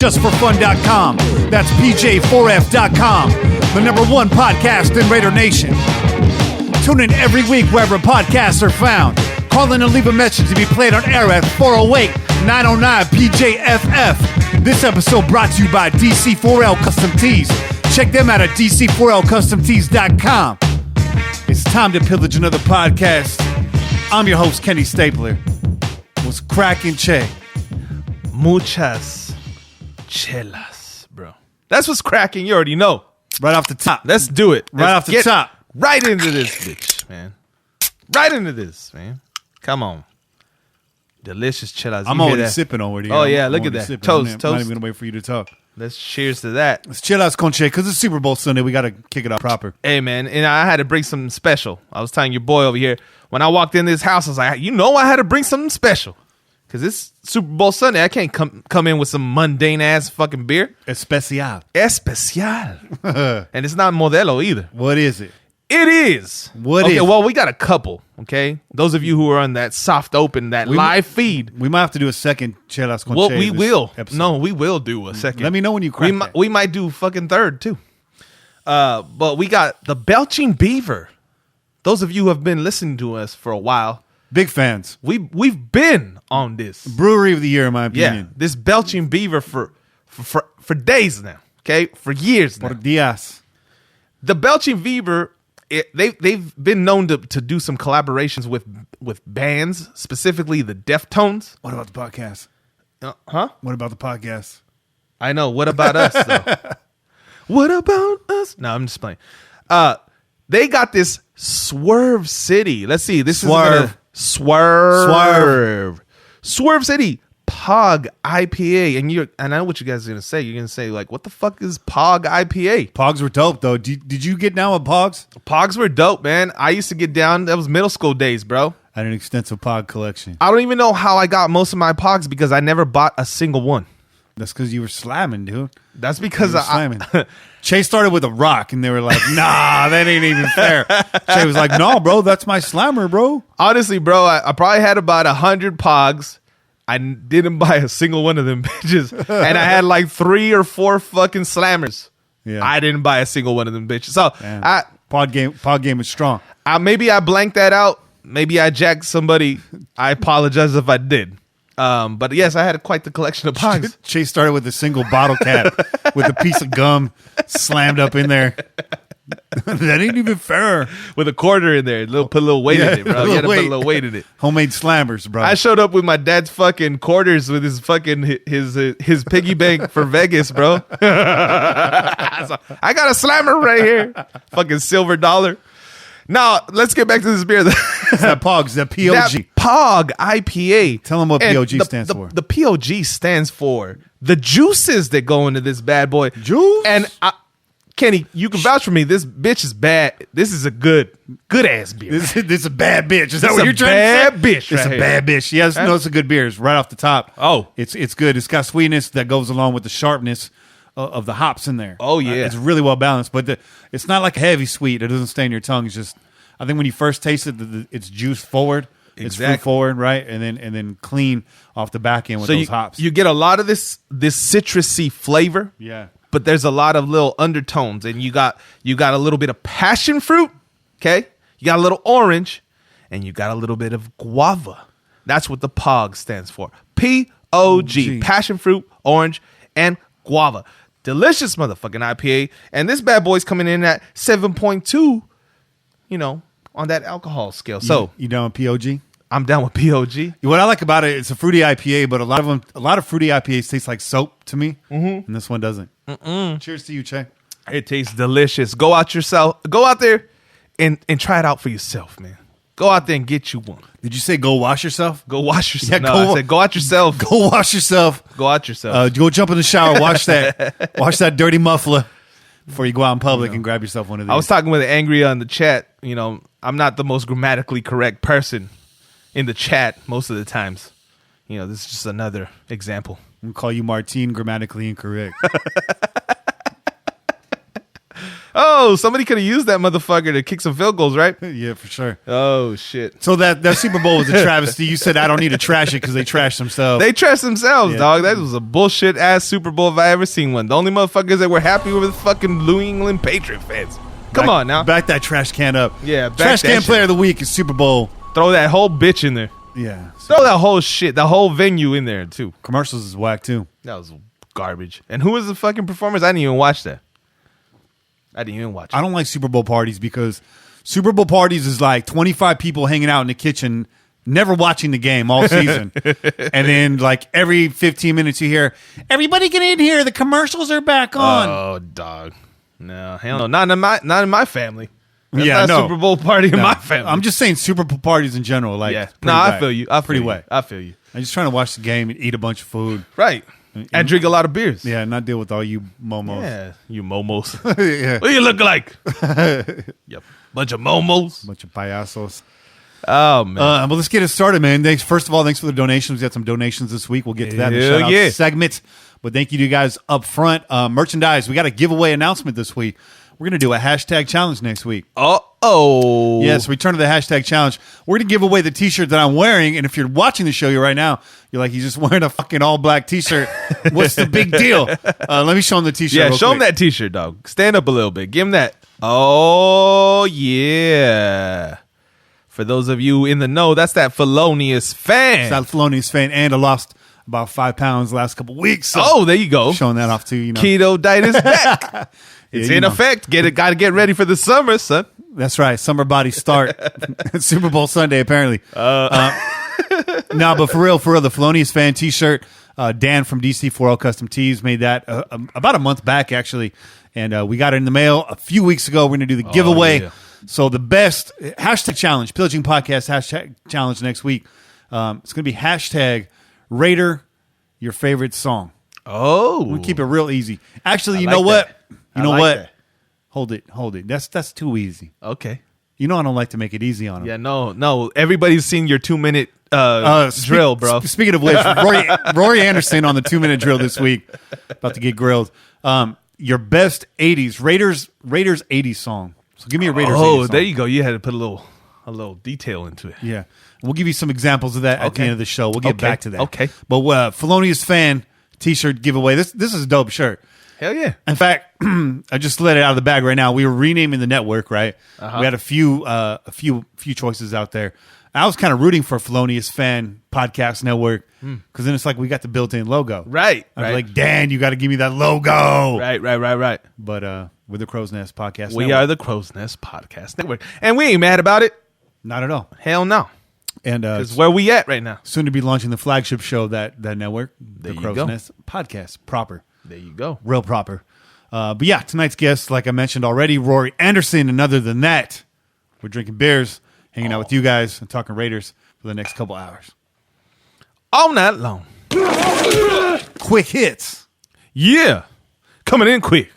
JustForFun.com. That's PJ4F.com. The #1 podcast in Raider Nation. Tune in every week wherever podcasts are found. Call in and leave a message to be played on air at 408-909-PJFF. This episode brought to you by DC4L Custom Tees. Check them out at DC4LCustomTees.com. It's time to pillage another podcast. I'm your host, Kenny Stapler. What's cracking, Che? Muchas chelas, bro. That's what's cracking. You already know. Right off the top. Let's do it. Right off the top. Right into this bitch, man. Right into this, man. Come on. Delicious chelas. I'm already sipping already. Oh, yeah. Look at that. Sipping. Toast. I'm not even going to wait for you to talk. Let's cheers to that. Let's chelas con Che, because it's Super Bowl Sunday. We got to kick it off proper. Hey, man. And I had to bring something special. I was telling your boy over here. When I walked in this house, I was like, you know I had to bring something special. Because it's Super Bowl Sunday. I can't come in with some mundane-ass fucking beer. Especial. Especial. And it's not Modelo either. What is it? It is. What is it? Well, we got a couple, okay? Those of you who are on that soft open, that live feed. We might have to do a second chelas con Well, Che we will. episode. No, we will do a second. Let me know when you crack that. We might do fucking third, too. But we got the Belching Beaver. Those of you who have been listening to us for a while. Big fans. We've been on this. Brewery of the year, in my opinion. Yeah, this Belching Beaver for days now, okay? For years now. Por días. The Belching Beaver, they've been known to do some collaborations with bands, specifically the Deftones. What about the podcast? Huh? What about the podcast? I know. What about us, though? What about us? No, I'm just playing. They got this Swerve City. Let's see. This Swerve. is Swerve City Pog IPA. And I know what you guys are gonna say. You're gonna say, like, what the fuck is Pog IPA? Pogs were dope, though. Did you get down with Pogs? Pogs were dope, man. I used to get down. That was middle school days, bro. I had an extensive Pog collection. I don't even know how I got most of my Pogs because I never bought a single one. That's because you were slamming, dude. That's because slamming. Chase started with a rock, and they were like, nah, that ain't even fair. Chase was like, no, bro, that's my slammer, bro. Honestly, bro, I probably had about 100 Pogs. I didn't buy a single one of them bitches. And I had like 3 or 4 fucking slammers. Yeah. I didn't buy a single one of them bitches. So Pod game is strong. Maybe I blanked that out. Maybe I jacked somebody. I apologize if I did. But yes, I had quite the collection of Pogs. Chase started with a single bottle cap with a piece of gum slammed up in there. That ain't even fair. With a quarter in there. Put a little weight in it, bro. You had to put a little weight in it. Homemade slammers, bro. I showed up with my dad's fucking quarters with his fucking his piggy bank for Vegas, bro. So, I got a slammer right here. Fucking silver dollar. Now, let's get back to this beer. That Pogs, that POG. That Pog IPA. Tell them what POG stands for. The POG stands for the juices that go into this bad boy. Juice? And Kenny, you can vouch for me. This bitch is bad. This is a good ass beer. This is a bad bitch. Is that This what a you're trying to bad say? bitch It's right a here. bad bitch. Yes, no, it's a good beer. It's right off the top. Oh. It's good. It's got sweetness that goes along with the sharpness of the hops in there. Oh, yeah. It's really well balanced, but it's not like heavy sweet. It doesn't stay in your tongue. It's just, I think when you first taste it, it's juice forward. It's fruit forward, right? And then clean off the back end with those hops. You get a lot of this citrusy flavor. Yeah. But there's a lot of little undertones, and you got a little bit of passion fruit, okay? You got a little orange, and you got a little bit of guava. That's what the POG stands for. P-O-G. Passion fruit, orange, and guava. Delicious motherfucking IPA. And this bad boy's coming in at 7.2, on that alcohol scale. So you down with POG? I'm down with POG. What I like about it, it's a fruity IPA, but a lot of fruity IPAs taste like soap to me, and this one doesn't. Cheers to you, Che. It tastes delicious. Go out there and try it out for yourself, man. Go out there and get you one. Did you say go wash yourself? Go wash yourself. Yeah, I said go out yourself. Go wash yourself. Go out yourself. Go jump in the shower. Wash that dirty muffler before you go out in public and grab yourself one of these. I was talking with Angry on the chat. I'm not the most grammatically correct person in the chat most of the times. This is just another example. I'm going to call you Martine, grammatically incorrect. Oh, Oh, somebody could have used that motherfucker to kick some field goals, right? Yeah, for sure. Oh, shit. So that Super Bowl was a travesty. You said I don't need to trash it because they trashed themselves. They trashed themselves, Yeah. dog. That was a bullshit-ass Super Bowl if I ever seen one. The only motherfuckers that were happy were the fucking New England Patriot fans. Come on now. Back that trash can up. Yeah, back trash that can shit. player of the week is Super Bowl. Throw that whole bitch in there. Yeah. Throw that whole shit, the whole venue in there, too. Commercials is whack, too. That was garbage. And who was the fucking performers? I didn't even watch that. I don't like Super Bowl parties because Super Bowl parties is like 25 people hanging out in the kitchen, never watching the game all season. And then like every 15 minutes you hear, everybody get in here. The commercials are back on. Oh, dog. No, hell no. Not in my family. That's Yeah, not a no. Super Bowl party in No, my family. I'm just saying Super Bowl parties in general. Like, yeah. pretty No, I whack. feel you. Pretty whack. I feel you. I'm just trying to watch the game and eat a bunch of food. Right. And drink a lot of beers. Yeah, not deal with all you momos. Yeah, you momos. Yeah. What do you look like? Yep. Bunch of momos. Bunch of payasos. Oh, man. Well, let's get it started, man. First of all, thanks for the donations. We got some donations this week. We'll get to that in the Hell shout-out yeah. segment. But thank you to you guys up front. Merchandise. We got a giveaway announcement this week. We're going to do a hashtag challenge next week. Uh-oh. Yes, return to the hashtag challenge. We're going to give away the T-shirt that I'm wearing. And if you're watching the show right now, you're like, he's just wearing a fucking all-black T-shirt. What's the big deal? Let me show him the T-shirt Yeah, real show him quick. that T-shirt, dog. Stand up a little bit. Give him that. Oh, yeah. For those of you in the know, that's that felonious fan. It's that Felonious fan. And I lost about 5 pounds the last couple weeks. So Oh, there you go. showing that off too, you know. Keto diet is back. It's Yeah, you in know. effect. Got to get ready for the summer, son. That's right. Summer body start. Super Bowl Sunday, apparently. No, but for real, the Felonious fan T-shirt. Dan from DC4L Custom Tees made that about a month back, actually. And we got it in the mail a few weeks ago. We're going to do the giveaway. yeah. So the best hashtag challenge, Pillaging Podcast hashtag challenge next week. It's going to be hashtag Raider, your favorite song. Oh. We'll keep it real easy. Actually, you like know what? that. You I know like what? that. Hold it. That's too easy. Okay. You know I don't like to make it easy on them. Yeah, no. Everybody's seen your 2-minute drill, bro. Speaking of which, Rory Anderson on the 2-minute drill this week, about to get grilled. Your best 80s Raiders 80s song. So give me a Raiders 80s song. there you go. You had to put a little detail into it. Yeah, we'll give you some examples of that at the end of the show. We'll get back to that. Okay. But Felonious fan T-shirt giveaway. This is a dope shirt. Hell yeah. In fact, I just let it out of the bag right now. We were renaming the network, right? We had a few choices out there. I was kind of rooting for Felonious Fan Podcast Network because then it's like we got the built-in logo. Right. I was like, Dan, you got to give me that logo. Right. But we're the Crow's Nest Podcast We Network. are the Crow's Nest Podcast Network. And we ain't mad about it. Not at all. Hell no. And Because where we at right now? soon to be launching the flagship show that network, There the you Crow's go. Nest Podcast, proper. There you go. Real proper. But yeah, tonight's guest, like I mentioned already, Rory Anderson. And other than that, we're drinking beers, hanging out with you guys, and talking Raiders for the next couple hours. All night long. Quick hits. Yeah. Coming in quick.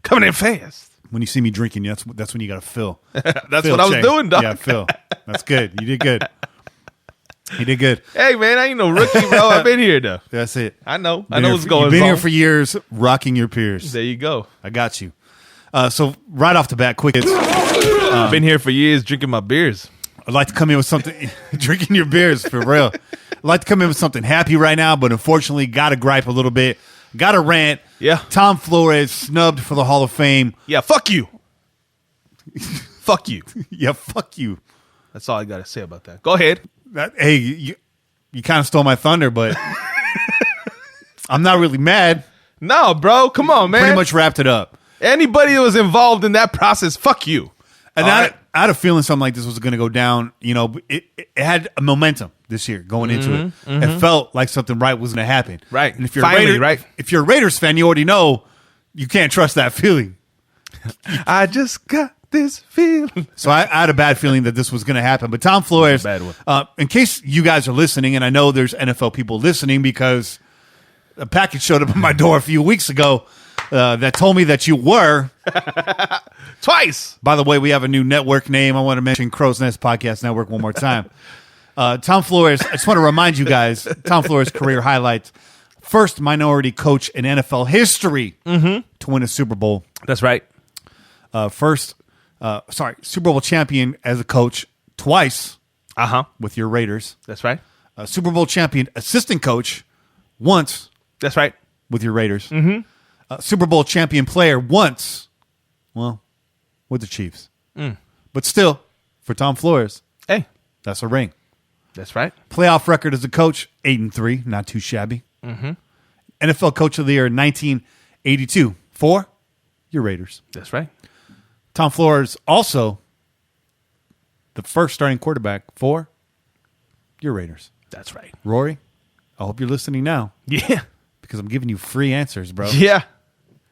Coming in fast. When you see me drinking, that's when you got to fill. That's Phil what I was Che. doing, dog. Yeah, Phil. That's good. You did good. You did good. Hey, man, I ain't no rookie, bro. I've been here, though. That's it. I know Been what's going on. You've been here for years, rocking your peers. There you go. I got you. So right off the bat, quick hits. I've been here for years drinking my beers. I'd like to come in with something, drinking your beers for real. I'd like to come in with something happy right now, but unfortunately, got to gripe a little bit. Got to rant. Yeah. Tom Flores snubbed for the Hall of Fame. Yeah, fuck you. Fuck you. Yeah, fuck you. That's all I got to say about that. Go ahead. Hey, you kind of stole my thunder, but I'm not really mad. No, bro. Come on, man. Pretty much wrapped it up. Anybody that was involved in that process, fuck you. And All I right? had a feeling something like this was going to go down. You know, it had a momentum this year going into it. It felt like something right was going to happen. Right. And if you're Finally, a Raiders, right. If you're a Raiders fan, you already know you can't trust that feeling. I just got this feeling. So I had a bad feeling that this was going to happen. But Tom Flores, Bad one. in case you guys are listening, and I know there's NFL people listening because a package showed up at my door a few weeks ago that told me that you were. Twice. By the way, we have a new network name. I want to mention Crow's Nest Podcast Network one more time. Tom Flores, I just want to remind you guys, Tom Flores' career highlights. First minority coach in NFL history to win a Super Bowl. That's right. Super Bowl champion as a coach twice with your Raiders. That's right. Super Bowl champion assistant coach once. That's right. With your Raiders. Super Bowl champion player once, with the Chiefs. But still, for Tom Flores, hey, that's a ring. That's right. Playoff record as a coach, 8-3, not too shabby. NFL Coach of the Year, 1982, for your Raiders. That's right. Tom Flores also the first starting quarterback for your Raiders. That's right. Rory, I hope you're listening now. Yeah. Because I'm giving you free answers, bro. Yeah.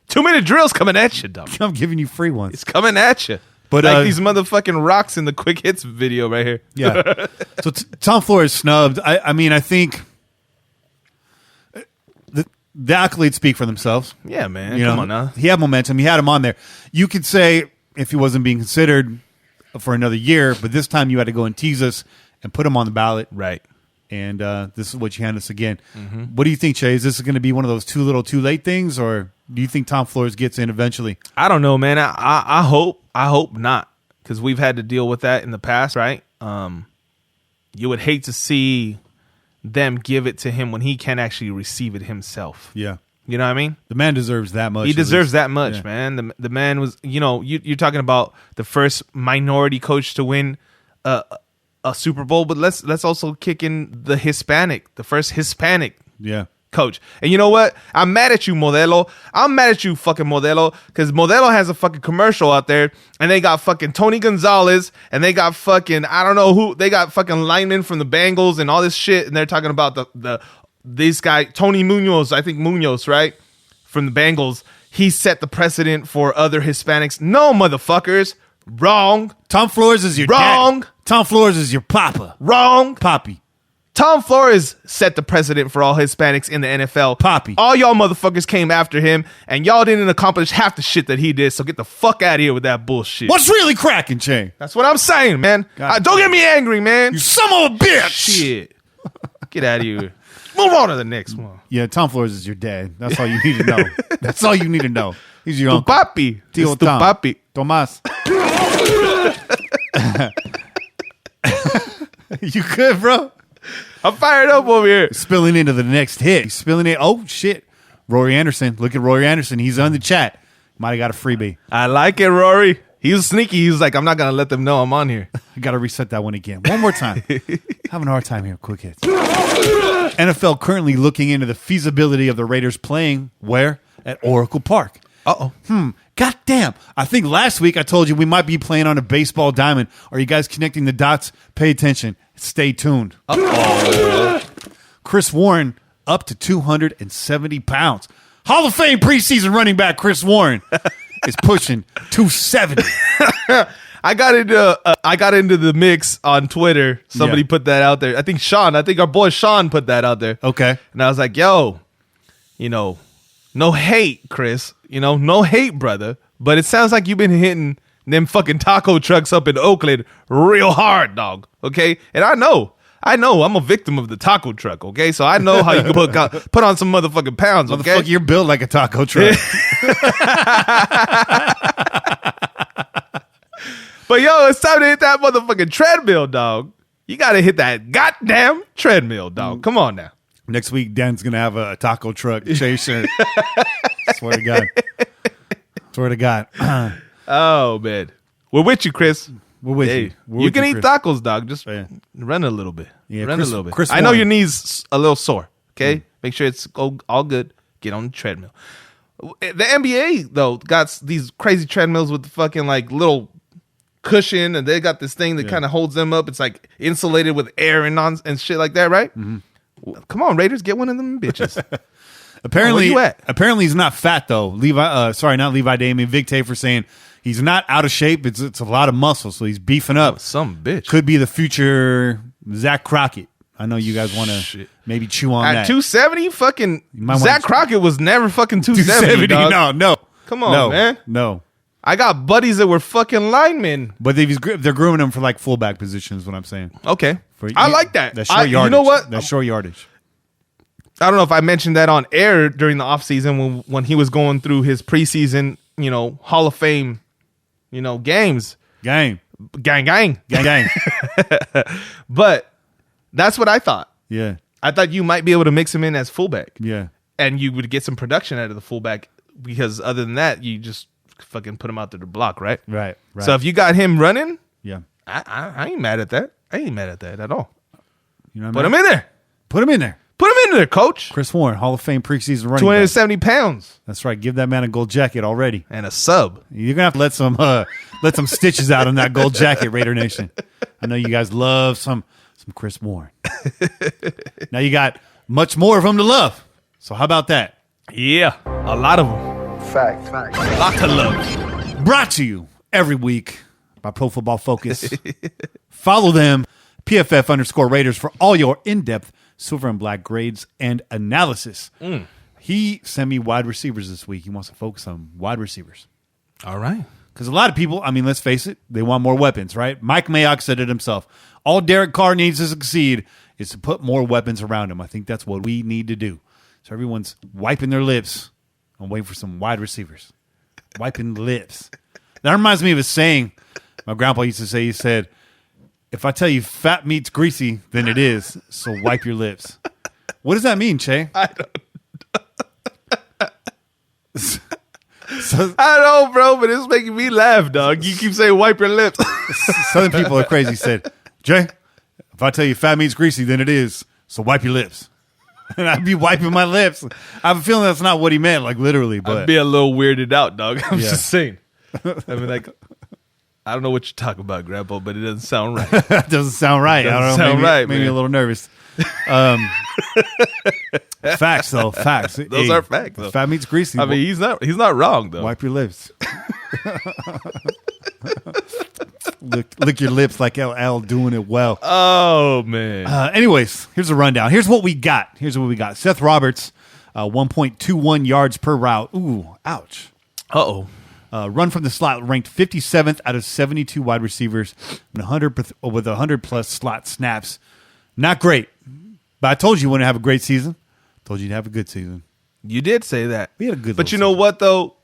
2-minute drill's coming at you, dog. I'm giving you free ones. It's coming at you. But like these motherfucking rocks in the quick hits video right here. Yeah. So Tom Flores snubbed. I mean, I think the accolades speak for themselves. Yeah, man. Come on now. He had momentum. He had him on there. You could say if he wasn't being considered for another year, but this time you had to go and tease us and put him on the ballot. Right. And this is what you hand us again. What do you think, Che? Is this going to be one of those too little, too late things, or do you think Tom Flores gets in eventually? I don't know, man. I hope not, because we've had to deal with that in the past, right? You would hate to see them give it to him when he can't actually receive it himself. Yeah. You know what I mean? The man deserves that much. He deserves that much, man. The man was, you're talking about the first minority coach to win a Super Bowl, but let's also kick in the first Hispanic coach. And you know what? I'm mad at you, Modelo. I'm mad at you, fucking Modelo, because Modelo has a fucking commercial out there, and they got fucking Tony Gonzalez, and they got fucking, I don't know who, they got fucking linemen from the Bengals and all this shit, and they're talking about this guy, Tony Munoz, I think Munoz, right? From the Bengals. He set the precedent for other Hispanics. No, motherfuckers. Wrong. Tom Flores is your Wrong. dad. Tom Flores is your papa. Wrong. Poppy. Tom Flores set the precedent for all Hispanics in the NFL. Poppy. All y'all motherfuckers came after him, and y'all didn't accomplish half the shit that he did, so get the fuck out of here with that bullshit. What's really cracking, Che? That's what I'm saying, man. Don't get me angry, man. You son of a bitch. Shit. Get out of here. Move on to the next one. Yeah, Tom Flores is your dad. That's all you need to know. That's all you need to know. He's your uncle. Papi. Tío Tu Tom. papi. Tomás. You good, bro? I'm fired up over here. Spilling into the next hit. He's spilling in. Oh, shit. Rory Anderson. Look at Rory Anderson. He's on the chat. Might have got a freebie. I like it, Rory. He was sneaky. He was like, I'm not going to let them know I'm on here. I got to reset that one again. One more time. Having a hard time here. Quick hits. NFL currently looking into the feasibility of the Raiders playing where? At Oracle Park. Uh-oh. God damn. I think last week I told you we might be playing on a baseball diamond. Are you guys connecting the dots? Pay attention. Stay tuned. Uh-oh. Chris Warren up to 270 pounds. Hall of Fame preseason running back Chris Warren is pushing 270. I got into the mix on Twitter. Somebody put that out there. I think our boy Sean put that out there. Okay. And I was like, yo, no hate, Chris. No hate, brother. But it sounds like you've been hitting them fucking taco trucks up in Oakland real hard, dog. Okay? And I know. I'm a victim of the taco truck, okay? So I know how you can put on some motherfucking pounds, okay? Motherfucker, you're built like a taco truck. But yo, it's time to hit that motherfucking treadmill, dog. You got to hit that goddamn treadmill, dog. Come on now. Next week, Dan's going to have a taco truck chaser. Swear to God. Swear to God. Oh, man. We're with you, Chris. We're with you. You can eat Chris. tacos, dog. Just run a little bit. Yeah, run a little bit. Chris I know Warren. your knee's a little sore, okay? Make sure it's all good. Get on the treadmill. The NBA, though, got these crazy treadmills with the fucking, like, little cushion, and they got this thing that kind of holds them up. It's, like, insulated with air and shit like that, right? Mm-hmm. Come on, Raiders, get one of them bitches. Apparently, where you at? Apparently he's not fat though. Not Levi Damien. Vic Tafer saying he's not out of shape. It's a lot of muscle, so he's beefing up. Some bitch could be the future Zach Crockett. I know you guys want to maybe chew on that. 270, fucking Zach Crockett was never fucking 270. Dog. No. Come on, man. No. I got buddies that were fucking linemen, but they're grooming him for like fullback positions. Is what I'm saying. Okay, I like that. That's short yardage. You know what? That's short yardage. I don't know if I mentioned that on air during the offseason when he was going through his preseason, Hall of Fame games. Gang. Gang. But that's what I thought. Yeah. I thought you might be able to mix him in as fullback. Yeah. And you would get some production out of the fullback because other than that, you just fucking put him out to the block, right? Right. So if you got him running, yeah, I ain't mad at that. I ain't mad at that at all. You know what Put him in there. Put him in there. Put him in there, coach. Chris Warren, Hall of Fame preseason running back. 270 pounds. That's right. Give that man a gold jacket already. And a sub. You're gonna have to let some stitches out on that gold jacket, Raider Nation. I know you guys love some Chris Warren. Now you got much more of them to love. So how about that? Yeah, a lot of them. Fact. A lot to love. Brought to you every week by Pro Football Focus. Follow them, PFF_Raiders, for all your in-depth silver and black grades and analysis. He sent me wide receivers this week. He wants to focus on wide receivers. All right. Because a lot of people, I mean, let's face it, they want more weapons, right? Mike Mayock said it himself. All Derek Carr needs to succeed is to put more weapons around him. I think that's what we need to do. So everyone's wiping their lips and waiting for some wide receivers. Wiping lips. That reminds me of a saying my grandpa used to say. He said, if I tell you fat meat's greasy, then it is. So wipe your lips. What does that mean, Che? I don't I know, bro, but it's making me laugh, dog. You keep saying wipe your lips. Southern people are crazy. He said, Jay, if I tell you fat meat's greasy, then it is. So wipe your lips. And I'd be wiping my lips. I have a feeling that's not what he meant, like literally. But I'd be a little weirded out, dog. I'm just saying. I mean, like, I don't know what you're talking about, Grandpa, but it doesn't sound right. That doesn't sound right. I don't know. Maybe a little nervous. Facts, though. Facts. Those are facts, though. Fat meat's greasy. I mean, he's not wrong, though. Wipe your lips. Lick your lips like Al doing it well. Oh, man. Anyways, here's a rundown. Here's what we got. Seth Roberts, 1.21 yards per route. Ooh, ouch. Uh-oh. Run from the slot ranked 57th out of 72 wide receivers and 100+ slot snaps. Not great. But I told you you wouldn't have a great season. Told you you'd have a good season. You did say that. We had a good But you know what, though?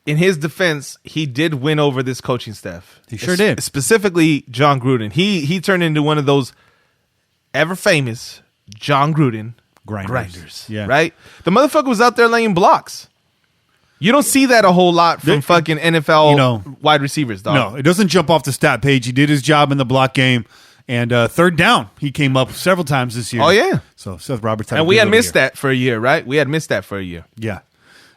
In his defense, he did win over this coaching staff. He sure did. Specifically, John Gruden. He turned into one of those ever famous John Gruden grinders. Yeah. Right? The motherfucker was out there laying blocks. You don't see that a whole lot from fucking NFL wide receivers, dog. No, it doesn't jump off the stat page. He did his job in the block game. And third down, he came up several times this year. Oh, yeah. So Seth Roberts had and a we good had little missed year. that for a year, right? We had missed that for a year. Yeah.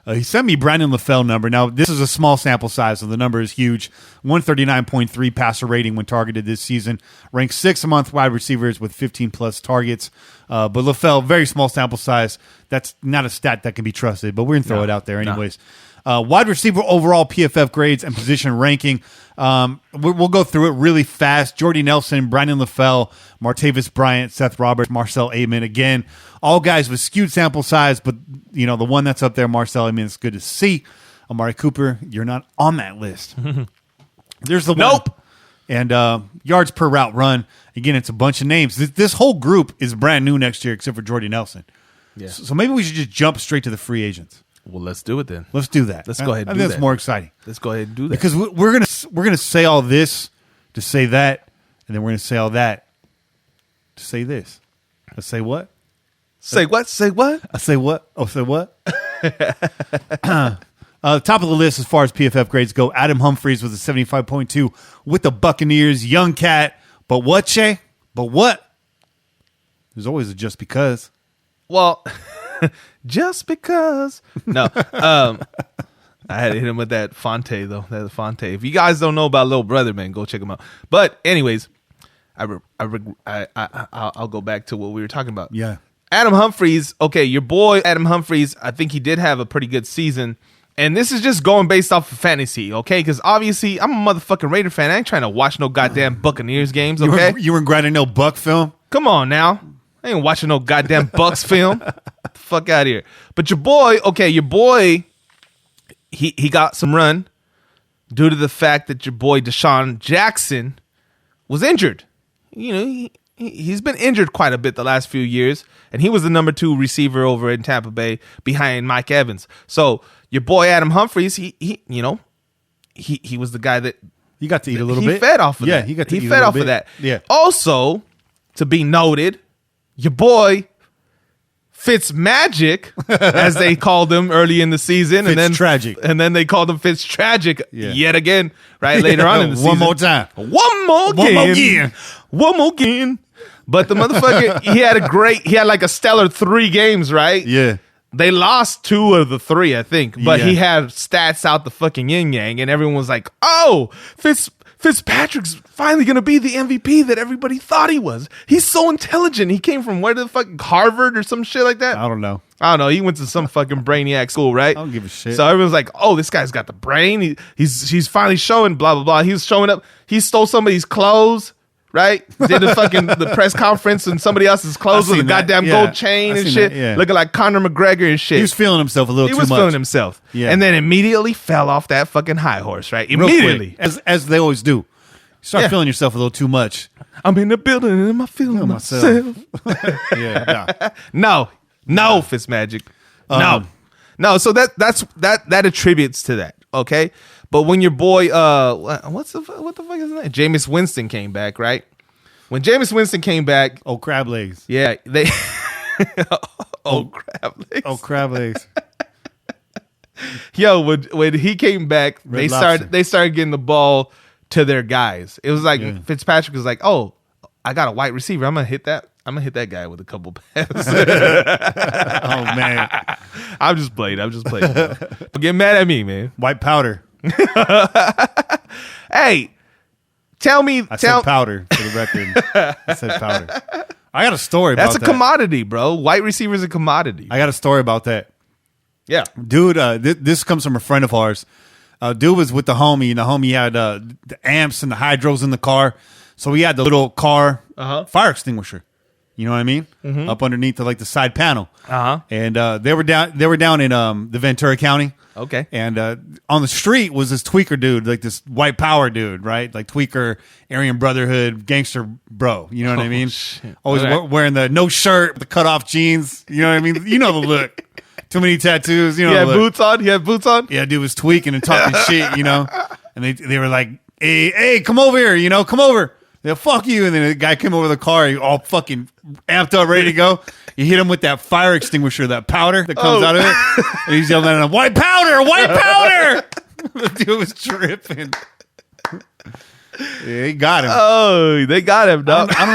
He sent me Brandon LaFell number. Now, this is a small sample size, so the number is huge. 139.3 passer rating when targeted this season. Ranked 6th among wide receivers with 15+ targets. But LaFell, very small sample size. That's not a stat that can be trusted, but we're going to throw it out there anyways. Wide receiver overall PFF grades and position ranking. We'll go through it really fast. Jordy Nelson, Brandon LaFell, Martavis Bryant, Seth Roberts, Marcel Amen. Again, all guys with skewed sample size, but the one that's up there, Marcel Amen, it's good to see. Amari Cooper, you're not on that list. There's the one. Nope. And yards per route run. Again, it's a bunch of names. This whole group is brand new next year, except for Jordy Nelson. Yeah. So maybe we should just jump straight to the free agents. Well, let's do it then. Let's do that. Let's go ahead and I do think that. that's more exciting. Let's go ahead and do that. Because we're gonna say all this to say that, and then we're gonna say all that to say this. Let's say what? Say what? Say what? I say what? Oh, say what? Top of the list as far as PFF grades go, Adam Humphries was a 75.2 with the Buccaneers. Young cat. But what, Che? But what? There's always a just because. Well, just because. No. I had to hit him with that Fonte, though. That Fonte. If you guys don't know about Little Brother, man, go check him out. But anyways, I'll go back to what we were talking about. Yeah. Adam Humphries, okay, your boy Adam Humphries, I think he did have a pretty good season. And this is just going based off of fantasy, okay? Because obviously, I'm a motherfucking Raider fan. I ain't trying to watch no goddamn Buccaneers games, okay? You were grinding no Buck film? Come on now. I ain't watching no goddamn Bucks film. Get the fuck out of here. But your boy, he got some run due to the fact that your boy Deshaun Jackson was injured. He's been injured quite a bit the last few years, and he was the number 2 receiver over in Tampa Bay behind Mike Evans. So your boy Adam Humphries, he he was the guy that he got to eat a little he bit. fed off of Yeah, that. he got to eat He a fed little off bit. of that. Yeah. Also, to be noted, your boy Fitzmagic, as they called him early in the season, Fitztragic. and then they called him Fitztragic yet again, right later on in the season. One more time. One more again. But the motherfucker, he had like a stellar 3 games, right? Yeah. They lost 2 of the 3, I think, but Yeah. he had stats out the fucking yin yang, and everyone was like, "Oh, Fitzpatrick's finally gonna be the MVP that everybody thought he was. He's so intelligent. He came from where the fuck Harvard or some shit like that. I don't know. He went to some fucking brainiac school, right? I don't give a shit. So everyone's like, "Oh, this guy's got the brain. He's finally showing blah blah blah. He's showing up. He stole somebody's clothes." Right? Did the press conference in somebody else's clothes with a goddamn gold chain and shit. Looking like Conor McGregor and shit. He was feeling himself a little too much. He was feeling himself. Yeah. And then immediately fell off that fucking high horse, right? Real Immediately. quick, as they always do. You start feeling yourself a little too much. I'm in the building and I'm feeling myself. Yeah. No, Fitzmagic. No. So that attributes to that. Okay. But when your boy, what the fuck is his name? Jameis Winston came back, right? When Jameis Winston came back, Oh, crab legs. yeah, they, crab legs. Oh, crab legs. Yo, when he came back, Red Lobster. they started getting the ball to their guys. It was like Fitzpatrick was like, "Oh, I got a wide receiver. I'm gonna hit that guy with a couple passes." Oh, man. I'm just playing. Don't get mad at me, man. White powder. Hey, tell me. I said powder for the record. I said powder. I got a story about that. That's a commodity, bro. White receiver's a commodity. I got a story about that. Yeah. Dude, this comes from a friend of ours. Dude was with the homie, and the homie had the amps and the hydros in the car. So he had the little car fire extinguisher. You know what I mean? Mm-hmm. Up underneath the side panel. And they were down in the Ventura County. Okay. And on the street was this tweaker dude, like this white power dude, right? Like tweaker, Aryan Brotherhood, gangster bro. You know what I mean? Shit. Always wearing the no shirt, the cut off jeans. You know what I mean? You know the look. Too many tattoos. You know. He had the look. boots on. He had boots on. Yeah, dude was tweaking and talking shit. You know. And they were like, "Hey, come over here. You know, come over." They're fuck you. And then the guy came over the car, he all fucking amped up, ready to go. You hit him with that fire extinguisher, that powder that comes out of it. And he's yelling at him, "White powder! White powder!" The dude was tripping. Yeah, he got him. Oh, they got him, dog. I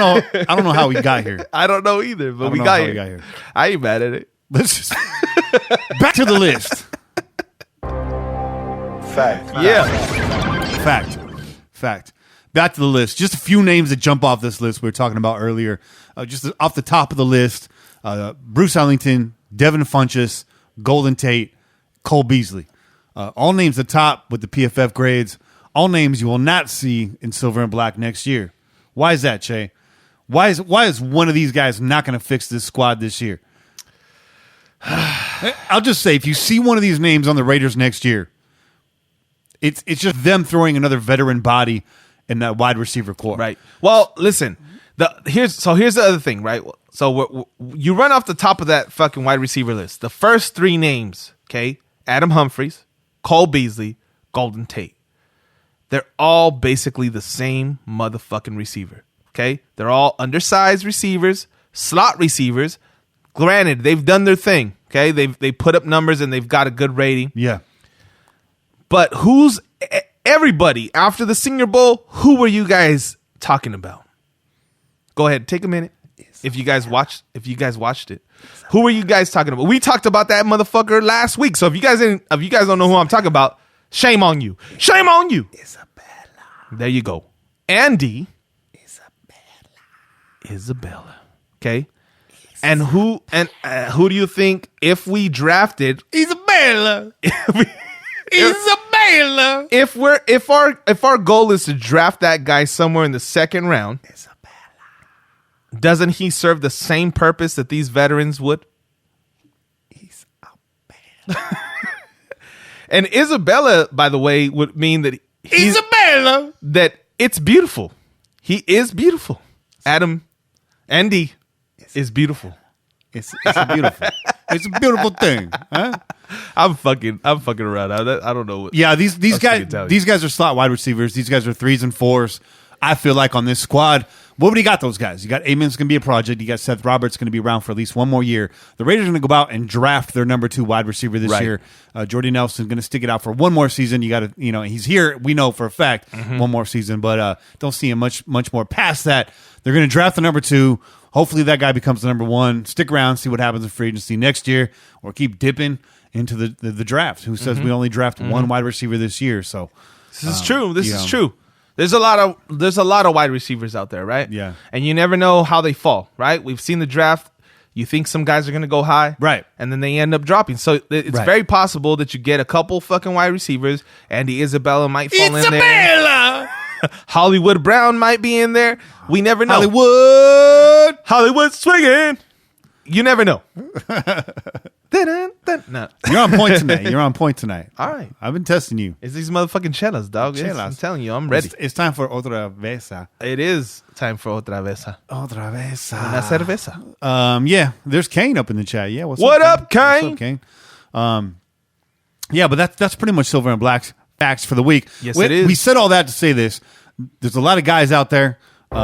don't know how we got here. I don't know either, but we got here. I ain't mad at it. Let's just back to the list. Fact. Yeah. Fact. Back to the list. Just a few names that jump off this list we were talking about earlier. Just off the top of the list, Bruce Ellington, Devin Funchess, Golden Tate, Cole Beasley. All names at top with the PFF grades. All names you will not see in silver and black next year. Why is that, Che? Why is one of these guys not going to fix this squad this year? I'll just say, if you see one of these names on the Raiders next year, it's just them throwing another veteran body in that wide receiver core. Right. Well, listen. Here's the other thing, right? So you run off the top of that fucking wide receiver list. The first 3 names, okay? Adam Humphries, Cole Beasley, Golden Tate. They're all basically the same motherfucking receiver, okay? They're all undersized receivers, slot receivers. Granted, they've done their thing, okay? They put up numbers and they've got a good rating. Yeah. But everybody after the Senior Bowl, who were you guys talking about? Go ahead, take a minute. If you guys watched it, who were you guys talking about? We talked about that motherfucker last week. So if you guys don't know who I'm talking about, shame on you. Shame on you. There you go. Andy. Isabella. Okay. And who do you think if we drafted Isabella? Isabella. If our goal is to draft that guy somewhere in the second round, doesn't he serve the same purpose that these veterans would? Isabella. And Isabella, by the way, would mean that that it's beautiful. He is beautiful. Andy is beautiful. It's a beautiful thing. Huh? I'm fucking around. I don't know. Yeah, these guys are slot wide receivers. These guys are 3s and 4s. I feel like on this squad, what do you got those guys? You got Amen's going to be a project. You got Seth Roberts going to be around for at least one more year. The Raiders are going to go out and draft their number 2 wide receiver this year. Jordy Nelson's going to stick it out for one more season. You got to, he's here. We know for a fact one more season, but don't see him much more past that. They're going to draft the number 2. Hopefully that guy becomes the number 1. Stick around, see what happens in free agency next year, or keep dipping into the draft. Who says we only draft one wide receiver this year? So this is true. This is true. There's a lot of wide receivers out there, right? Yeah. And you never know how they fall, right? We've seen the draft. You think some guys are going to go high, right? And then they end up dropping. So it's very possible that you get a couple fucking wide receivers. Andy Isabella might fall in there. Hollywood Brown might be in there. We never know. Hollywood swinging. You never know. No. You're on point tonight. All right. I've been testing you. It's these motherfucking chelas, dog. I'm telling you, I'm ready. It's time for otra veza. It is time for otra veza. Otra veza. Una cerveza. Yeah, there's Cain up in the chat. Yeah, what up, Cain? What's up, Cain? Yeah, but that's pretty much Silver and Black's facts for the week. Yes, it is. We said all that to say this. There's a lot of guys out there, a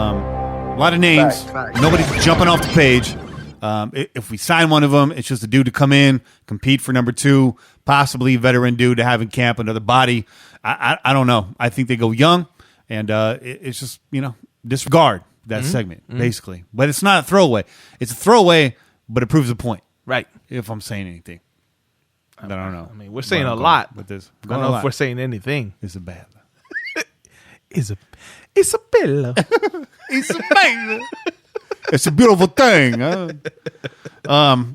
lot of names. Nobody's jumping off the page. If we sign one of them, it's just a dude to come in, compete for number 2, possibly veteran dude to have in camp, another body. I don't know. I think they go young, and it's just, disregard that segment, basically. But it's not a throwaway. It's a throwaway, but it proves a point. Right. If I'm saying anything. I don't know. I mean, we're saying a lot. With this. I don't know if we're saying anything. It's a bad. It's a pillow. It's a pillow. It's a beautiful thing.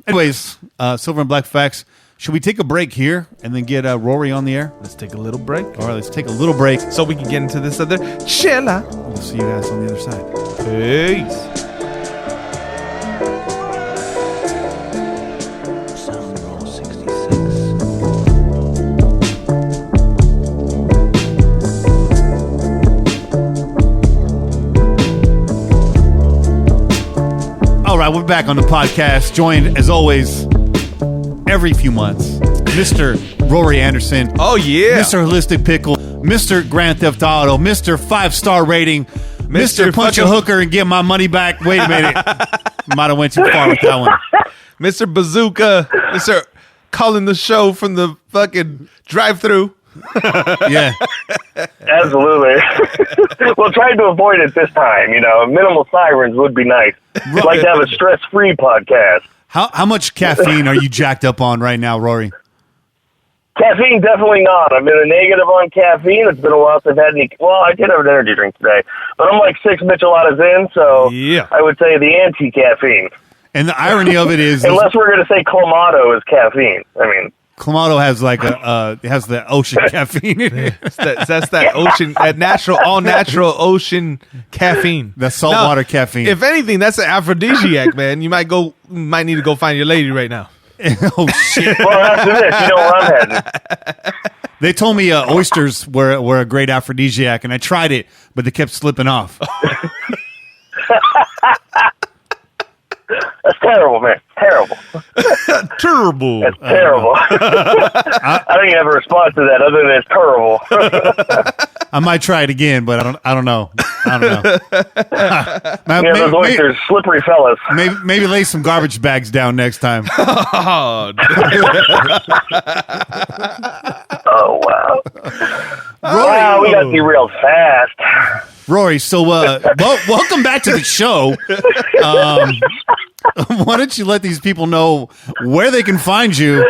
Anyways, Silver and Black facts. Should we take a break here and then get Rory on the air? Let's take a little break. All right, let's take a little break so we can get into this other chilla. We'll see you guys on the other side. Peace. All right, we're back on the podcast, joined as always every few months, Mr. Rory Anderson. Oh yeah, Mr. Holistic Pickle, Mr. Grand Theft Auto, Mr. 5-star rating, Mr. Punch a Hooker and get my money back. Wait a minute, might have went too far with that one. Mr. Bazooka, Mr. calling the show from the fucking drive-through. Yeah, absolutely. We'll try to avoid it this time. Minimal sirens would be nice. We'd like to have a stress-free podcast. How much caffeine are you jacked up on right now, Rory? Caffeine, definitely not. I've been a negative on caffeine. It's been a while since I've had any. Well, I did have an energy drink today, but I'm like 6 Micheladas in, so yeah. I would say the anti-caffeine. And the irony of it is, unless we're going to say Clamato is caffeine. I mean, Clamato has like it has the ocean caffeine in it. That's that ocean, that all natural ocean caffeine. That saltwater caffeine. If anything, that's an aphrodisiac, man. You might need to go find your lady right now. Oh shit! Well, after this, you know where I'm heading. They told me oysters were a great aphrodisiac, and I tried it, but they kept slipping off. That's terrible, man. Terrible. Terrible. That's terrible. I don't even have a response to that other than it's terrible. I might try it again, but I don't know. Those oysters, slippery fellas. Maybe lay some garbage bags down next time. Oh wow. Rory, wow, we got derailed fast. Rory, so welcome back to the show. Why don't you let these people know where they can find you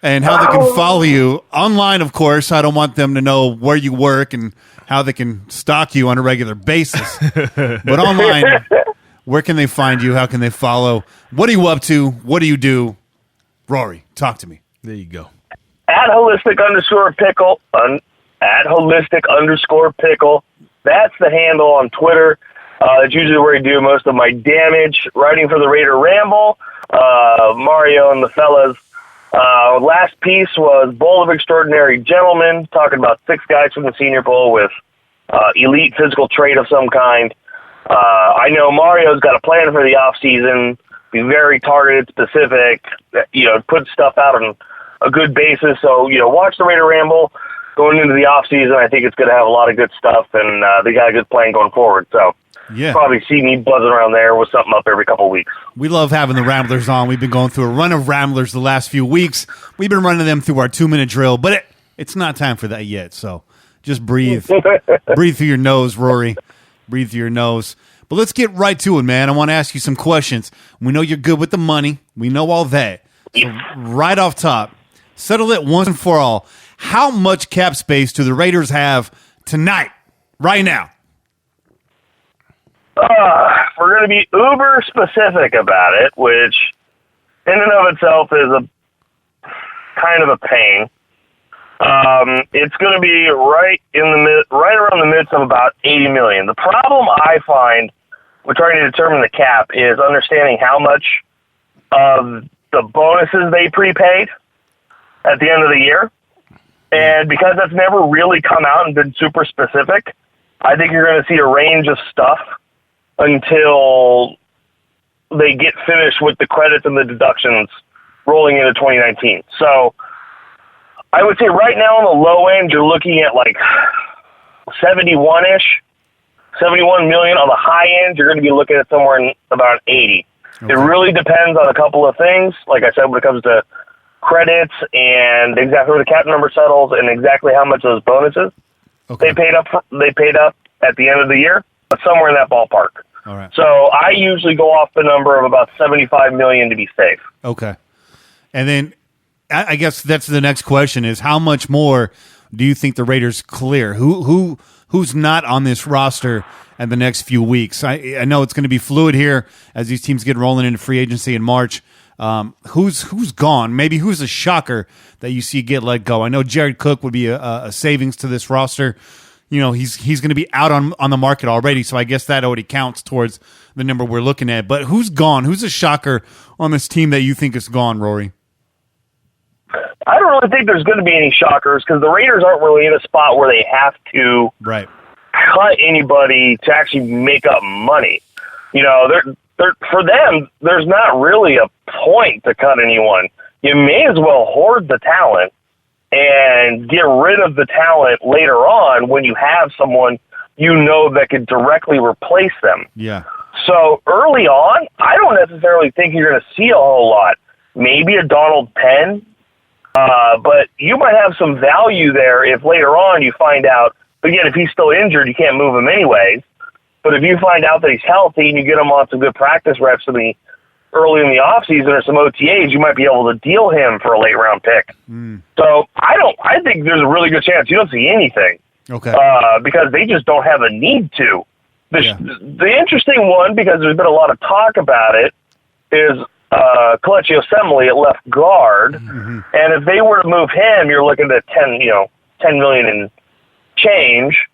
and how they can follow you online, of course. I don't want them to know where you work and how they can stalk you on a regular basis. But online, where can they find you? How can they follow? What are you up to? What do you do? Rory, talk to me. There you go. At holistic_pickle. At holistic_pickle. That's the handle on Twitter. It's usually where I do most of my damage. Writing for the Raider Ramble, Mario and the fellas. Last piece was Bowl of Extraordinary Gentlemen, talking about 6 guys from the Senior Bowl with elite physical trait of some kind. I know Mario's got a plan for the off season be very targeted, specific, put stuff out on a good basis. So, watch the Raider Ramble going into the off season. I think it's going to have a lot of good stuff, and they got a good plan going forward. So, probably see me buzzing around there with something up every couple of weeks. We love having the Ramblers on. We've been going through a run of Ramblers the last few weeks. We've been running them through our 2-minute drill, but it's not time for that yet. So just breathe. Breathe through your nose, Rory. Breathe through your nose. But let's get right to it, man. I want to ask you some questions. We know you're good with the money. We know all that. So right off top, settle it once and for all. How much cap space do the Raiders have tonight, right now? We're going to be uber specific about it, which in and of itself is a kind of a pain. It's going to be right around the midst of about $80 million. The problem I find with trying to determine the cap is understanding how much of the bonuses they prepaid at the end of the year. And because that's never really come out and been super specific, I think you're going to see a range of stuff until they get finished with the credits and the deductions rolling into 2019. So I would say right now on the low end, you're looking at like 71-ish, 71 million. On the high end, you're going to be looking at somewhere in about 80. Okay. It really depends on a couple of things. Like I said, when it comes to credits and exactly where the cap number settles and exactly how much those bonuses they paid up at the end of the year, but somewhere in that ballpark. All right. So I usually go off the number of about 75 million to be safe. Okay. And then I guess that's the next question is how much more do you think the Raiders clear? Who's not on this roster in the next few weeks? I know it's going to be fluid here as these teams get rolling into free agency in March. Who's gone? Maybe who's a shocker that you see get let go? I know Jared Cook would be a savings to this roster. He's going to be out on the market already, so I guess that already counts towards the number we're looking at. But who's gone? Who's a shocker on this team that you think is gone, Rory? I don't really think there's going to be any shockers because the Raiders aren't really in a spot where they have to cut anybody to actually make up money. For them, there's not really a point to cut anyone. You may as well hoard the talent and get rid of the talent later on when you have someone that could directly replace them. Yeah. So early on, I don't necessarily think you're going to see a whole lot. Maybe a Donald Penn, but you might have some value there if later on you find out, again, if he's still injured, you can't move him anyways. But if you find out that he's healthy and you get him on some good practice reps early in the offseason or some OTAs, you might be able to deal him for a late round pick. So I think there's a really good chance you don't see anything. Okay. Because they just don't have a need to. The interesting one, because there's been a lot of talk about it, is Kelechi Osemele at left guard. Mm-hmm. And if they were to move him, you're looking at $10 million in change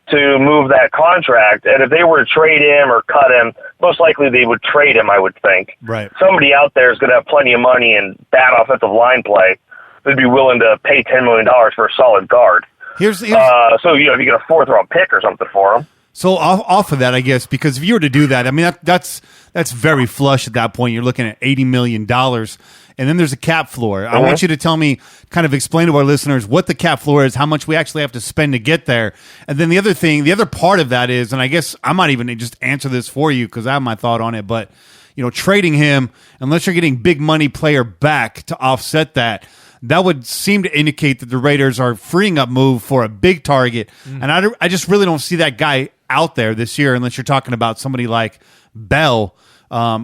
to move that contract. And if they were to trade him or cut him, most likely they would trade him, I would think. Right. Somebody out there is going to have plenty of money and bad offensive line play. They'd be willing to pay $10 million for a solid guard. So, if you get a fourth-round pick or something for him. So off of that, I guess, because if you were to do that, I mean, that's very flush at that point. You're looking at $80 million. And then there's a cap floor. I want you to tell me, kind of explain to our listeners what the cap floor is, how much we actually have to spend to get there. And then the other part of that is, and I guess I might even just answer this for you because I have my thought on it, but, trading him, unless you're getting big money player back to offset that would seem to indicate that the Raiders are freeing up move for a big target. And I just really don't see that guy out there this year unless you're talking about somebody like Bell. I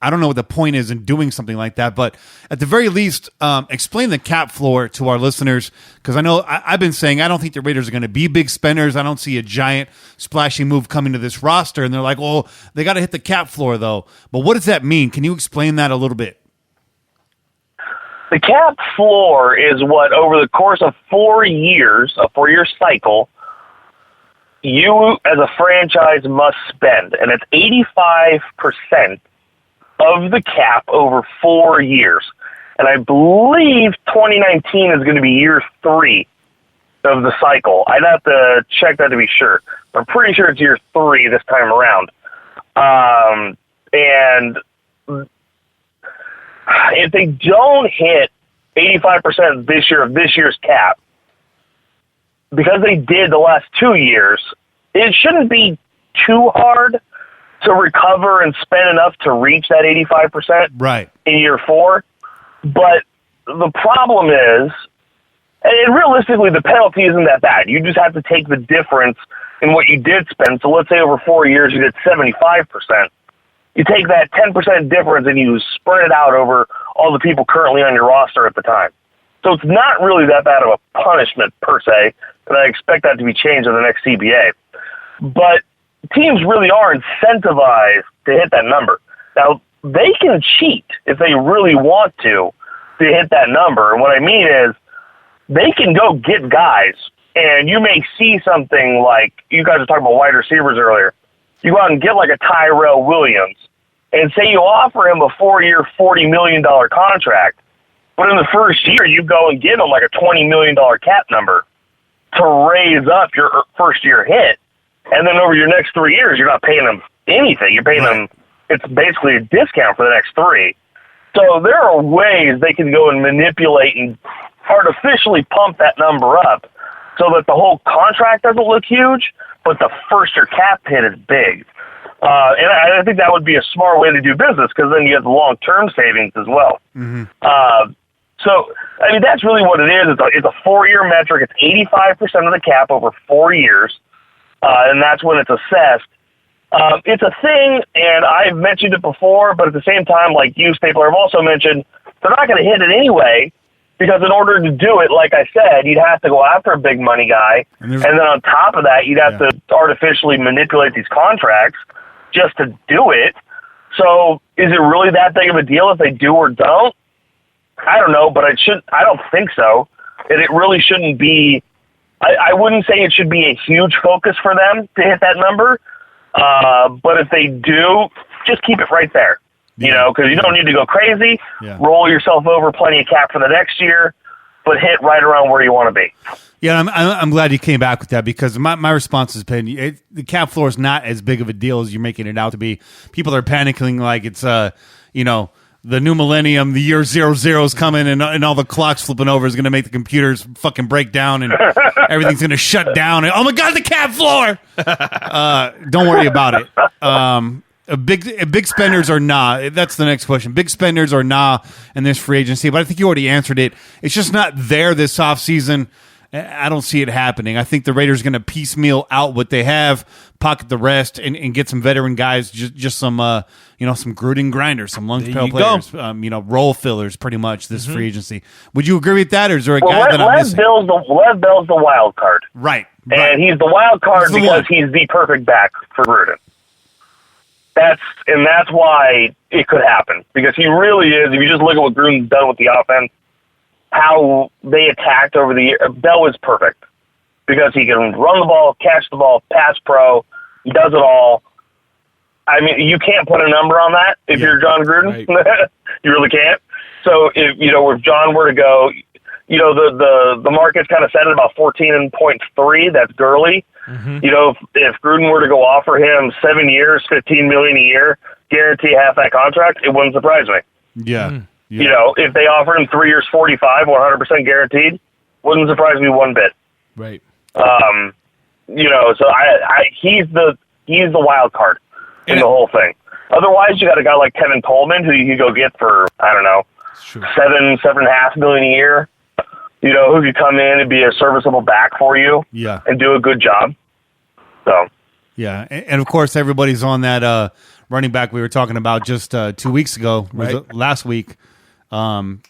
don't know what the point is in doing something like that, but at the very least, explain the cap floor to our listeners, because I know I've been saying I don't think the Raiders are going to be big spenders. I don't see a giant splashy move coming to this roster, and they're like, oh, they got to hit the cap floor, though. But what does that mean? Can you explain that a little bit? The cap floor is what, over the course of 4 years, a 4-year cycle, you as a franchise must spend, and it's 85% of the cap over 4 years. And I believe 2019 is going to be year 3 of the cycle. I'd have to check that to be sure. I'm pretty sure it's year 3 this time around. And if they don't hit 85% this year of this year's cap, because they did the last 2 years, it shouldn't be too hard to recover and spend enough to reach that 85% right in year 4. But the problem is, and realistically, the penalty isn't that bad. You just have to take the difference in what you did spend. So let's say over 4 years you did 75%. You take that 10% difference and you spread it out over all the people currently on your roster at the time. So it's not really that bad of a punishment per se, and I expect that to be changed in the next CBA. But teams really are incentivized to hit that number. Now, they can cheat if they really want to hit that number. And what I mean is they can go get guys, and you may see something like, you guys were talking about wide receivers earlier. You go out and get like a Tyrell Williams, and say you offer him a 4-year, $40 million contract, but in the first year you go and give him like a $20 million cap number to raise up your first-year hit. And then over your next 3 years, you're not paying them anything. You're paying them, it's basically a discount for the next 3. So there are ways they can go and manipulate and artificially pump that number up so that the whole contract doesn't look huge, but the first-year cap hit is big. And I think that would be a smart way to do business because then you have the long-term savings as well. Mm-hmm. So, I mean, that's really what it is. It's a 4-year metric. It's 85% of the cap over 4 years. And that's when it's assessed. It's a thing, and I've mentioned it before, but at the same time, like you, Stapler, have also mentioned, they're not going to hit it anyway, because in order to do it, like I said, you'd have to go after a big money guy, and then on top of that, you'd have to artificially manipulate these contracts just to do it. So is it really that big of a deal if they do or don't? I don't know, but I don't think so. And it really shouldn't be. I wouldn't say it should be a huge focus for them to hit that number. But if they do, just keep it right there, because you don't need to go crazy. Yeah. Roll yourself over plenty of cap for the next year, but hit right around where you want to be. Yeah, I'm glad you came back with that because my response has been the cap floor is not as big of a deal as you're making it out to be. People are panicking like it's the new millennium, the year 00 is coming, and all the clocks flipping over is going to make the computers fucking break down, and everything's going to shut down. And, oh my God, the cap floor! Don't worry about it. Big spenders or nah? That's the next question. Big spenders or nah in this free agency? But I think you already answered it. It's just not there this offseason. I don't see it happening. I think the Raiders are going to piecemeal out what they have, pocket the rest, and get some veteran guys, just some some Gruden grinders, some lunch pail players, role fillers, pretty much this free agency. Would you agree with that, or is there a guy that I'm missing? Lev Bell's the wild card, right? And he's the wild card because he's the perfect back for Gruden. That's why it could happen, because he really is. If you just look at what Gruden's done with the offense, how they attacked over the year, Bell is perfect because he can run the ball, catch the ball, pass pro. He does it all. I mean, you can't put a number on that if you're John Gruden. Right. You really can't. So if John were to go, the market's kind of set at about 14.3. That's Gurley. Mm-hmm. If Gruden were to go offer him 7 years, $15 million a year, guarantee half that contract, it wouldn't surprise me. Yeah. Yeah. If they offer him 3 years, 45, 100% guaranteed, wouldn't surprise me one bit. Right. So he's the wild card in the whole thing. Otherwise, you got a guy like Kevin Coleman who you can go get for, I don't know, $7.5 million a year. Who could come in and be a serviceable back for you, and do a good job. So. Yeah, and of course everybody's on that running back we were talking about just 2 weeks ago, right? Last week. Help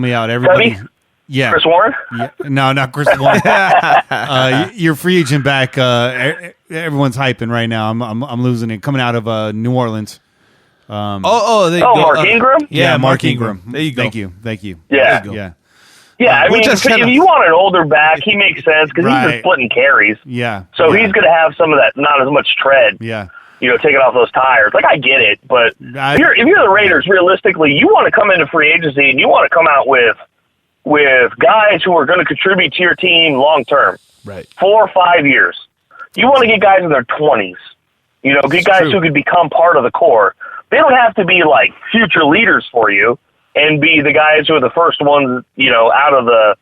me out, everybody. Tubby? Yeah, Chris Warren. Yeah, no, not Chris Warren. Your free agent back. Everyone's hyping right now. I'm losing it. Coming out of New Orleans. Mark Ingram. Yeah, Mark Ingram. There you go. Thank you. Yeah, yeah. Yeah, I mean, if you want an older back, he makes sense because he's been splitting carries. Yeah. So he's going to have some of that, not as much tread. Yeah. Taking off those tires. Like, I get it, but if you're the Raiders, realistically, you want to come into free agency and you want to come out with guys who are going to contribute to your team long term. Right. 4 or 5 years. You want to get guys in their 20s. Get guys who could become part of the core. They don't have to be like future leaders for you and be the guys who are the first ones, out of the,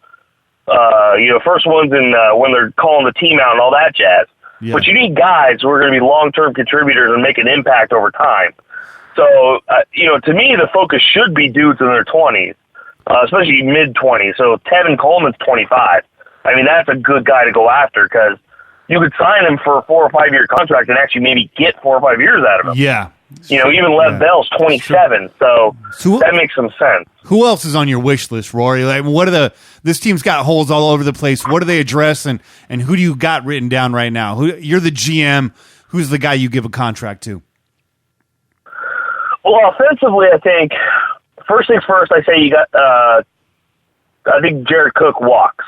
first ones in when they're calling the team out and all that jazz. Yeah. But you need guys who are going to be long-term contributors and make an impact over time. So, to me, the focus should be dudes in their 20s, especially mid-20s. So Tevin Coleman's 25. I mean, that's a good guy to go after because you could sign him for a 4 or 5 year contract and actually maybe get 4 or 5 years out of him. Yeah. Even Lev Bell's 27, so that makes some sense. Who else is on your wish list, Rory? Like, this team's got holes all over the place. What do they address, and who do you got written down right now? You're the GM. Who's the guy you give a contract to? Well, offensively, I think first things first. I say you got. I think Jared Cook walks.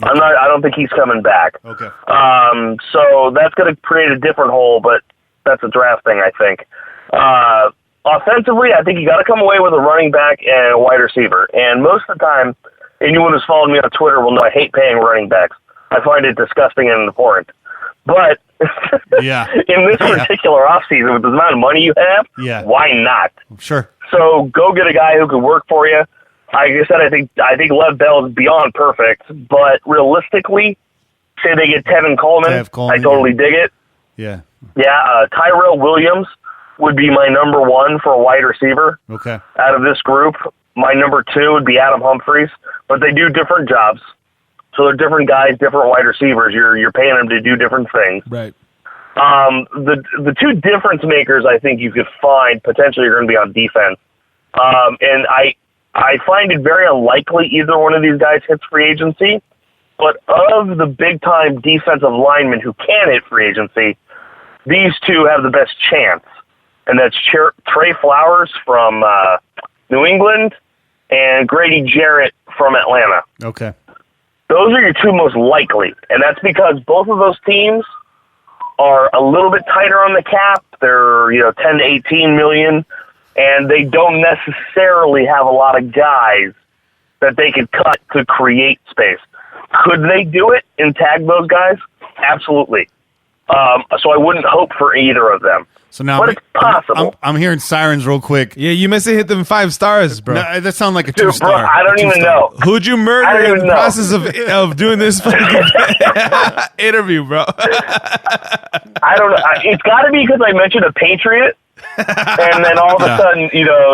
Okay. I don't think he's coming back. Okay. So that's going to create a different hole, but that's a draft thing, I think. Offensively, I think you got to come away with a running back and a wide receiver. And most of the time, anyone who's followed me on Twitter will know I hate paying running backs. I find it disgusting and abhorrent. But in this particular offseason, with the amount of money you have, why not? Sure. So go get a guy who can work for you. Like I said, I think Lev Bell is beyond perfect, but realistically, say they get Tevin Coleman, I totally dig it. Yeah. Yeah, Tyrell Williams would be my number one for a wide receiver. Okay. Out of this group, my number two would be Adam Humphries, but they do different jobs. So they're different guys, different wide receivers. You're paying them to do different things. Right. The two difference makers I think you could find potentially are going to be on defense. And I find it very unlikely either one of these guys hits free agency, but of the big-time defensive linemen who can hit free agency, these two have the best chance, and that's Trey Flowers from New England and Grady Jarrett from Atlanta. Okay. Those are your two most likely, and that's because both of those teams are a little bit tighter on the cap. They're 10 to 18 million, and they don't necessarily have a lot of guys that they could cut to create space. Could they do it and tag those guys? Absolutely. So I wouldn't hope for either of them. So now, but it's possible. I'm hearing sirens real quick. Yeah, you must have hit them 5 stars, bro. No, that sounds like a Dude, 2-star. bro, I don't even know. Who'd you murder in the process of doing this interview, bro? I don't know. It's got to be because I mentioned a Patriot, and then all of a sudden,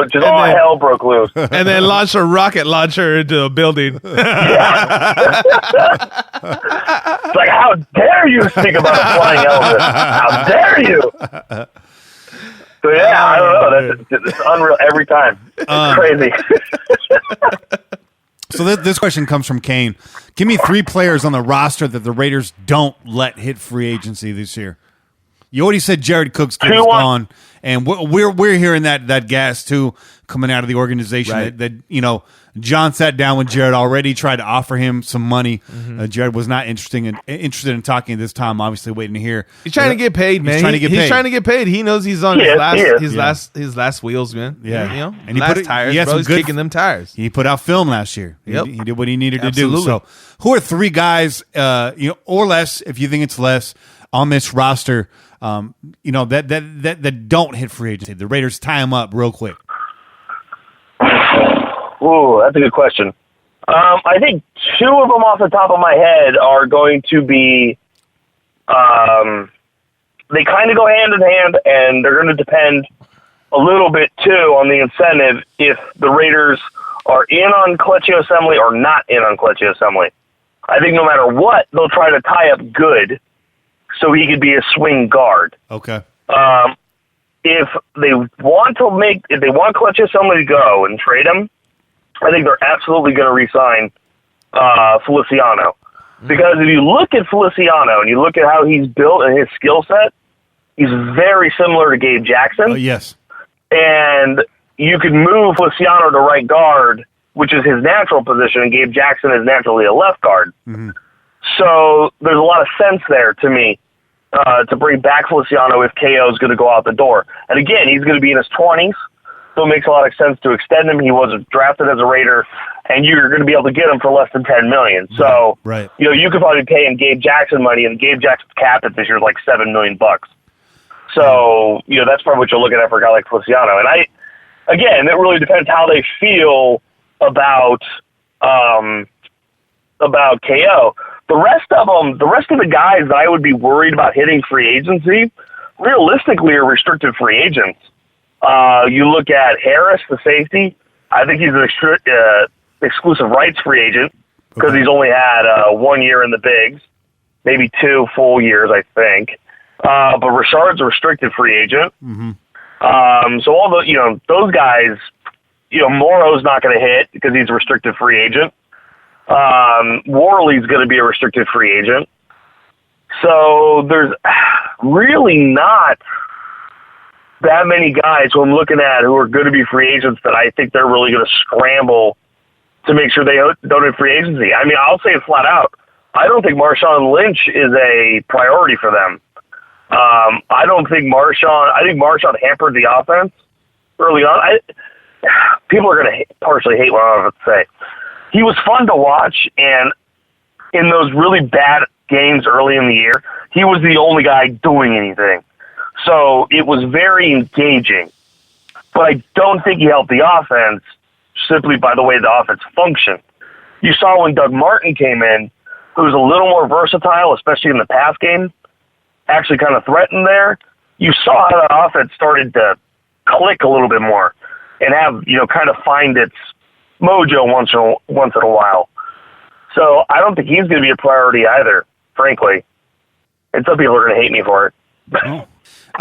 just all hell broke loose. And then launched a rocket launcher into a building. Yeah. It's like, how dare you speak about a flying elephant? How dare you? So yeah, I don't know. It's unreal every time. It's crazy. So this question comes from Cain. Give me 3 players on the roster that the Raiders don't let hit free agency this year. You already said Jared Cook's gone, and we're hearing that gas too coming out of the organization. Right. That John sat down with Jared already, tried to offer him some money. Mm-hmm. Jared was not interested in talking at this time. Obviously, waiting to hear. He's trying to get paid, man. He's trying to get paid. He knows he's on his last wheels, man. Yeah, and he put tires. He's kicking them tires. He put out film last year. Yep. He did what he needed to do. So, who are 3 guys, or less, if you think it's less, on this roster? That don't hit free agency. The Raiders tie them up real quick. Ooh, that's a good question. I think 2 of them off the top of my head are going to be, they kind of go hand in hand, and they're going to depend a little bit, too, on the incentive if the Raiders are in on Coleccio Assembly or not in on Coleccio Assembly. I think no matter what, they'll try to tie up Good so he could be a swing guard. Okay. If they want Coleccio Assembly to go and trade him, I think they're absolutely going to re-sign Feliciano. Because if you look at Feliciano and you look at how he's built and his skill set, he's very similar to Gabe Jackson. Yes. And you could move Feliciano to right guard, which is his natural position, and Gabe Jackson is naturally a left guard. Mm-hmm. So there's a lot of sense there to me to bring back Feliciano if KO is going to go out the door. And again, he's going to be in his 20s, so it makes a lot of sense to extend him. He was drafted as a Raider, and you're going to be able to get him for less than $10 million. So right. You could probably pay him Gabe Jackson money, and Gabe Jackson's cap at this year is like $7 million. So, that's probably what you're looking at for a guy like Feliciano. And again, it really depends how they feel about KO. The rest of the guys that I would be worried about hitting free agency, realistically, are restricted free agents. You look at Harris, the safety. I think he's an exclusive rights free agent because he's only had 1 year in the bigs, maybe 2 full years, I think. But Richard's a restricted free agent. Mm-hmm. So all those guys, Morrow's not going to hit because he's a restricted free agent. Worley's going to be a restricted free agent. So there's really not that many guys who I'm looking at who are going to be free agents that I think they're really going to scramble to make sure they don't hit free agency. I mean, I'll say it flat out. I don't think Marshawn Lynch is a priority for them. I think Marshawn hampered the offense early on. People are going to partially hate what I'm about to say. He was fun to watch, and in those really bad games early in the year, he was the only guy doing anything. So it was very engaging. But I don't think he helped the offense simply by the way the offense functioned. You saw when Doug Martin came in, who was a little more versatile, especially in the pass game, actually kind of threatened there. You saw how the offense started to click a little bit more and have, kind of find its mojo once in a while. So I don't think he's going to be a priority either, frankly. And some people are going to hate me for it. Oh.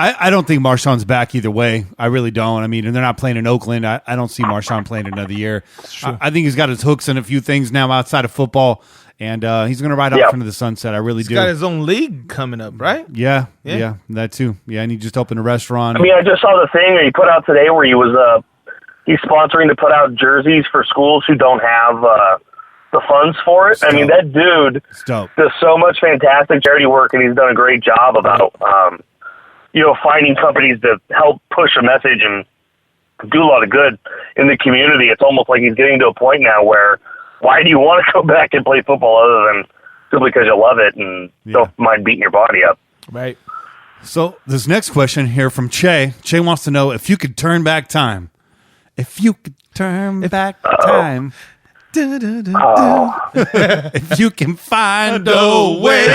I don't think Marshawn's back either way. I really don't. I mean, and they're not playing in Oakland. I don't see Marshawn playing another year. I think he's got his hooks in a few things now outside of football, and he's going to ride off into the sunset. I really do. He's got his own league coming up, right? Yeah, that too. Yeah, and he just opened a restaurant. I mean, I just saw the thing that he put out today where he's sponsoring to put out jerseys for schools who don't have the funds for it. I mean, that dude does so much fantastic charity work, and he's done a great job about finding companies to help push a message and do a lot of good in the community. It's almost like he's getting to a point now where why do you want to go back and play football other than simply because you love it and don't mind beating your body up? Right. So this next question here from Che. Che wants to know if you could turn back time. If you could turn back time. If you can find a way.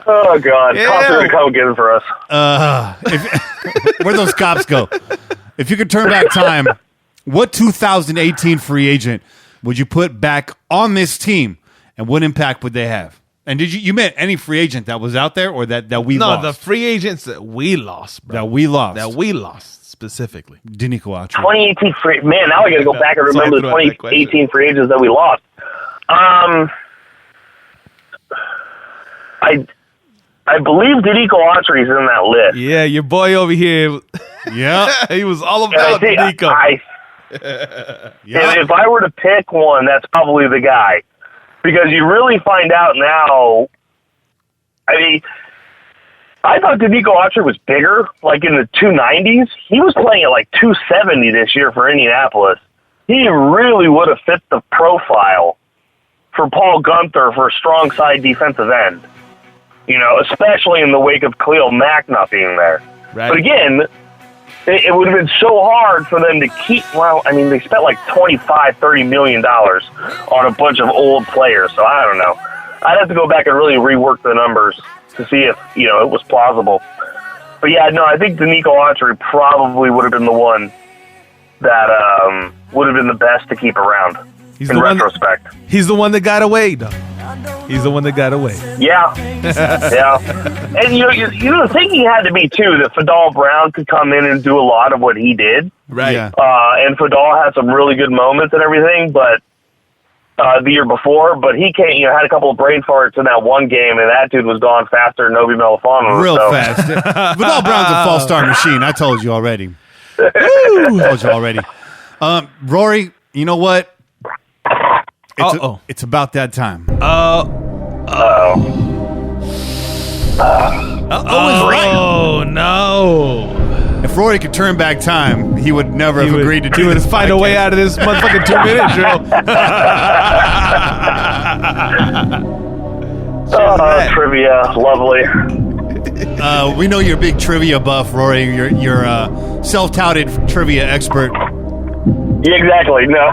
Oh, God. Cops are going to come get it for us. Where'd those cops go? If you could turn back time, what 2018 free agent would you put back on this team, and what impact would they have? And did you meant any free agent that was out there or that we lost? No, the free agents that we lost, bro. That we lost specifically. Denico Autry. 2018 free... Man, now I got to go back and remember the 2018 free agents that we lost. I believe Denico Autry is in that list. Yeah, your boy over here. Yeah. He was all about Denico. If I were to pick one, that's probably the guy. Because you really find out now, I mean, I thought Denico Autry was bigger, like in the 290s. He was playing at like 270 this year for Indianapolis. He really would have fit the profile for Paul Gunther for a strong side defensive end. Especially in the wake of Khalil Mack not being there. Right. But again, it would have been so hard for them to keep, they spent like $25-30 million on a bunch of old players, so I don't know. I'd have to go back and really rework the numbers to see if, it was plausible. But yeah, no, I think Denico Autry probably would have been the one that would have been the best to keep around in retrospect. He's the one that got away, though. He's the one that got away. Yeah. Yeah. And, the thinking had to be, too, that Fadal Brown could come in and do a lot of what he did. Right. Yeah. And Fadal had some really good moments and everything, but the year before, but he had a couple of brain farts in that one game, and that dude was gone faster than Nobi Melifano. Real fast. Fadal Brown's a false start machine. I told you already. Rory, you know what? It's about that time. Oh, no. If Rory could turn back time, he would never have agreed to do it. He would find a way out of this motherfucking 2-minute drill. Trivia, lovely. We know you're a big trivia buff, Rory. You're a self-touted trivia expert. Yeah, exactly. No,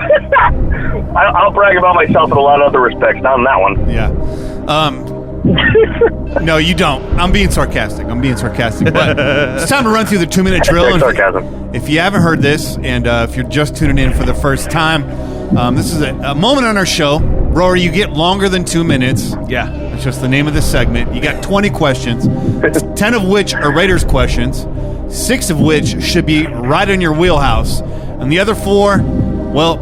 I'll brag about myself in a lot of other respects, not in that one. Yeah. No, you don't. I'm being sarcastic. But it's time to run through the 2-minute drill. Sarcasm. If you haven't heard this, and if you're just tuning in for the first time, this is a moment on our show. Rory, you get longer than 2 minutes. Yeah. That's just the name of the segment. You got 20 questions, 10 of which are Raiders questions, 6 of which should be right in your wheelhouse, and the other 4, well,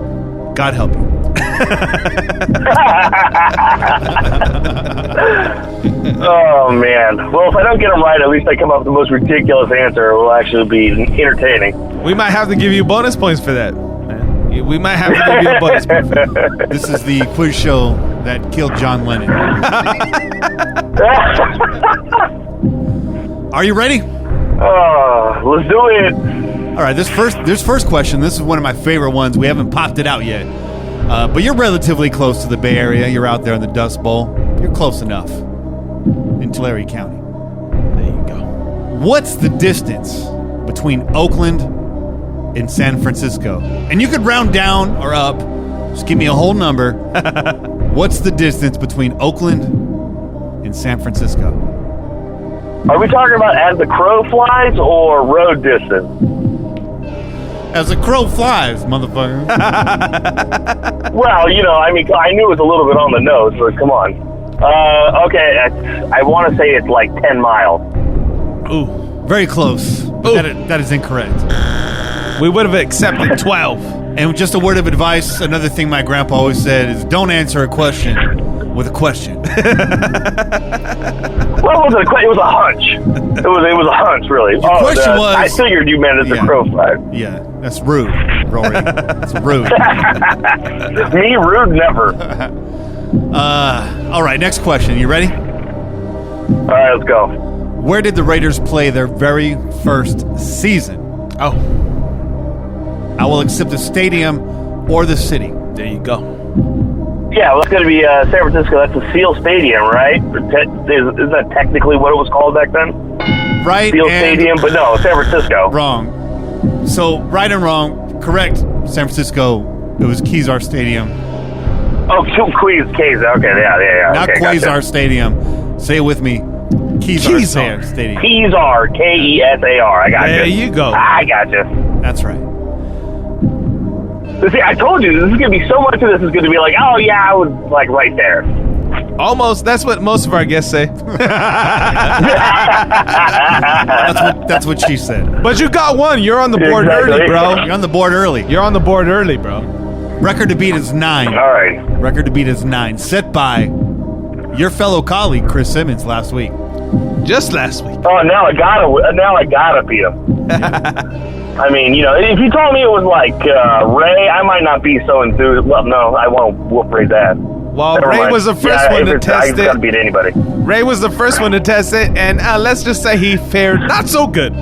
God help you. Oh, man. Well, if I don't get them right, at least I come up with the most ridiculous answer. It will actually be entertaining. We might have to give you bonus points for that. We might have to give you a bonus point for that. This is the quiz show that killed John Lennon. Are you ready? Let's do it. All right, this first question, this is one of my favorite ones. We haven't popped it out yet. But you're relatively close to the Bay Area. You're out there in the Dust Bowl. You're close enough in Tulare County. There you go. What's the distance between Oakland and San Francisco? And you could round down or up. Just give me a whole number. What's the distance between Oakland and San Francisco? Are we talking about as the crow flies or road distance? As a crow flies, motherfucker. Well, I knew it was a little bit on the nose, but come on. Okay, I want to say it's like 10 miles. Ooh, very close. That is incorrect. We would have accepted 12. And just a word of advice, another thing my grandpa always said is don't answer a question with a question. Well, it was a hunch. It was a hunch, really. Your question was... I figured you meant as a crow flies. Yeah, that's rude, Rory. That's rude. Me, rude, never. All right, next question. You ready? All right, let's go. Where did the Raiders play their very first season? Oh. I will accept the stadium or the city. There you go. Yeah, well, it's going to be San Francisco. That's the Seal Stadium, right? Isn't that technically what it was called back then? Right. Seal Stadium, but no, San Francisco. Wrong. So, right and wrong. Correct, San Francisco. It was Kezar Stadium. Oh, Kezar. Okay, yeah. Not okay, Quasar gotcha. Stadium. Say it with me. Kezar Stadium. Kezar, Kesar. I got you. There you go. I got you. That's right. See, I told you, this is going to be so much of this is going to be like, oh, yeah, I was, like, right there. Almost. That's what most of our guests say. That's what she said. But you got one. You're on the board early, bro. You're on the board early. Bro. Record to beat is 9. All right. Record to beat is 9. Set by your fellow colleague, Chris Simmons, last week. Just last week. Oh, now I gotta beat him. I mean, if you told me it was like Ray, I might not be so enthused. Well, no, I won't whoop Ray's ass. Well, Ray was the first one to test it. I gotta beat anybody. Ray was the first one to test it, and let's just say he fared not so good.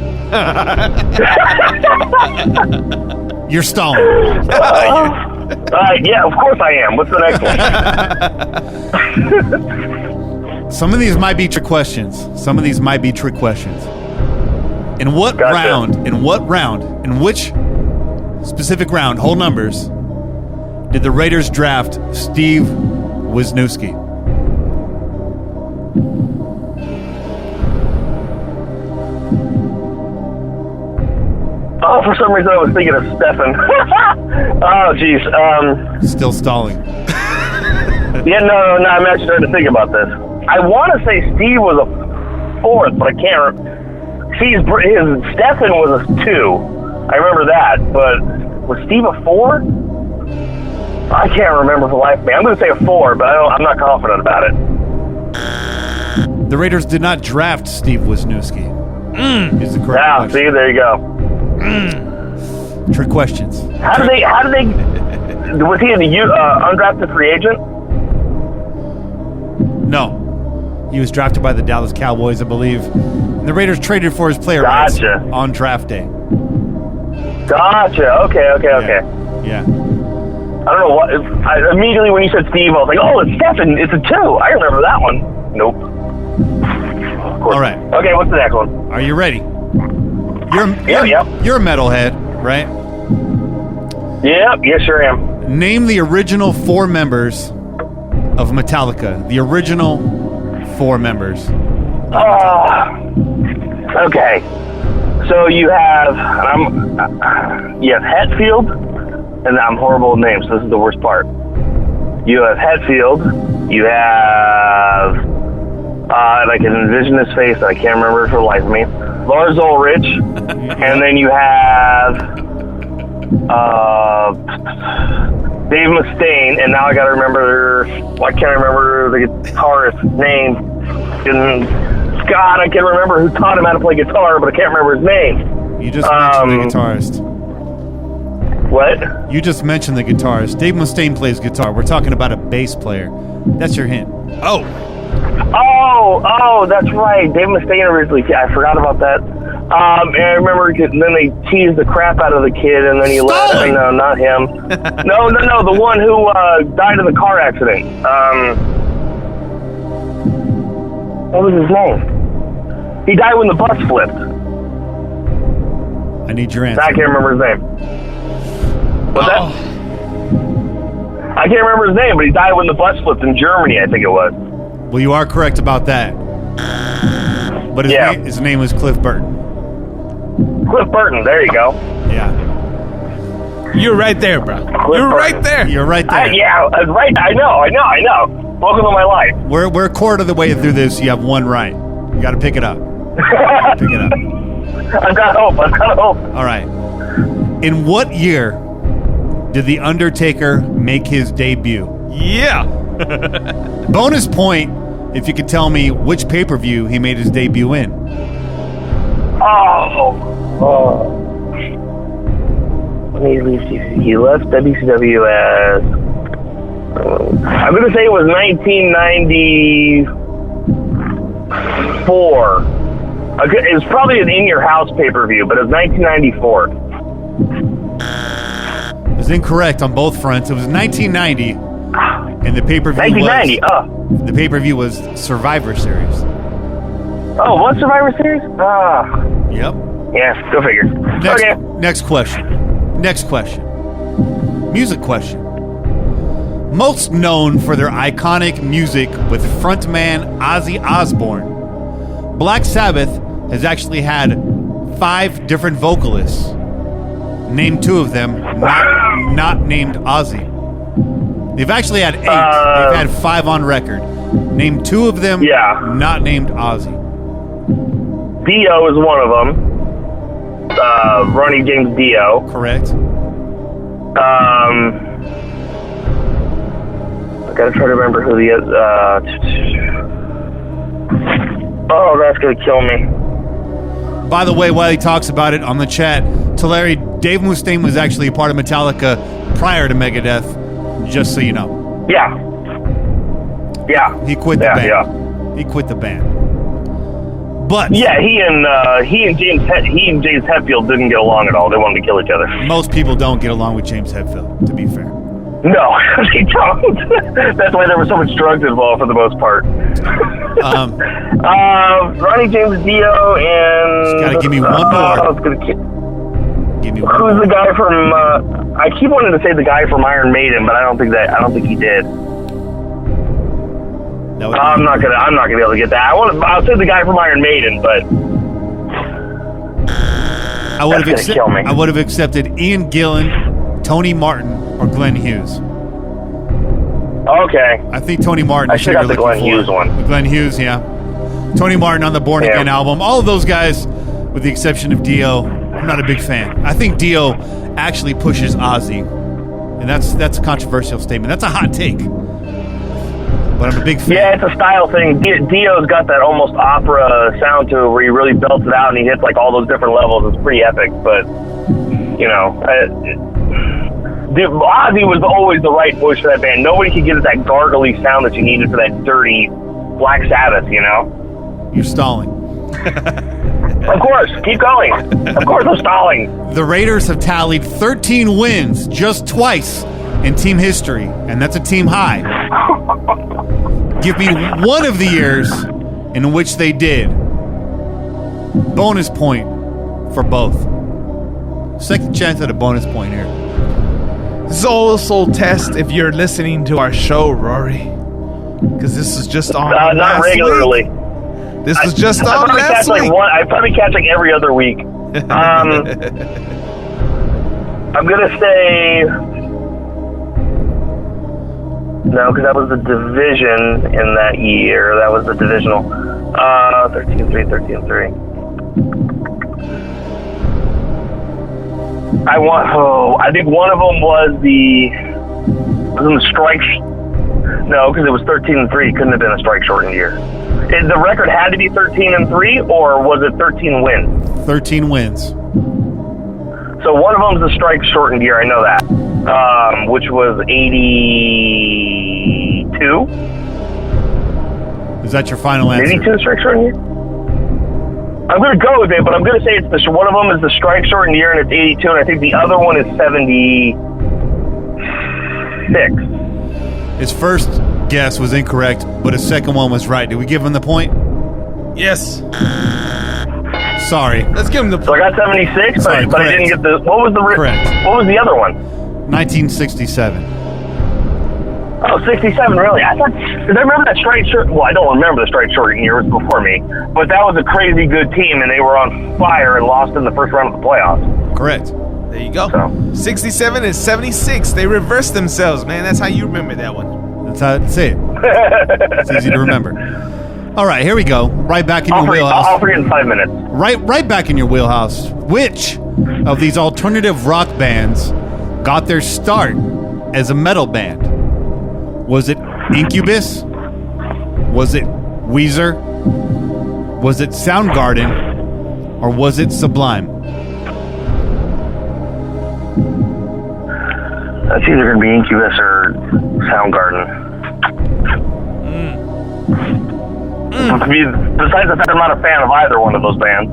You're stalling. Yeah, of course I am. What's the next one? Some of these might be trick questions. In what round, in which specific round, whole numbers, did the Raiders draft Steve Wisniewski? Oh, for some reason I was thinking of Stefan. Oh, jeez. Still stalling. Yeah, no, I'm actually trying to think about this. I want to say Steve was a 4th, but I can't remember. Stefan was a 2. I remember that, but was Steve a 4? I can't remember for the life of me. I'm going to say a 4, but I'm not confident about it. The Raiders did not draft Steve Wisniewski. Is the correct question. See, there you go. Trick questions. How did they? Was he an undrafted free agent? No. He was drafted by the Dallas Cowboys, I believe. And the Raiders traded for his player rights on draft day. Gotcha. Okay. Yeah. don't know what. Immediately when you said Steve, I was like, oh, it's Stefan. It's a 2. I remember that one. Nope. Of course. All right. Okay, what's the next one? Are you ready? You're a metalhead, right? Yep, yes, sure am. Name the original 4 members of Metallica. The original 4 members. Okay. So you have Hetfield, and I'm horrible with names, so this is the worst part. You have Hetfield, you have, I can envision his face, I can't remember it for the life of me, Lars Ulrich, and then you have, Dave Mustaine, and now I gotta remember, I can't remember the guitarist's name, God, I can't remember who taught him how to play guitar, but I can't remember his name. You just mentioned the guitarist. What? You just mentioned the guitarist. Dave Mustaine plays guitar. We're talking about a bass player. That's your hint. Oh, that's right. Dave Mustaine originally. I forgot about that. And I remember then they teased the crap out of the kid, and then he left. No, not him. No, the one who died in the car accident. What was his name? He died when the bus flipped. I need your answer. I can't remember his name. What's that? I can't remember his name, but he died when the bus flipped in Germany, I think it was. Well, you are correct about that. But his name was Cliff Burton. Cliff Burton, there you go. Yeah. You're right there, bro. You're right there. You're right there. Right. I know. Welcome to my life. We're a quarter of the way through this. You have 1 right. You got to pick it up. Pick it up. I've got hope. All right. In what year did The Undertaker make his debut? Yeah. Bonus point if you could tell me which pay-per-view he made his debut in. He left WCW as... I'm going to say it was 1994. It was probably an In Your House pay-per-view, but it was 1994. It was incorrect on both fronts. It was 1990, and the pay-per-view 1990, the pay-per-view was Survivor Series. Oh, what Survivor Series? Yep. Yeah, go figure. Next question. Music question. Most known for their iconic music with frontman Ozzy Osbourne, Black Sabbath has actually had 5 different vocalists. Name 2 of them, not named Ozzy. They've actually had 8. They've had 5 on record. Name 2 of them, not named Ozzy. Dio is one of them. Ronnie James Dio. Correct. I gotta try to remember who the oh, that's gonna kill me. By the way, while he talks about it on the chat, Tulare, Dave Mustaine was actually a part of Metallica prior to Megadeth, just so you know. Yeah. He quit the band. Yeah. He quit the band. But yeah, he and James Hetfield didn't get along at all. They wanted to kill each other. Most people don't get along with James Hetfield, to be fair. No, they don't. That's why there was so much drugs involved for the most part. Ronnie James Dio and... Just gotta give me one more. Give me one. Who's the guy from... I keep wanting to say the guy from Iron Maiden, but I don't think he did. I'm not gonna be able to get that. I'll say the guy from Iron Maiden, but I would have accepted Ian Gillan, Tony Martin, or Glenn Hughes. Okay. I think Tony Martin. I should have the Glenn Hughes one. Glenn Hughes, yeah. Tony Martin on the Born Again album. All of those guys, with the exception of Dio, I'm not a big fan. I think Dio actually pushes Ozzy, and that's a controversial statement. That's a hot take. But I'm a big fan. Yeah, it's a style thing. Dio's got that almost opera sound to it where he really belts it out and he hits like all those different levels. It's pretty epic, but Ozzy was always the right voice for that band. Nobody could get that gargly sound that you needed for that dirty Black Sabbath, You're stalling. Of course, keep going. Of course I'm stalling. The Raiders have tallied 13 wins just twice in team history, and that's a team high. Give me one of the years in which they did. Bonus point for both. Second chance at a bonus point here. This is also a test if you're listening to our show, Rory. Because this is just on not regularly. Week. This was just on last week. I probably catch like every other week. I'm gonna say no, because that was the division in that year. That was the divisional. 13-3, 13-3. I think one of them was the strike. No, because it was 13-3. Couldn't have been a strike shortened year. The record had to be 13-3, or was it 13 wins? 13 wins. So one of them's the strike shortened year. I know that, which was 82. Is that your final answer? 82 strike shortened year. I'm going to go with it, but I'm going to say it's one of them is the strike shortened year, and it's 82, and I think the other one is 76. His first guess was incorrect, but his second one was right. Did we give him the point? Yes. Sorry. Let's give him the point. So I got 76, Sorry, but I didn't get the... What was the... Correct. What was the other one? 1967. Oh, 67, really? I thought... Because I remember that strike short... Well, I don't remember the strike shortened year. It was before me. But that was a crazy good team, and they were on fire and lost in the first round of the playoffs. Correct. There you go. So. 67 and 76. They reversed themselves, man. That's how you remember that one. That's how it's it. It's easy to remember. All right, here we go. Right back in your wheelhouse. I'll forget in 5 minutes. Right back in your wheelhouse. Which of these alternative rock bands got their start as a metal band? Was it Incubus? Was it Weezer? Was it Soundgarden? Or was it Sublime? That's either going to be Incubus or Soundgarden. Besides the fact I'm not a fan of either one of those bands,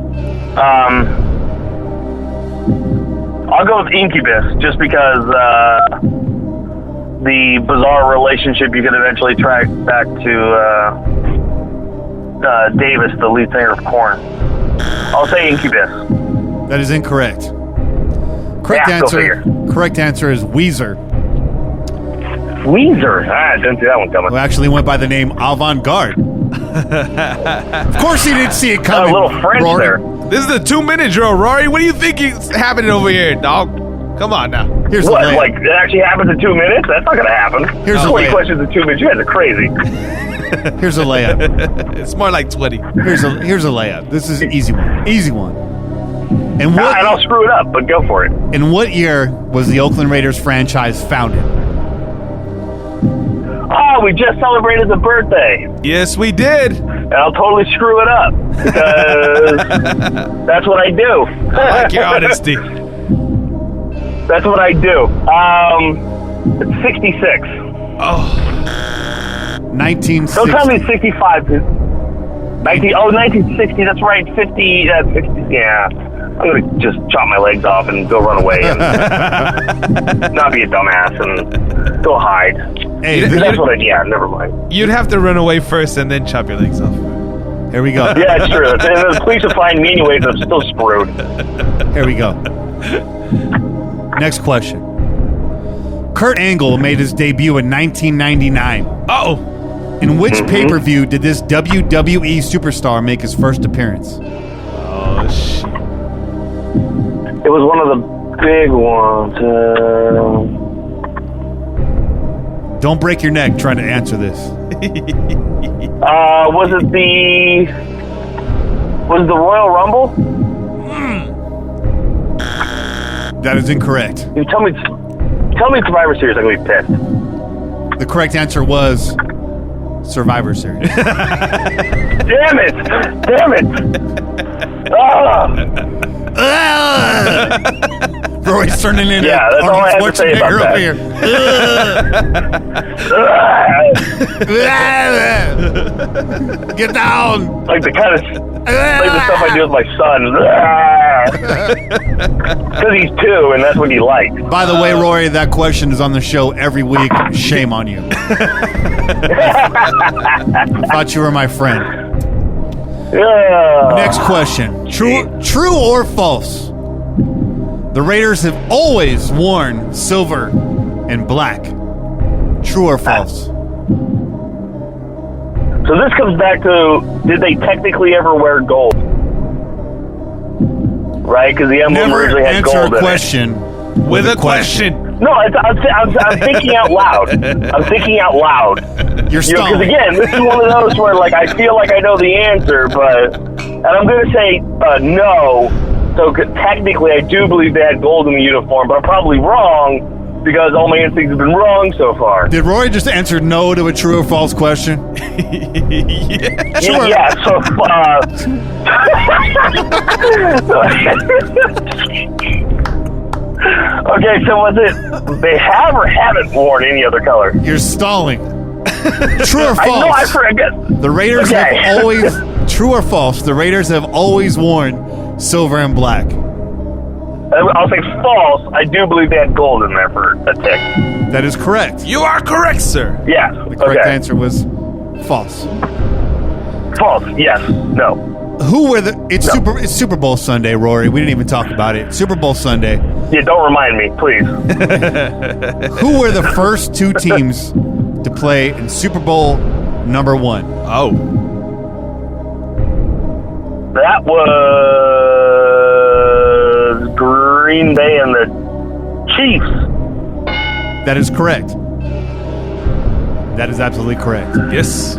I'll go with Incubus just because the bizarre relationship you could eventually track back to Davis, the lead singer of Korn. I'll say Incubus. That is incorrect. Correct answer is Weezer. Weezer? I didn't see that one coming. Who actually went by the name Avant-Garde. Of course he didn't see it coming. A little French Rory. there. This is the 2-minute drill, Rory. What do you think is happening over here, dog? Come on now. Here's What, the layup. like, it actually happens in 2 minutes? That's not going to happen. Here's the 20 layup. questions in 2 minutes. You guys are crazy. Here's a layup. It's more like 20. Here's a layup. This is an easy one. Easy one. And And I'll screw it up, but go for it. in what year was the Oakland Raiders franchise founded? Oh, we just celebrated the birthday. Yes, we did. And I'll totally screw it up because that's what I do. I like your honesty. That's what I do. It's 66. Oh, 1960. Don't tell me 65. 1960. That's right. 50. 60. Yeah. I'm going to just chop my legs off and go run away and not be a dumbass and go hide. Hey, That's what I do. Yeah, never mind. you'd have to run away first and then chop your legs off. here we go. Yeah, it's true. And the police will find me anyways. I'm still screwed. Here we go. Next question. Kurt Angle made his debut in 1999. Uh-oh. In which pay-per-view did this WWE superstar make his first appearance? Oh, shit. It was one of the big ones. Don't break your neck trying to answer this. Was it the Royal Rumble? That is incorrect. You tell me Survivor Series, I'm going to be pissed. The correct answer was Survivor Series. Damn it! Rory's turning into that's all I have to say about that. Get down. Like the kind of stuff I do with my son. Because he's 2, and that's what he likes. By the way, Rory, that question is on the show every week. Shame on you. Thought you were my friend. Next question. True or false? The Raiders have always worn silver and black. True or false? So this comes back to, did they technically ever wear gold? Right? Because the emblem Never originally had gold answer a in question it. With a question. No, I'm thinking out loud. I'm thinking out loud. You're Because stalling. again, this is one of those where like I feel like I know the answer, and I'm going to say no. So technically, I do believe they had gold in the uniform, but I'm probably wrong because all my instincts have been wrong so far. Did Rory just answer no to a true or false question? Yeah. Sure. Yeah. So. Okay, so was it they have or haven't worn any other color? You're stalling. True or false? I know, I forget. The Raiders Okay. have always... True or false? The Raiders have always worn silver and black. I'll say false. I do believe they had gold in there for a tick. That is correct. You are correct, sir. Yeah. The correct Okay. answer was false. False. Yes. No. Who were the... It's Super Bowl Sunday, Rory. We didn't even talk about it. Super Bowl Sunday. Yeah, don't remind me, please. Who were the first 2 teams to play in Super Bowl number 1? Oh. That was Green Bay and the Chiefs. That is correct. That is absolutely correct. Yes.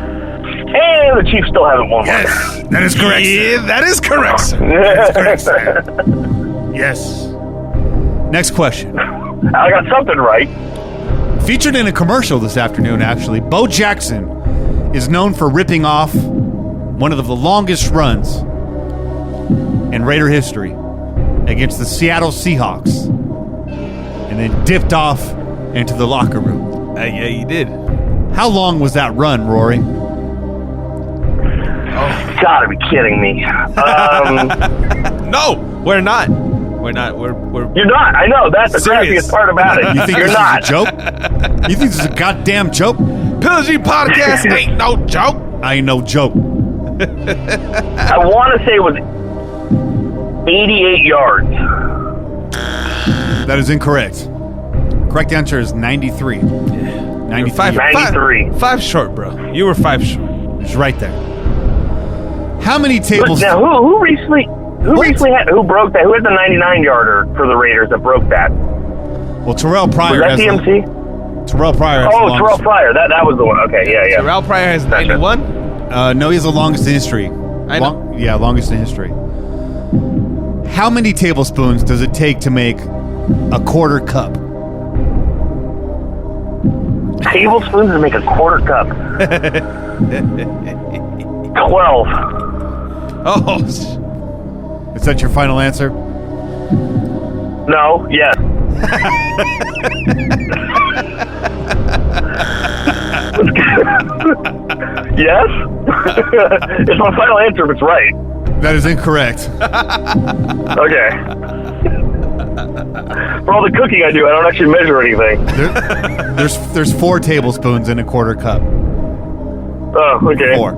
And the Chiefs still haven't won one. That is correct. Yeah, that is correct, sir. Yes. Next question. I got something right. Featured in a commercial this afternoon, actually, Bo Jackson is known for ripping off one of the longest runs in Raider history against the Seattle Seahawks and then dipped off into the locker room. Yeah, you did. How long was that run, Rory? Gotta be kidding me. No, we're not. We're not. We're You're not. I know. That's the Serious. crappiest part about it. You think You're this not. is a joke? You think this is a goddamn joke? Pillaging Podcast ain't no joke. I ain't no joke. I want to say it was 88 yards. That is incorrect. Correct answer is 93. 93. 93. 5 short, bro. You were 5 short. It's right there. How many But tables? now, who recently had who broke that? Who had the 99-yarder for the Raiders that broke that? Well, Terrell Pryor. Was that has TMC? Terrell Pryor. Has the Oh, longest. Terrell Pryor. That was the one. Okay, yeah. Terrell Pryor has 91. No, he has the longest in history. I know. Longest in history. How many tablespoons does it take to make a quarter cup? Tablespoons to make a quarter cup. 12. Oh, Is that your final answer? No. Yes. Yes. It's my final answer if it's right. That is incorrect. Okay. For all the cooking I do, I don't actually measure anything. There's 4 tablespoons in a quarter cup. Oh, okay. 4.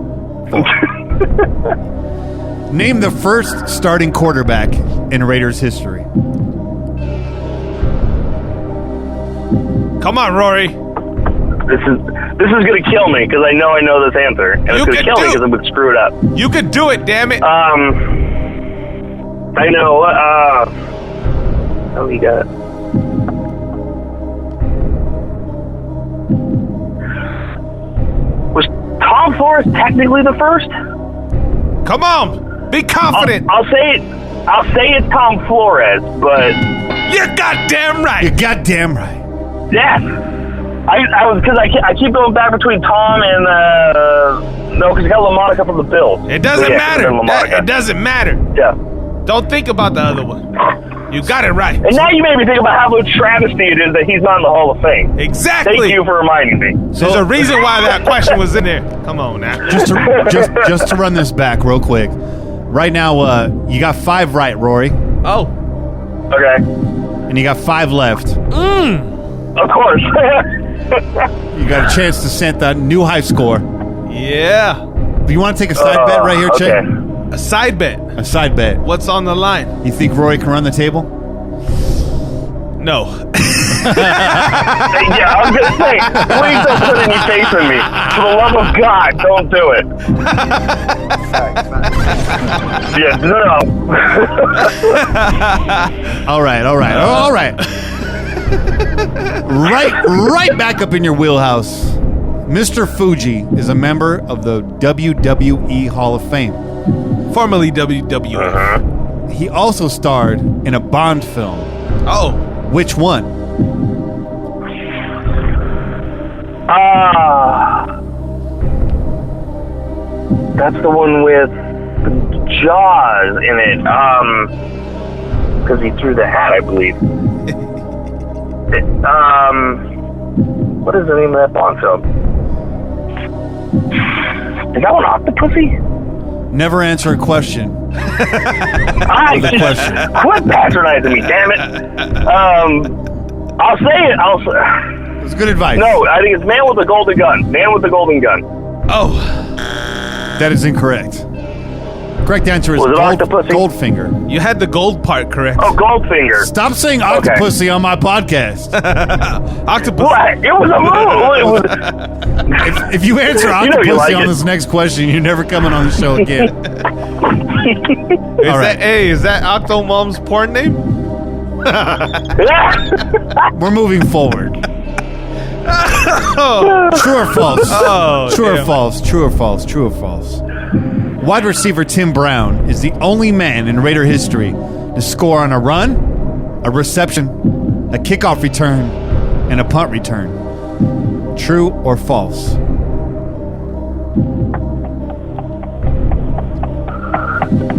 Name the first starting quarterback in Raiders history. come on, Rory. This is gonna kill me because I know this answer, and it's gonna kill me because I'm gonna screw it up. You could do it, damn it. I know. Oh, you got it. Was Tom Flores technically the first? Come on, be confident. I'll say it's Tom Flores, but You're goddamn right. You're goddamn right. yes, I was because I keep going back between Tom and no, because you got LaMonica from the Bills. It doesn't Yeah, matter. LaMonica. It doesn't matter. Yeah. Don't think about the other one. You got it right. And now you made me think about how much travesty it is that he's not in the Hall of Fame. Exactly. Thank you for reminding me. There's a reason why that question was in there. Come on now. Just to run this back real quick. Right now, you got 5 right, Rory. Oh. Okay. And you got 5 left. Of course. You got a chance to set that new high score. Yeah. Do you want to take a side bet right here, okay. Chick? A side bet. A side bet. What's on the line? You think Rory can run the table? No. Yeah, I was going to say, please don't put any faith in me. For the love of God, don't do it. Yeah, no. All right. Right back up in your wheelhouse. Mr. Fuji is a member of the WWE Hall of Fame. Formerly WWF. He also starred in a Bond film. Oh. Which one? That's the one with Jaws in it. Because he threw the hat, I believe. What is the name of that Bond film? Is that one Octopussy? Never answer a question. Quit patronizing me, damn it. I'll say it. It was good advice. No, I think it's Man with the Golden Gun. Man with the Golden Gun. Oh. That is incorrect. Correct answer is Goldfinger. You had the gold part correct. Oh, Goldfinger. Stop saying Octopussy on my podcast. Octopus. What? It was a move. If you answer Octopussy on this next question, you're never coming on the show again. Is that Octomom's porn name? We're moving forward. True or false? True or false? True or false? True or false? Wide receiver Tim Brown is the only man in Raider history to score on a run, a reception, a kickoff return, and a punt return. True or false?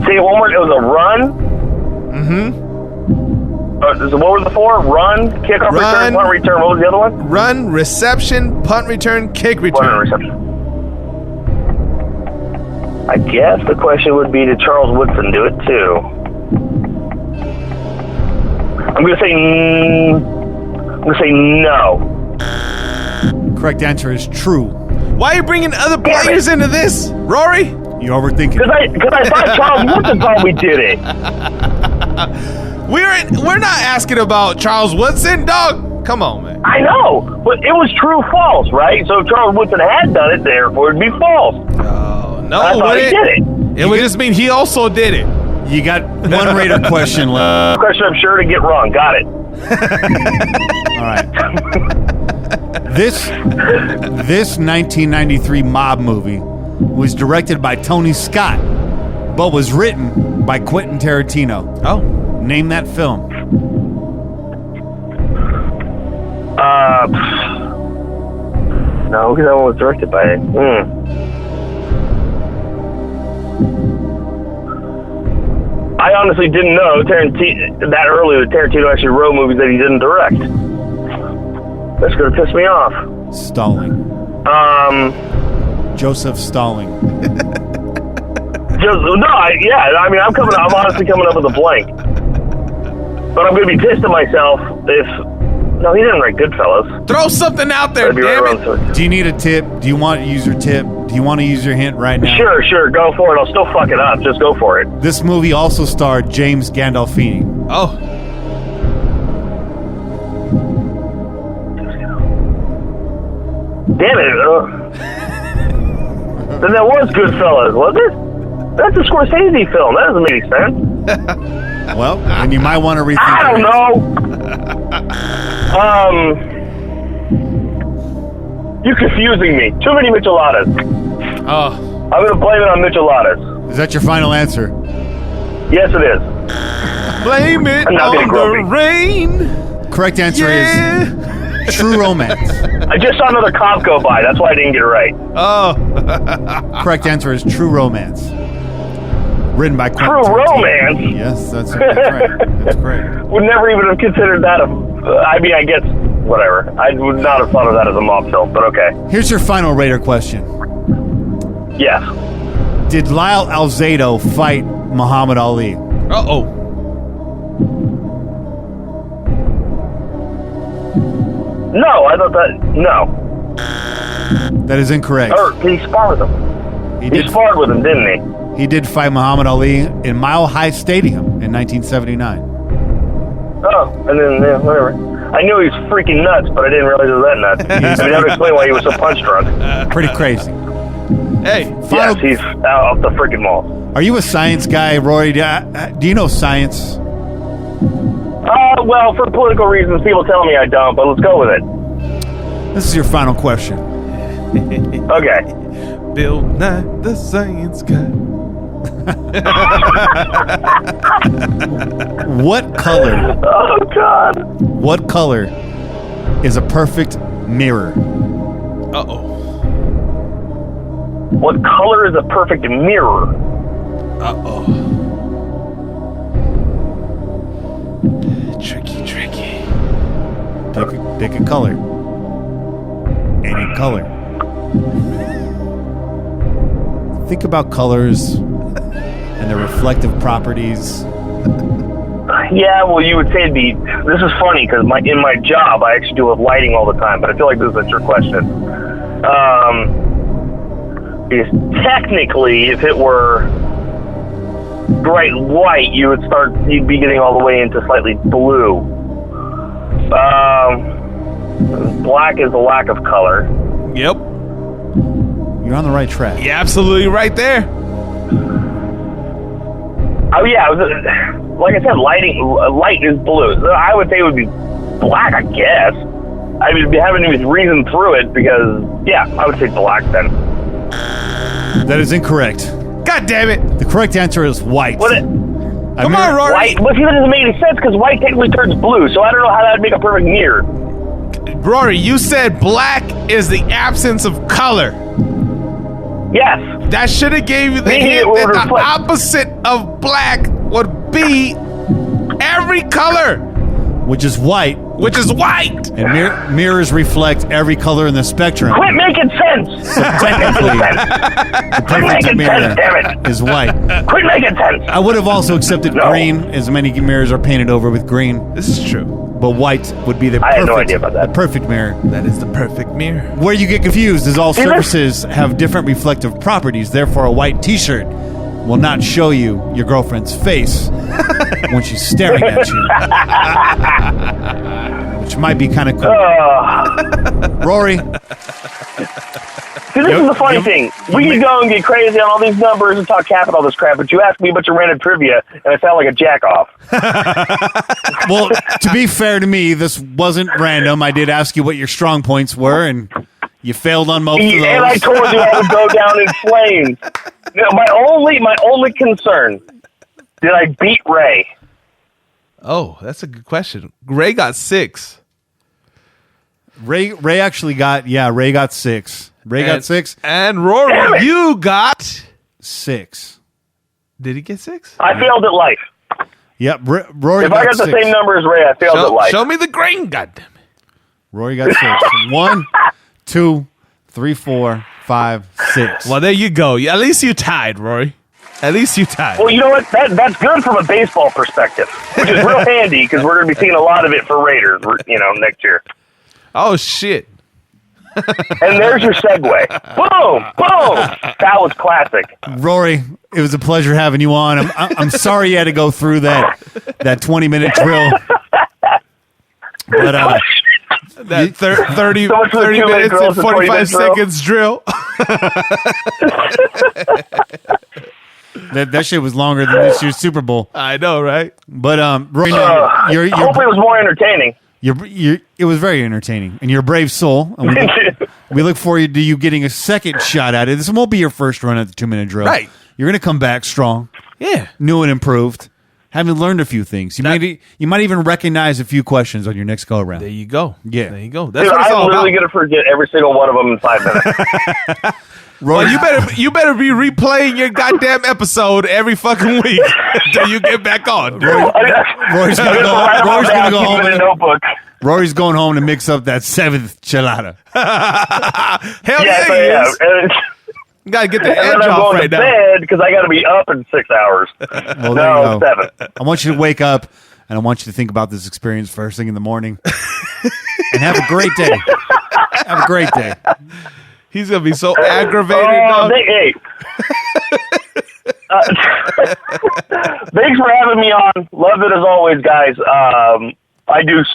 See, one more. It was a run. So what were the 4? Run, kickoff return, punt return. What was the other one? Run, reception, punt return, kick return. Punt and reception. I guess the question would be, did Charles Woodson do it too? I'm going to say no. Correct answer is true. Why are you bringing other players into this, Rory? You're overthinking. Because I thought Charles Woodson probably did it. We're not asking about Charles Woodson, dog. Come on, man. I know, but it was true false, right? So if Charles Woodson had done it, therefore it'd be false. No, I thought he did it. It would just mean he also did it. You got one Raider question left. Question I'm sure to get wrong. Got it. All right. This 1993 mob movie was directed by Tony Scott, but was written by Quentin Tarantino. Oh. Name that film. No, because that one was directed by it. I honestly didn't know that early that Tarantino actually wrote movies that he didn't direct. That's going to piss me off. Stalling. Joseph Stalling. I'm honestly coming up with a blank. But I'm going to be pissed at myself if... No, he didn't write Goodfellas. Throw something out there, damn it. Do you need a tip? Do you want to use your tip? Do you want to use your hint right now? Sure, go for it. I'll still fuck it up. Just go for it. This movie also starred James Gandolfini. Oh. Damn it. Then that was Goodfellas, was it? That's a Scorsese film. That doesn't make any sense. Well, and you might want to rethink I don't know. You're confusing me. Too many micheladas. Oh. I'm going to blame it on micheladas. Is that your final answer? Yes, it is. Blame it on the rain. Correct answer is True Romance. I just saw another cop go by. That's why I didn't get it right. Oh. Correct answer is True Romance. Written by Quentin True Tarantino. Romance. Yes, that's right. That's correct. Would never even have considered that I mean, I guess, whatever. I would not have thought of that as a mob film, but okay. Here's your final Raider question. Yes. Did Lyle Alzado fight Muhammad Ali? Uh-oh. No, I thought that, no. That is incorrect. Or did he spar with him? He sparred with him, didn't he? He did fight Muhammad Ali in Mile High Stadium in 1979. Oh, and then, yeah, whatever. I knew he was freaking nuts, but I didn't realize he was that nuts. I mean, that would explain why he was so punch drunk. Pretty crazy. Hey. Yes, he's out off the freaking wall. Are you a science guy, Rory? Do you know science? Well, for political reasons, people tell me I don't, but let's go with it. This is your final question. Okay. Bill Nye, the science guy. What color? Oh, God. What color is a perfect mirror? Uh-oh. What color is a perfect mirror? Uh-oh. Tricky. Pick a color. Any color. Think about colors and their reflective properties. Yeah, well, you would say this is funny because in my job, I actually deal with lighting all the time, but I feel like this is a trick question. Because technically, if it were bright white, you'd be getting all the way into slightly blue. Black is the lack of color. Yep. You're on the right track. You're absolutely right there. Oh yeah, like I said, light is blue. So I would say it would be black, I guess. I mean, having to reason through it because, yeah, I would say black then. That is incorrect. God damn it. The correct answer is white. Come on, Rory. White? But see, that doesn't make any sense because white technically turns blue, so I don't know how that would make a perfect mirror. Rory, you said black is the absence of color. Yes. That should have gave you the hint that the opposite of black would be every color. Which is white. And mirrors reflect every color in the spectrum. Quit making sense. So technically, the perfect mirror is white. Quit making sense. I would have also accepted green, as many mirrors are painted over with green. This is true. But white would be the perfect, I had no idea about that. The perfect mirror. That is the perfect mirror. Where you get confused is all surfaces have different reflective properties. Therefore, a white T-shirt will not show you your girlfriend's face when she's staring at you. Which might be kind of cool. Rory. See, this is the funny thing. We can go and get crazy on all these numbers and talk cap and all this crap, but you ask me a bunch of random trivia, and I sound like a jack-off. Well, to be fair to me, this wasn't random. I did ask you what your strong points were, and you failed on most of those. And I told you I would go down in flames. Now, my only concern, did I beat Ray? Oh, that's a good question. Ray got 6. Ray actually got 6. Ray got 6. And Rory, you got 6. Did he get 6? I failed at life. Yep, Rory if got I got 6. the same number as Ray, I failed at life. Show me the green, goddammit. Rory got 6. 1, 2, 3, 4, 5, 6. Well, there you go. At least you tied, Rory. At least you tied. Well, you know what? That's good from a baseball perspective, which is real handy because we're going to be seeing a lot of it for Raiders, next year. Oh, shit. And there's your segue. Boom! Boom! That was classic. Rory, it was a pleasure having you on. I'm sorry you had to go through that 20-minute drill. But that 30 so minutes and 45 seconds drill. That shit was longer than this year's Super Bowl. I know, right? But Rory, hopefully it was more entertaining. It was very entertaining, and you're a brave soul. And we look forward to you getting a second shot at it. This won't be your first run at the 2-minute drill. Right. You're going to come back strong. Yeah. New and improved. Having learned a few things. You might even recognize a few questions on your next go-around. There you go. Yeah. There you go. That's Dude, what it's all I'm literally about. going to forget every single one of them in 5 minutes. Well, you better be replaying your goddamn episode every fucking week until you get back on. Rory's gonna go home. In a notebook. Rory's going home to mix up that 7th chelada. Hell Yes, yeah, I he am. is. And You gotta get the then edge I'm off going right to now. bed because I got to be up in 6 hours. Well, there No, you go. 7. I want you to wake up, and I want you to think about this experience first thing in the morning. And have a great day. Have a great day. He's gonna be so aggravated. Oh, dog. hey. Thanks for having me on. Love it as always, guys. I do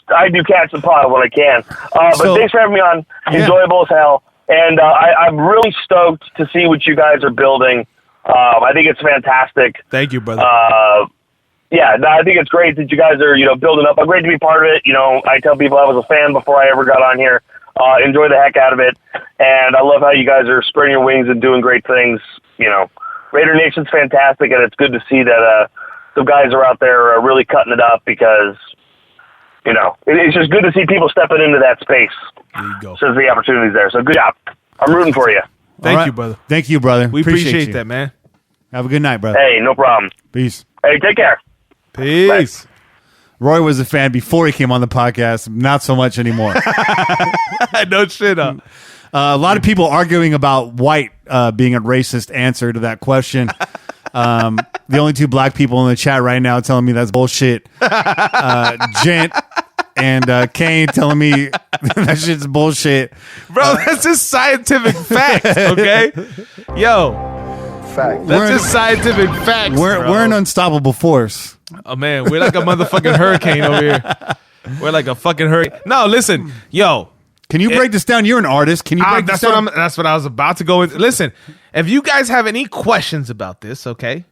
catch the pod when I can. But So- thanks for having me on. Yeah. Enjoyable as hell. And I'm really stoked to see what you guys are building. I think it's fantastic. Thank you, brother. Yeah, no, I think it's great that you guys are, building up. I'm great to be part of it. I tell people I was a fan before I ever got on here. Enjoy the heck out of it. And I love how you guys are spreading your wings and doing great things. Raider Nation's fantastic, and it's good to see that some guys are out there really cutting it up because, it's just good to see people stepping into that space. There you go. Since the opportunity's there. So good job. I'm rooting for you. Thank All right. you, brother. Thank you, brother. We appreciate you. that, man. Have a good night, brother. Hey, no problem. Peace. Hey, take care. Peace. Roy was a fan before he came on the podcast. Not so much anymore. No shit up. A lot of people arguing about white being a racist answer to that question. The only 2 black people in the chat right now telling me that's bullshit. Gent and Cain telling me that shit's bullshit. Bro, that's just scientific fact, okay? Yo. Fact. That's just scientific facts. We're an unstoppable force. Oh, man. We're like a motherfucking hurricane over here. We're like a fucking hurricane. No, listen. Yo. Can you break this down? You're an artist. Can you break this down? That's what I was about to go with. Listen, if you guys have any questions about this, okay,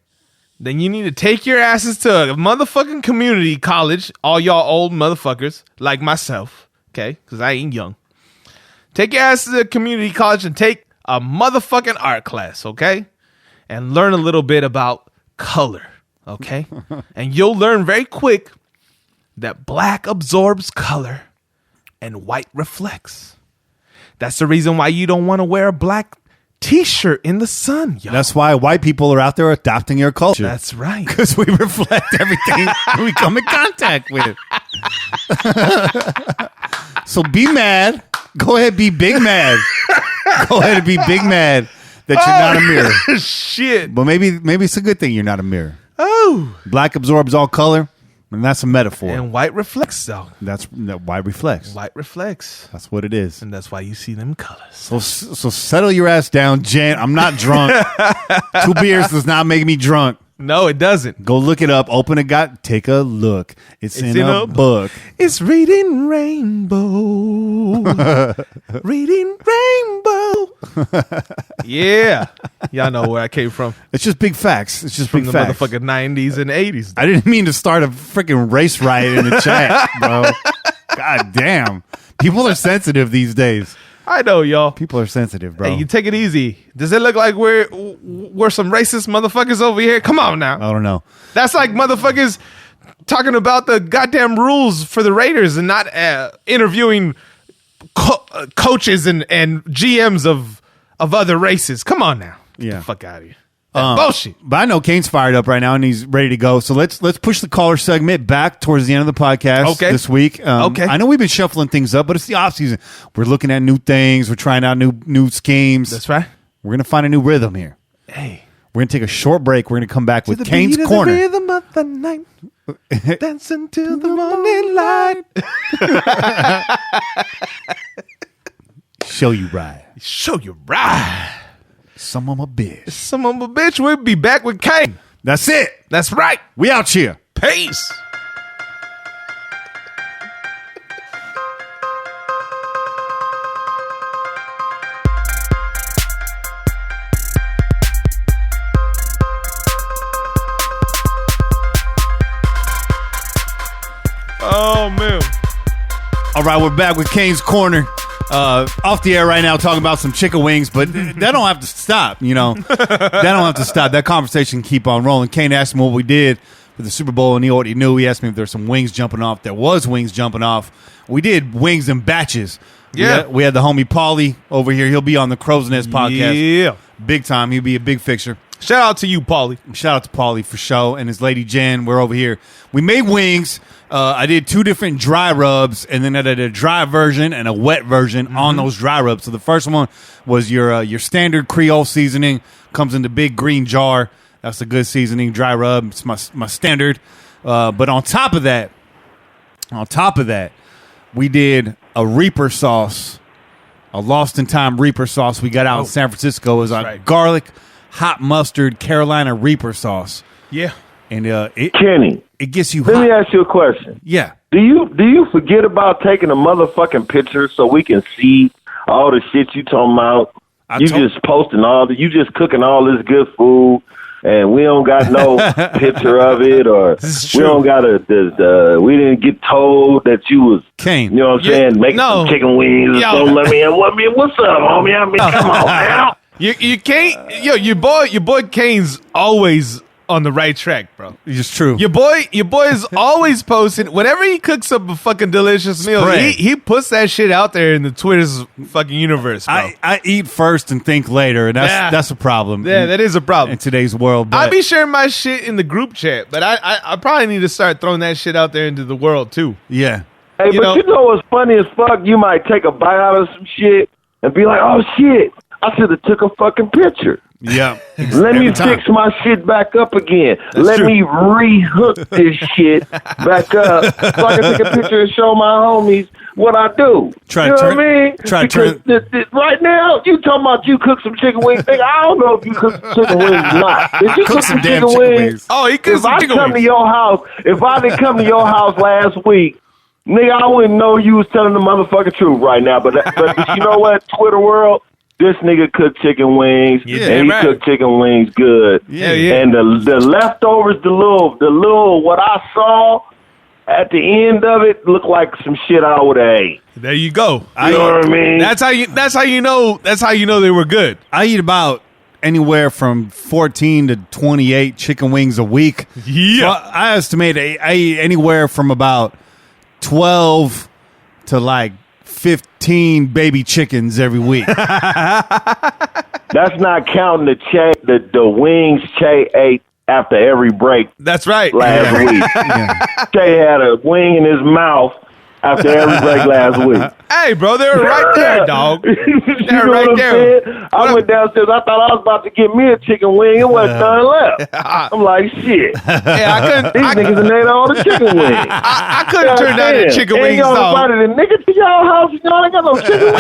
then you need to take your asses to a motherfucking community college, all y'all old motherfuckers like myself, okay, because I ain't young. Take your asses to a community college and take a motherfucking art class, okay, and learn a little bit about color, okay, and you'll learn very quick that black absorbs color and white reflects. That's the reason why you don't want to wear a black t-shirt in the sun, yo. That's why white people are out there adopting your culture. That's right. Because we reflect everything we come in contact with. So be mad. Go ahead, be big mad. Go ahead and be big mad that you're not a mirror. Shit. But maybe it's a good thing you're not a mirror. Oh. Black absorbs all color, and that's a metaphor. And white reflects, though. That's white reflects. White reflects. That's what it is. And that's why you see them colors. So settle your ass down, Jen. I'm not drunk. 2 beers does not make me drunk. No, it doesn't. Go look it up. Open it. Take a look. It's in a book. It's reading rainbow. Reading rainbow. Yeah. Y'all know where I came from. It's just big facts. It's just From big the facts. motherfucking 90s and 80s. I didn't mean to start a freaking race riot in the chat, bro. God damn. People are sensitive these days. I know, y'all. People are sensitive, bro. Hey, you take it easy. Does it look like we're some racist motherfuckers over here? Come on now. I don't know. That's like motherfuckers talking about the goddamn rules for the Raiders and not interviewing coaches and GMs of other races. Come on now. Get the fuck out of here. Bullshit. But I know Cain's fired up right now and he's ready to go. So let's push the caller segment back towards the end of the podcast this week. Okay. I know we've been shuffling things up, but it's the off season. We're looking at new things. We're trying out new schemes. That's right. We're gonna find a new rhythm here. Hey. We're gonna take a short break. We're gonna come back with the Cain's beat of Corner. The rhythm of the night. Dancing till the morning light. Show you right. Show you right. Some of my bitch. Some of a bitch. We'll be back with Cain. That's it. That's right. We out here. Peace. Oh, man. All right, we're back with Cain's Corner. Off the air right now talking about some chicken wings, but that don't have to stop, you know. That don't have to stop. That conversation can keep on rolling. Cain asked me what we did for the Super Bowl, and he already knew. He asked me if there's some wings jumping off. There was wings jumping off. We did wings in batches. Yeah. We had the homie Paulie over here. He'll be on the Crow's Nest podcast. Yeah. big time. He'll be a big fixture. Shout out to you, Paulie. Shout out to Paulie for show and his lady Jen. We're over here. We made wings. I did 2 different dry rubs, and then I did a dry version and a wet version on those dry rubs. So the first one was your standard Creole seasoning. Comes in the big green jar. That's a good seasoning. Dry rub. It's my standard. But on top of that, we did a Reaper sauce, a Lost in Time Reaper sauce we got out in San Francisco. It was a garlic, hot mustard, Carolina Reaper sauce. Yeah. And Kenny, it gets you let hot. me ask you a question. Yeah. Do you forget about taking a motherfucking picture so we can see all the shit you talking about? Just posting you just cooking all this good food, and we don't got no picture of it, or we don't got we didn't get told that you was Cain. You know what I'm saying? Making some chicken wings or something. What's up, homie? I mean, come on, man. You can't. Your boy Cain's always on the right track, bro. It's true. Your boy is always posting. Whenever he cooks up a fucking delicious meal, he puts that shit out there in the Twitter's fucking universe, bro. I eat first and think later, and that's a problem. Yeah, that is a problem in today's world. I be sharing my shit in the group chat, but I probably need to start throwing that shit out there into the world too. Yeah. Hey, you know what's funny as fuck? You might take a bite out of some shit and be like, "Oh shit, I should have took a fucking picture." Yeah. Let me fix my shit back up again. Let me re-hook this shit back up so I can take a picture and show my homies what I do. What I mean? Right now, you talking about you cook some chicken wings. I don't know if you cook some chicken wings or not. Did you cook some chicken wings? Oh, he cooked some chicken wings. If I didn't come to your house last week, nigga, I wouldn't know you was telling the motherfucking truth right now. But you know what, Twitter world? This nigga cooked chicken wings, and he cooked chicken wings good. Yeah. And the leftovers, the little what I saw at the end of it looked like some shit I would have ate. There you go. You know what I mean? That's how you know they were good. I eat about anywhere from 14 to 28 chicken wings a week. Yeah. So I estimate I eat anywhere from about 12 to like 15 baby chickens every week. That's not counting the wings Che ate after every break. That's right. Last week. Che had a wing in his mouth after every break last week. Hey, bro, they were right there, dog. They're right there. I went downstairs. I thought I was about to get me a chicken wing. It wasn't none left. I'm like, shit. Yeah, These niggas done ate all the chicken wings. I couldn't turn down the chicken wings, y'all dog. invited a nigga to y'all house and y'all ain't got no chicken wings.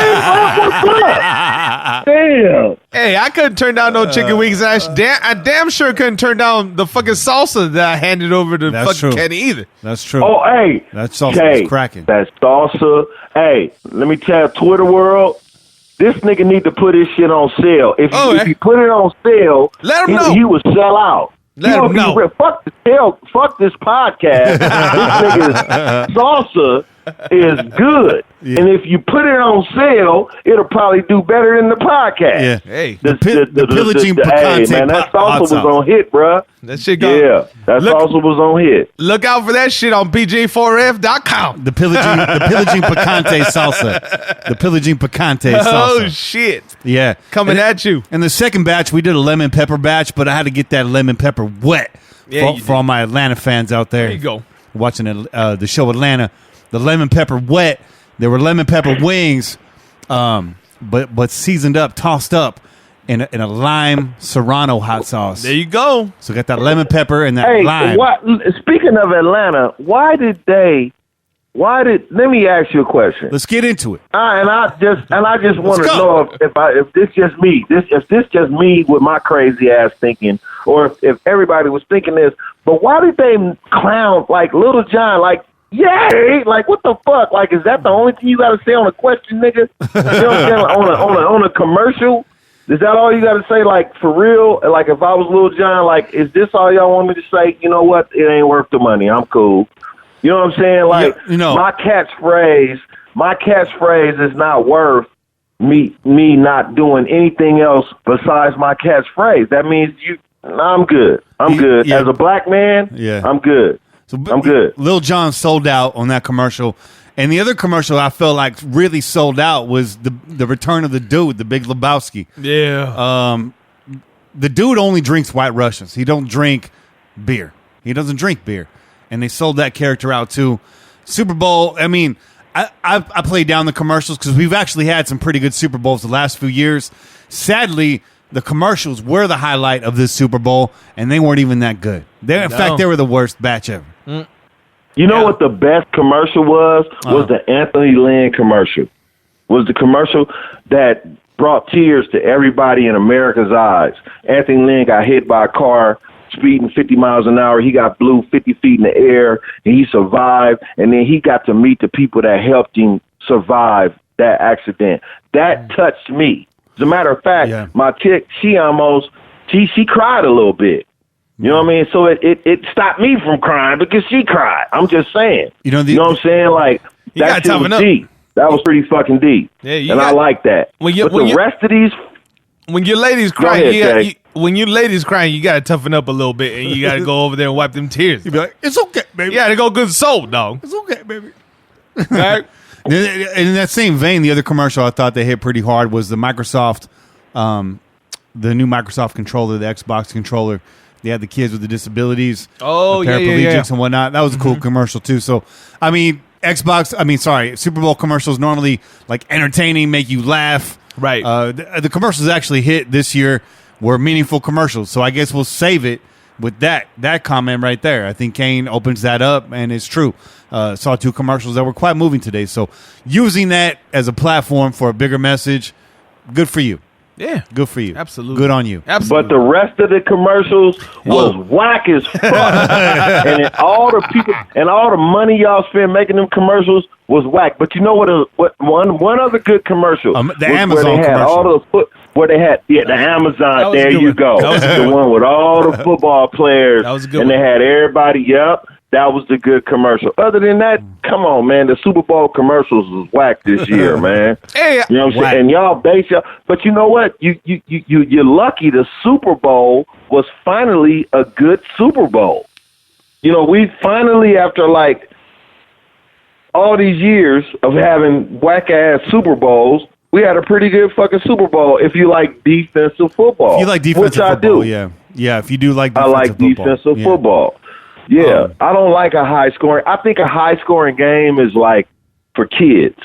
What's up? Damn. Hey, I couldn't turn down no chicken wings. I damn sure couldn't turn down the fucking salsa that I handed over to fucking Kenny either. That's true. Oh, hey. That salsa is cracking. That salsa. Hey, let me tell you, Twitter world, this nigga need to put his shit on sale. If he put it on sale, let him know. He would sell out. Let him know. Fuck this podcast. This nigga's salsa is good. Yeah. And if you put it on sale, it'll probably do better than the podcast. Yeah. Hey. The Pillaging Podcast. Hey, man, that salsa was on hit, bruh. That shit go. Yeah, that salsa was on hit. Look out for that shit on PJ4F.com. The Pillaging Picante salsa. The Pillaging Picante salsa. Oh, shit. Yeah. Coming at you. And the second batch, we did a lemon pepper batch, but I had to get that lemon pepper wet for all my Atlanta fans out there. There you go. Watching the show Atlanta. The lemon pepper wet. There were lemon pepper wings, but seasoned up, tossed up in a lime Serrano hot sauce. There you go. So got that lemon pepper and that lime. Speaking of Atlanta, let me ask you a question. Let's get into it. And I just want to know if this just me, if this just me with my crazy ass thinking, or if everybody was thinking this. But why did they clown like Little John? Like, yay! Like, what the fuck? Like, is that the only thing you got to say on a question, nigga? You know what I'm saying? On a commercial, is that all you got to say? Like, for real? Like, if I was Little John, like, is this all y'all want me to say? You know what? It ain't worth the money. I'm cool. You know what I'm saying? Like, my catchphrase is not worth me not doing anything else besides my catchphrase. That means I'm good. I'm good. Yeah. As a black man, I'm good. So I'm good. Lil Jon sold out on that commercial. And the other commercial I felt like really sold out was the return of the dude, the Big Lebowski. Yeah. the dude only drinks White Russians. He don't drink beer. He doesn't drink beer. And they sold that character out too. Super Bowl, I mean, I played down the commercials because we've actually had some pretty good Super Bowls the last few years. Sadly, the commercials were the highlight of this Super Bowl, and they weren't even that good. In fact, they were the worst batch ever. You know what the best commercial was? Was the Anthony Lynn commercial. Was the commercial that brought tears to everybody in America's eyes. Anthony Lynn got hit by a car speeding 50 miles an hour. He got blew 50 feet in the air, and he survived. And then he got to meet the people that helped him survive that accident. That touched me. As a matter of fact, my chick, she cried a little bit. You know what I mean? So it stopped me from crying because she cried. I'm just saying. You know what I'm saying? Like, that shit was deep. That was pretty fucking deep. Yeah, I like that. But the rest of these... When your ladies crying, when your ladies crying, you got to toughen up a little bit, and you got to go over there and wipe them tears. You be like, it's okay, baby. Yeah, to go good soul, dog. It's okay, baby. Right? In that same vein, the other commercial I thought they hit pretty hard was the Microsoft, the new Microsoft controller, the Xbox controller. They had the kids with the disabilities, paraplegics and whatnot. That was a cool commercial too. So, I mean, Super Bowl commercials normally like entertaining, make you laugh. Right. The commercials actually hit this year were meaningful commercials. So I guess we'll save it with that comment right there. I think Cain opens that up, and it's true. Saw 2 commercials that were quite moving today. So using that as a platform for a bigger message, good for you. Yeah. Good for you. Absolutely. Good on you. Absolutely. But the rest of the commercials was whack as fuck. And all the people and all the money y'all spent making them commercials was whack. But you know what one other good commercial the Amazon where they had commercial. Where they had the Amazon. There you go. That was the one with all the football players. That was a good and one. They had everybody. Yep. That was the good commercial. Other than that, come on, man. The Super Bowl commercials was whack this year, man. Hey, you know what I'm saying? And y'all but you know what? You're lucky the Super Bowl was finally a good Super Bowl. You know, we finally, after like all these years of having whack ass Super Bowls, we had a pretty good fucking Super Bowl if you like defensive football. If you like defensive football, I do. Yeah, if you do like defensive I like defensive football. Yeah, I don't like a high scoring. I think a high scoring game is like for kids.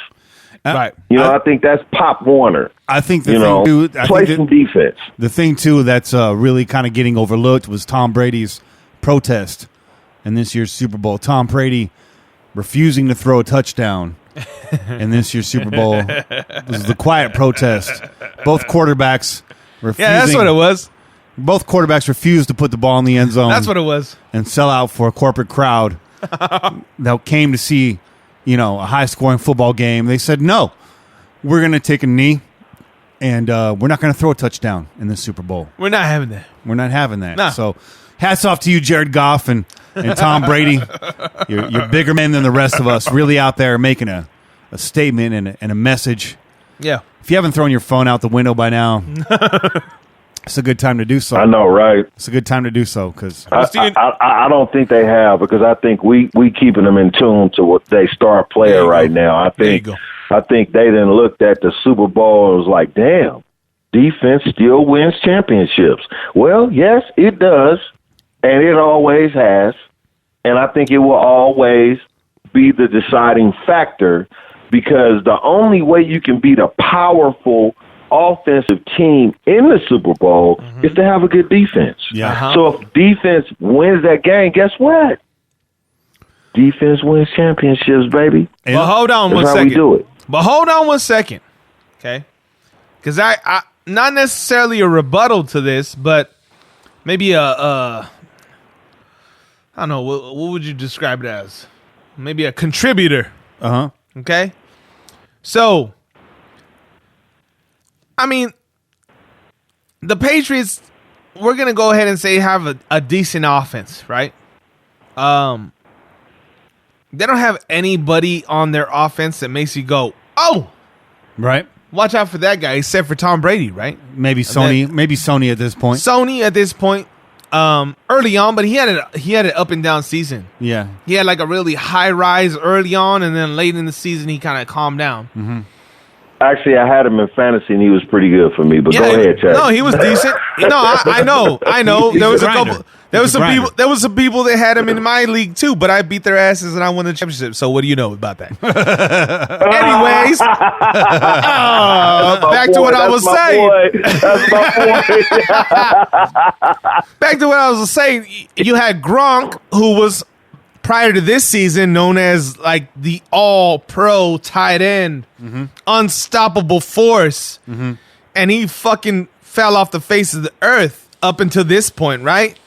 Right. You know, I think that's Pop Warner. I think the thing too, play some defense. The thing too that's really kind of getting overlooked was Tom Brady's protest in this year's Super Bowl. Tom Brady refusing to throw a touchdown in this year's Super Bowl. It was the quiet protest. Both quarterbacks refusing. Yeah, that's what it was. Both quarterbacks refused to put the ball in the end zone. That's what it was. And sell out for a corporate crowd that came to see, a high-scoring football game. They said, no, we're going to take a knee, and we're not going to throw a touchdown in the Super Bowl. We're not having that. We're not having that. No. So hats off to you, Jared Goff and Tom Brady. You're bigger men than the rest of us, really out there making a statement and a message. Yeah. If you haven't thrown your phone out the window by now... It's a good time to do so. I know, right? It's a good time to do so because I don't think they have because I think we keeping them in tune to what they star player right now. I think they then looked at the Super Bowl and was like, damn, defense still wins championships. Well, yes, it does, and it always has, and I think it will always be the deciding factor because the only way you can beat a powerful offensive team in the Super Bowl is to have a good defense. Yeah. Uh-huh. So if defense wins that game, guess what? Defense wins championships, baby. But hold on one second. We do it. But hold on 1 second, okay? Because I not necessarily a rebuttal to this, but maybe I don't know, what would you describe it as? Maybe a contributor. Uh-huh. Okay? So, I mean, the Patriots, we're going to go ahead and say have a decent offense, right? They don't have anybody on their offense that makes you go, oh! Right. Watch out for that guy, except for Tom Brady, right? Maybe Sony at this point. Sony at this point, early on, but he had an up and down season. Yeah. He had like a really high rise early on, and then late in the season, he kind of calmed down. Mm-hmm. Actually, I had him in fantasy, and he was pretty good for me. But go ahead, Chad. No, he was decent. No, I know. There was a couple. There was some people. There was some people that had him in my league too, but I beat their asses and I won the championship. So what do you know about that? Anyways, back to what I was saying. That's my boy. Back to what I was saying. You had Gronk, who was prior to this season known as like the all-pro tight end, unstoppable force, and he fucking fell off the face of the earth up until this point, right?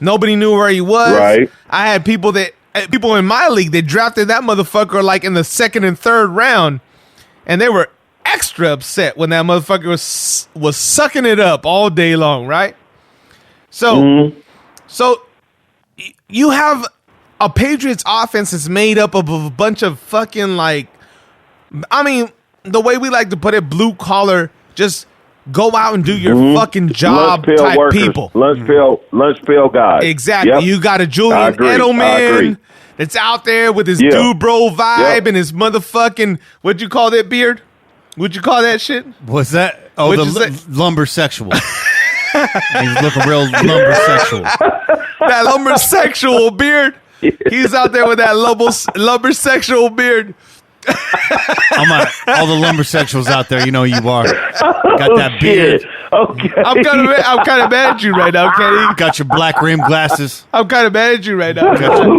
Nobody knew where he was. Right. I had people in my league that drafted that motherfucker like in the second and third round, and they were extra upset when that motherfucker was sucking it up all day long, right? So, so you have a Patriots offense is made up of a bunch of fucking like, I mean, the way we like to put it, blue collar, just go out and do your fucking job type workers. People. Lunch pail guys. Exactly. Yep. You got a Julian Edelman that's out there with his dude bro vibe and his motherfucking, what'd you call that beard? What'd you call that shit? What's that? Oh, lumber sexual. He's looking real lumber sexual. That lumber sexual beard. He's out there with that lumber sexual beard. All the lumber sexuals out there, you know you are. Got that beard. Okay. I'm kind of mad at you right now, Kenny. Got your black rim glasses. I'm kind of mad at you right now.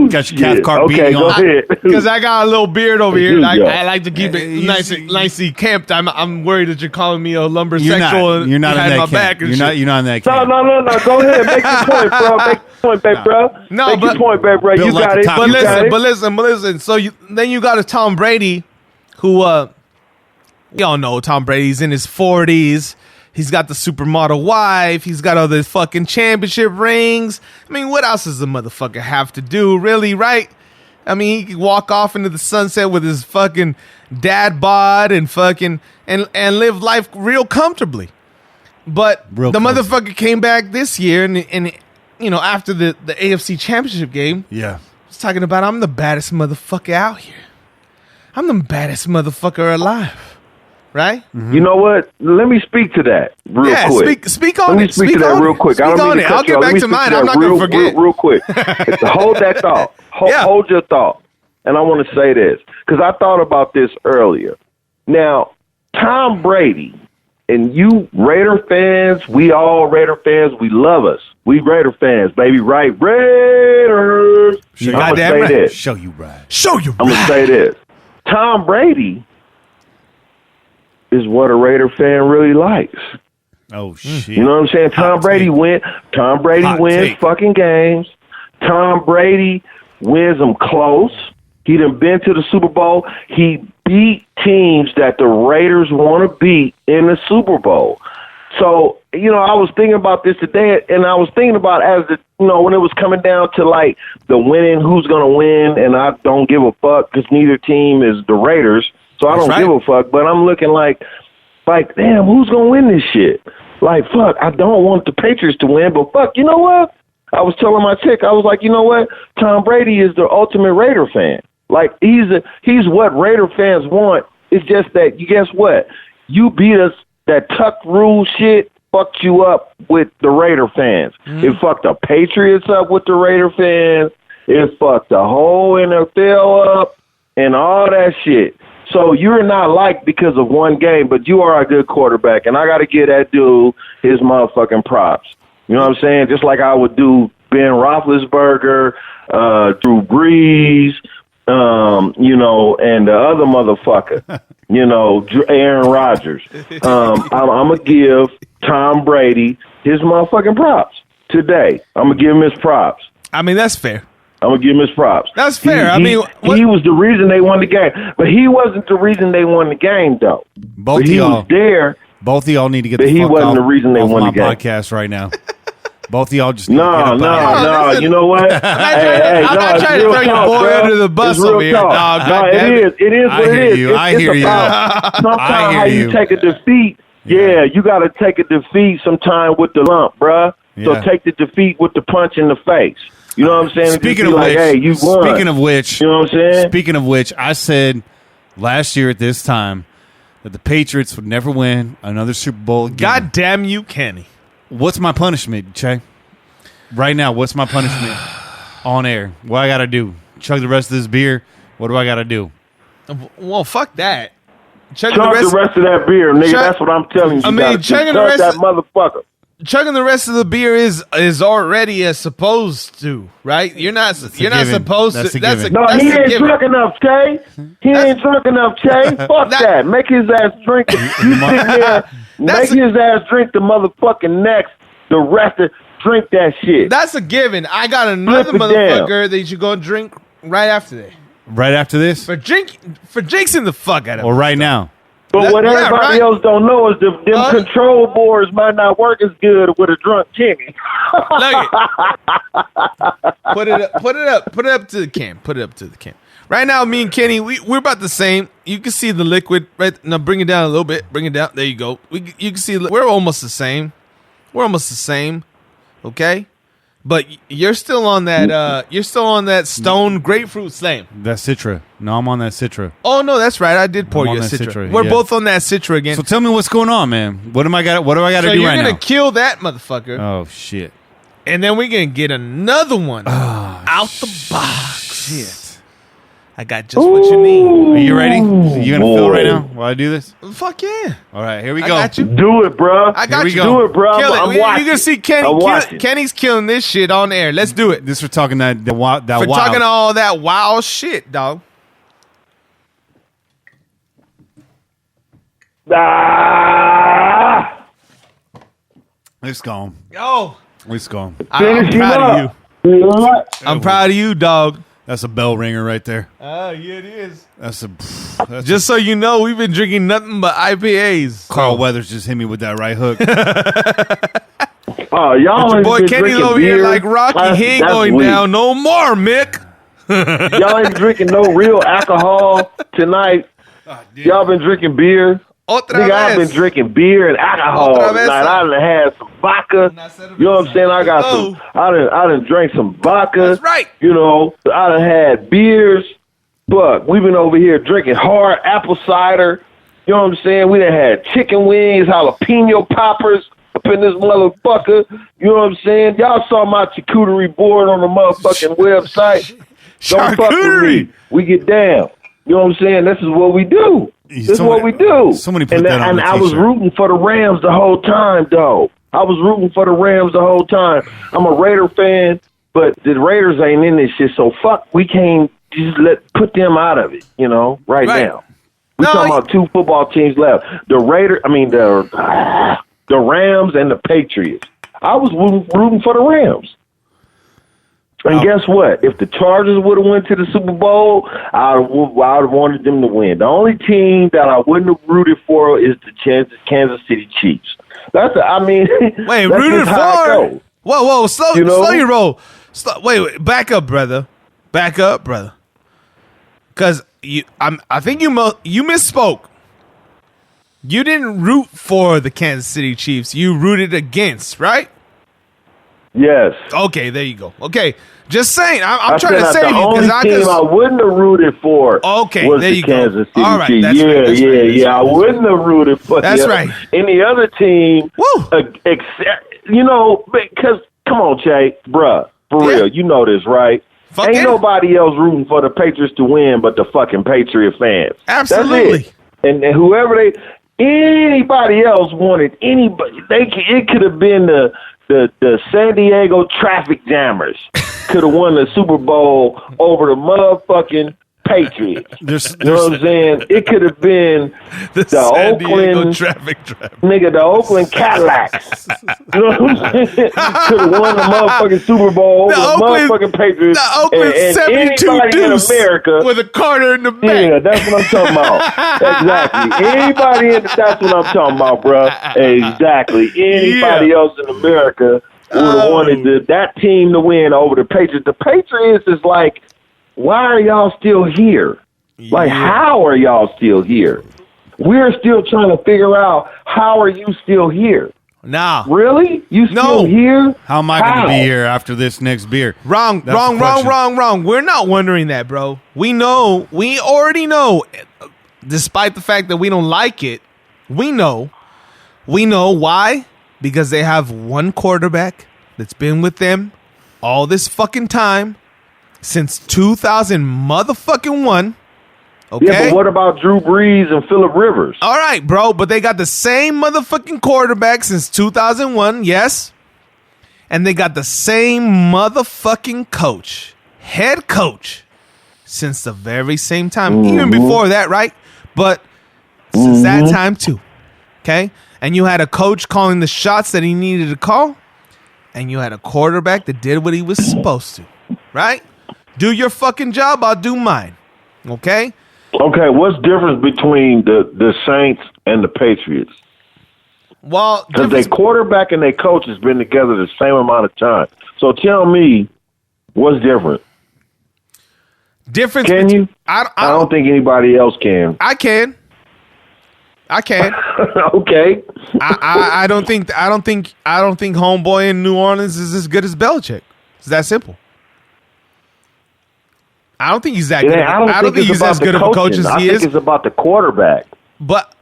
Got your calf cart beating on. Because I got a little beard over here. I like to keep it nicely camped. I'm worried that you're calling me a lumber sexual. You're not in that camp. You're not in that camp. No. Go ahead. Make your point, bro. Make your point, babe, bro. No, Make your point, babe, bro. You got it. But listen. So then you got a Tom Brady who, y'all know Tom Brady's in his 40s. He's got the supermodel wife. He's got all the fucking championship rings. I mean, what else does the motherfucker have to do, really, right? I mean, he could walk off into the sunset with his fucking dad bod and fucking and live life real comfortably. But motherfucker came back this year and you know, after the AFC Championship game, he's talking about, I'm the baddest motherfucker out here. I'm the baddest motherfucker alive. Right? You know what? Let me speak to that real quick. Speak on it. Let me speak to that real quick. I'll get back to mine. I'm not going to forget. Real quick. Hold that thought. Hold your thought. And I want to say this, because I thought about this earlier. Now, Tom Brady, and you Raider fans, we all Raider fans, we love us. We Raider fans, baby, right? Raiders. I'm going to say this. Show you right. I'm going to say this. Tom Brady is what a Raider fan really likes. Oh shit! You know what I'm saying? Tom Brady wins fucking games. Tom Brady wins them close. He done been to the Super Bowl. He beat teams that the Raiders want to beat in the Super Bowl. So, you know, I was thinking about this today, and I was thinking about when it was coming down to like the winning, who's going to win, and I don't give a fuck because neither team is the Raiders. So I don't give a fuck, but I'm looking like, damn, who's going to win this shit? Like, fuck, I don't want the Patriots to win, but fuck, you know what? I was telling my chick, I was like, you know what? Tom Brady is the ultimate Raider fan. Like, he's what Raider fans want. It's just that, guess what? You beat us, that tuck rule shit fucked you up with the Raider fans. It fucked the Patriots up with the Raider fans. It fucked the whole NFL up and all that shit. So you're not liked because of one game, but you are a good quarterback, and I got to give that dude his motherfucking props. You know what I'm saying? Just like I would do Ben Roethlisberger, Drew Brees, you know, and the other motherfucker, you know, Aaron Rodgers. I'm going to give Tom Brady his motherfucking props today. I'm going to give him his props. I mean, that's fair. I'm going to give him his props. That's fair. He was the reason they won the game. But he wasn't the reason they won the game, though. Both of y'all. Was there. Both of y'all need to get the fuck off. He wasn't the reason they won the game. Podcast right now. Both of y'all just need No. You know what? I'm not trying to throw your boy under the bus over here, dog. No, it is what it is. I hear you. Sometimes how you take a defeat, you got to take a defeat sometime with the lump, bruh. So take the defeat with the punch in the face. You know what I'm saying? Speaking of which, you know what I'm saying? Speaking of which, I said last year at this time that the Patriots would never win another Super Bowl again. God damn you, Kenny. What's my punishment, Che? Right now, what's my punishment on air? What I got to do? Chug the rest of this beer? What do I got to do? Well, fuck that. Chug the rest of that beer, nigga. That's what I'm telling you. I mean, chugging the rest that motherfucker. Chugging the rest of the beer is already as supposed to, right? You're not supposed to. No, he ain't drunk enough, Che. He ain't drunk enough, Che. Fuck that. Make his ass drink. You sitting there. Make his ass drink the motherfucking next. The rest of drink that shit. That's a given. I got another motherfucker that you go drink right after that. Right after this? For jinxing the fuck out of or right now. But what everybody else don't know is them control boards might not work as good with a drunk Kenny. Put it up to the cam. Put it up to the cam. Right now, me and Kenny, we're about the same. You can see the liquid. Right now, bring it down a little bit. Bring it down. There you go. You can see we're almost the same. Okay, but you're still on that. You're still on that stone grapefruit same. That Citra. No, I'm on that Citra. Oh no, that's right. I did pour you a Citra. We're both on that Citra again. So tell me what's going on, man. What do I got to do right now? So you're gonna kill that motherfucker. Oh shit! And then we're gonna get another one out the box. Shit. I got just what you need. Are you ready? You gonna feel right now while I do this? Fuck yeah! All right, here we go. I got you. Do it, bro. I got you. Do it, bro. I'm watching. You can see Kenny's killing this shit on air. Let's do it. This we're talking that wild. We're talking all that wild shit, dog. Let's go. Yo. Let's go. I'm proud of you. I'm proud of you, dog. That's a bell ringer right there. Oh, yeah, it is. That's just so you know, we've been drinking nothing but IPAs. Carl Weathers just hit me with that right hook. Oh, y'all your boy Kenny's over here like Rocky. He ain't going down no more, Mick. Y'all ain't drinking no real alcohol tonight. Y'all been drinking beer. Nigga, I've been drinking beer and alcohol tonight. I done had some vodka. You know what I'm saying? I done drank some vodka. That's right. You know, I done had beers. But we've been over here drinking hard apple cider. You know what I'm saying? We done had chicken wings, jalapeno poppers up in this motherfucker. You know what I'm saying? Y'all saw my charcuterie board on the motherfucking website. Don't fuck with me. We get down. You know what I'm saying? This is what we do. This is what we do. Somebody put that on and the I was rooting for the Rams the whole time, though. I was rooting for the Rams the whole time. I'm a Raider fan, but the Raiders ain't in this shit, so fuck, we can't just put them out of it, you know, right now. We're talking about two football teams left. The Rams and the Patriots. I was rooting for the Rams. And guess what? If the Chargers would have went to the Super Bowl, I would have wanted them to win. The only team that I wouldn't have rooted for is the Kansas City Chiefs. Wait, rooted for? Whoa, slow your roll. Wait, back up, brother. Because I think you misspoke. You didn't root for the Kansas City Chiefs. You rooted against, right? Yes. Okay, there you go. Okay, just saying. I'm trying to save you because I wouldn't have rooted for. Okay, was there the you Kansas go. City All right, Chiefs. that's right. I wouldn't have rooted for. That's right. Any other team. Woo. Except, because come on, Che, bruh, for real, you know this, right? Ain't nobody else rooting for the Patriots to win but the fucking Patriot fans. Absolutely. That's it. And whoever anybody else wanted, it could have been the San Diego traffic jammers could have won the Super Bowl over the motherfucking Patriots. You know what I'm saying? It could have been the Oakland traffic nigga, the Oakland Cadillacs. You know what I'm saying? Could have won the motherfucking Super Bowl over the motherfucking Patriots. The Oakland and 72 anybody Deuce in America with a Carter in the back. Yeah, that's what I'm talking about. Exactly. That's what I'm talking about, bro. Exactly. Anybody else in America would have wanted that team to win over the Patriots. The Patriots is like, why are y'all still here? Like, how are y'all still here? We're still trying to figure out, how are you still here? Nah. Really? You still here? How am I going to be here after this next beer? Wrong. We're not wondering that, bro. We already know. despite the fact that we don't like it, we know why. Because they have one quarterback that's been with them all this fucking time since 2001. Okay. Yeah, but what about Drew Brees and Phillip Rivers? All right, bro, but they got the same motherfucking quarterback since 2001, yes. And they got the same motherfucking head coach, since the very same time. Even before that, right? But since that time too. Okay? And you had a coach calling the shots that he needed to call. And you had a quarterback that did what he was supposed to. Right? Do your fucking job, I'll do mine. Okay? Okay, what's the difference between the Saints and the Patriots? Well, because their quarterback and their coach has been together the same amount of time. So tell me, what's different? Difference? Can you? I don't think anybody else can. I can. Okay. I don't think homeboy in New Orleans is as good as Belichick. It's that simple. I don't think he's that good. I don't think he's as good of a coach as he is. I think it's about the quarterback. But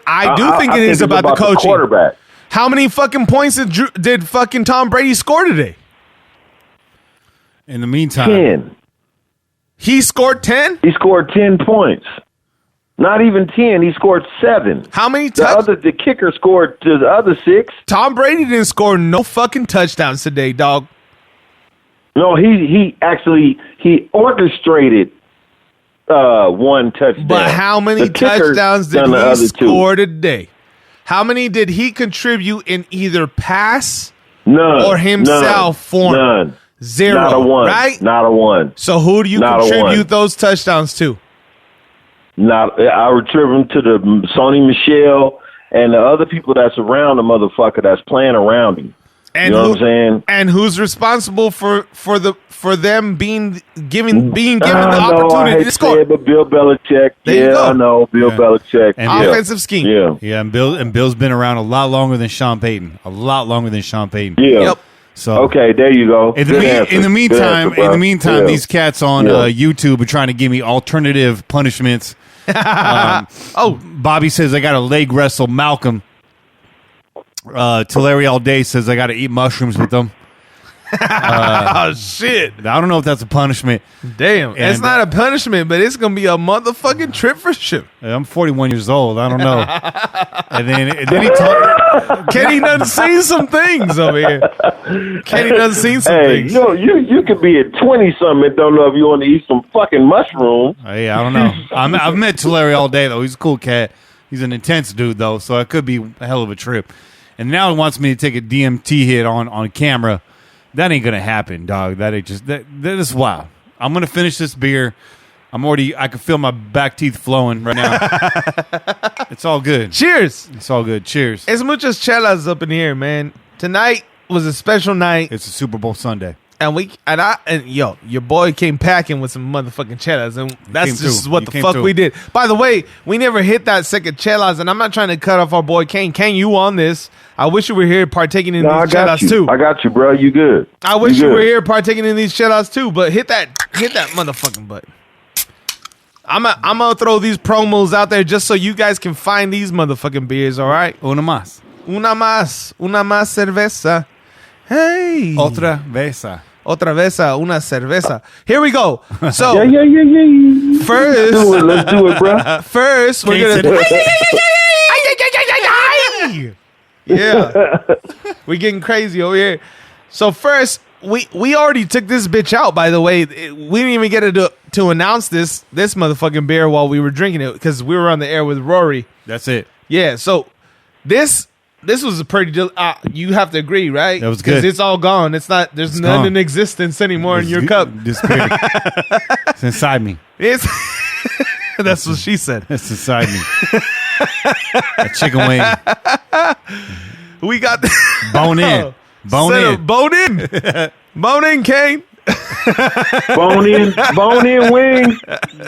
I do think it is about the coaching. Quarterback. How many fucking points did fucking Tom Brady score today? In the meantime, 10. He scored 10? He scored 10 points. Not even 10. He scored 7. How many the kicker scored to the other 6. Tom Brady didn't score no fucking touchdowns today, dog. No, he orchestrated one touchdown. But how many touchdowns did he score today? How many did he contribute in either pass or himself form? None. 0. Not a 1. Right? Not a 1. So who do you contribute those touchdowns to? I attribute them to the Sony Michel and the other people that's around the motherfucker that's playing around him. And you know what I'm saying? And who's responsible for them being given the opportunity to score? But Bill Belichick. I know Bill Belichick. And offensive scheme. Yeah, and Bill's been around a lot longer than Sean Payton. Yeah. Yep. So okay, there you go. In the meantime, these cats on YouTube are trying to give me alternative punishments. Bobby says I got to leg wrestle Malcolm. Tulare all day says I got to eat mushrooms with them. Oh shit! I don't know if that's a punishment. Damn, and it's not a punishment, but it's gonna be a motherfucking trip for sure. I'm 41 years old. I don't know. and then he told Kenny done seen some things over here. Kenny done seen some things. You could be at 20-something and don't know if you want to eat some fucking mushrooms. Hey, I don't know. I've met Tulare all day though. He's a cool cat. He's an intense dude though, so it could be a hell of a trip. And now he wants me to take a DMT hit on camera. That ain't gonna happen, dog. That is wild. I'm gonna finish this beer. I can feel my back teeth flowing right now. It's all good. Cheers. It's all good. Cheers. It's muchas chelas up in here, man. Tonight was a special night. It's a Super Bowl Sunday. And your boy came packing with some motherfucking chelas, and that's just what the fuck we did. By the way, we never hit that second chelas, and I'm not trying to cut off our boy Cain. Cain, you on this? I wish you were here partaking in these chelas too. I got you, bro. You good? I wish you were here partaking in these chelas too. But hit that motherfucking button. I'm gonna throw these promos out there just so you guys can find these motherfucking beers. All right, una más cerveza. Hey, otra vez, una cerveza. Here we go. So first, let's do it, bro. First, we're gonna. Yeah, we're getting crazy over here. So first, we already took this bitch out. By the way, we didn't even get to announce this motherfucking beer while we were drinking it because we were on the air with Rory. That's it. Yeah. So this was a pretty. You have to agree, right? That was good. Because it's all gone. It's not. There's none in existence anymore in your cup. It's inside me. That's what she said. It's inside me. A chicken wing. We got bone in. Bone in, Cain. Bone in wings.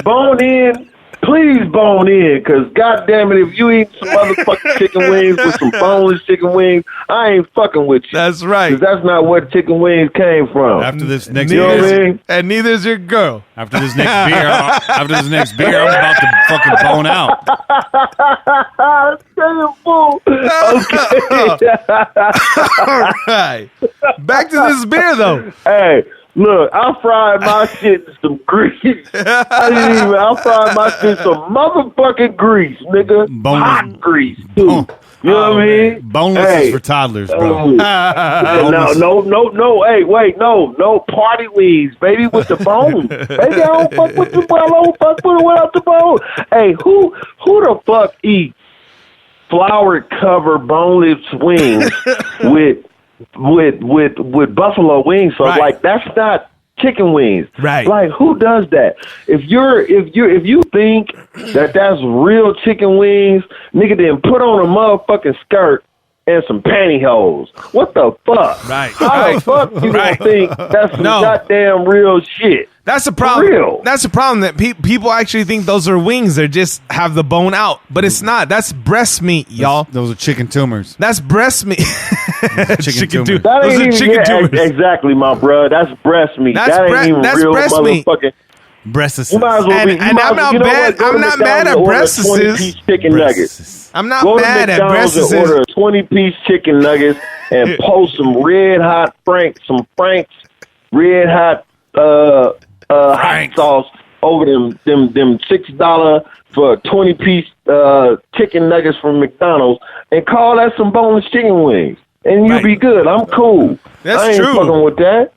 Bone in. please bone in, because goddamn it, if you eat some motherfucking chicken wings with some boneless chicken wings, I ain't fucking with you. That's right. 'Cause that's not where chicken wings came from. After this next You know what I beer, mean? And neither is your girl. after this next beer, I'm about to fucking bone out. Damn fool. Okay. All right. Back to this beer, though. Hey, look, I fried my shit in some grease. I fried my shit in some motherfucking grease, nigga. Boneless. Hot grease, too. You know what I mean? Boneless is for toddlers, bro. No. Hey, wait, no party wings, baby, with the bone. Baby, I don't fuck with the bone. I don't fuck with it without the bone. Hey, who the fuck eats flour covered boneless wings with buffalo wings? So Right. like that's not chicken wings. Right. Like who does that? If you think that's real chicken wings, nigga, then put on a motherfucking skirt and some pantyhose. What the fuck? Right. How the fuck you Right. gonna think that's some No. goddamn real shit? That's the problem. real. That's the problem that people actually think those are wings. They just have the bone out, but it's not. That's breast meat, y'all. Those are chicken tumors. That's breast meat. Chicken tumor. tumor. That Those ain't are even chicken tumors. exactly, my bro. That's breast meat. That's that ain't even that's real breast meat. motherfucking. Breast You might as well And- be. you and might I'm as well- not you know bad- what? Go I'm to not McDonald's mad at and order a breasts. 20-piece chicken nuggets. I'm not Go to mad at McDonald's breasts. and order a 20-piece chicken nuggets and post some red hot Frank's red hot hot sauce over them $6 for a 20-piece chicken nuggets from McDonald's and call that some boneless chicken wings. And you'll Right. be good. I'm cool. That's I ain't true. fucking with that.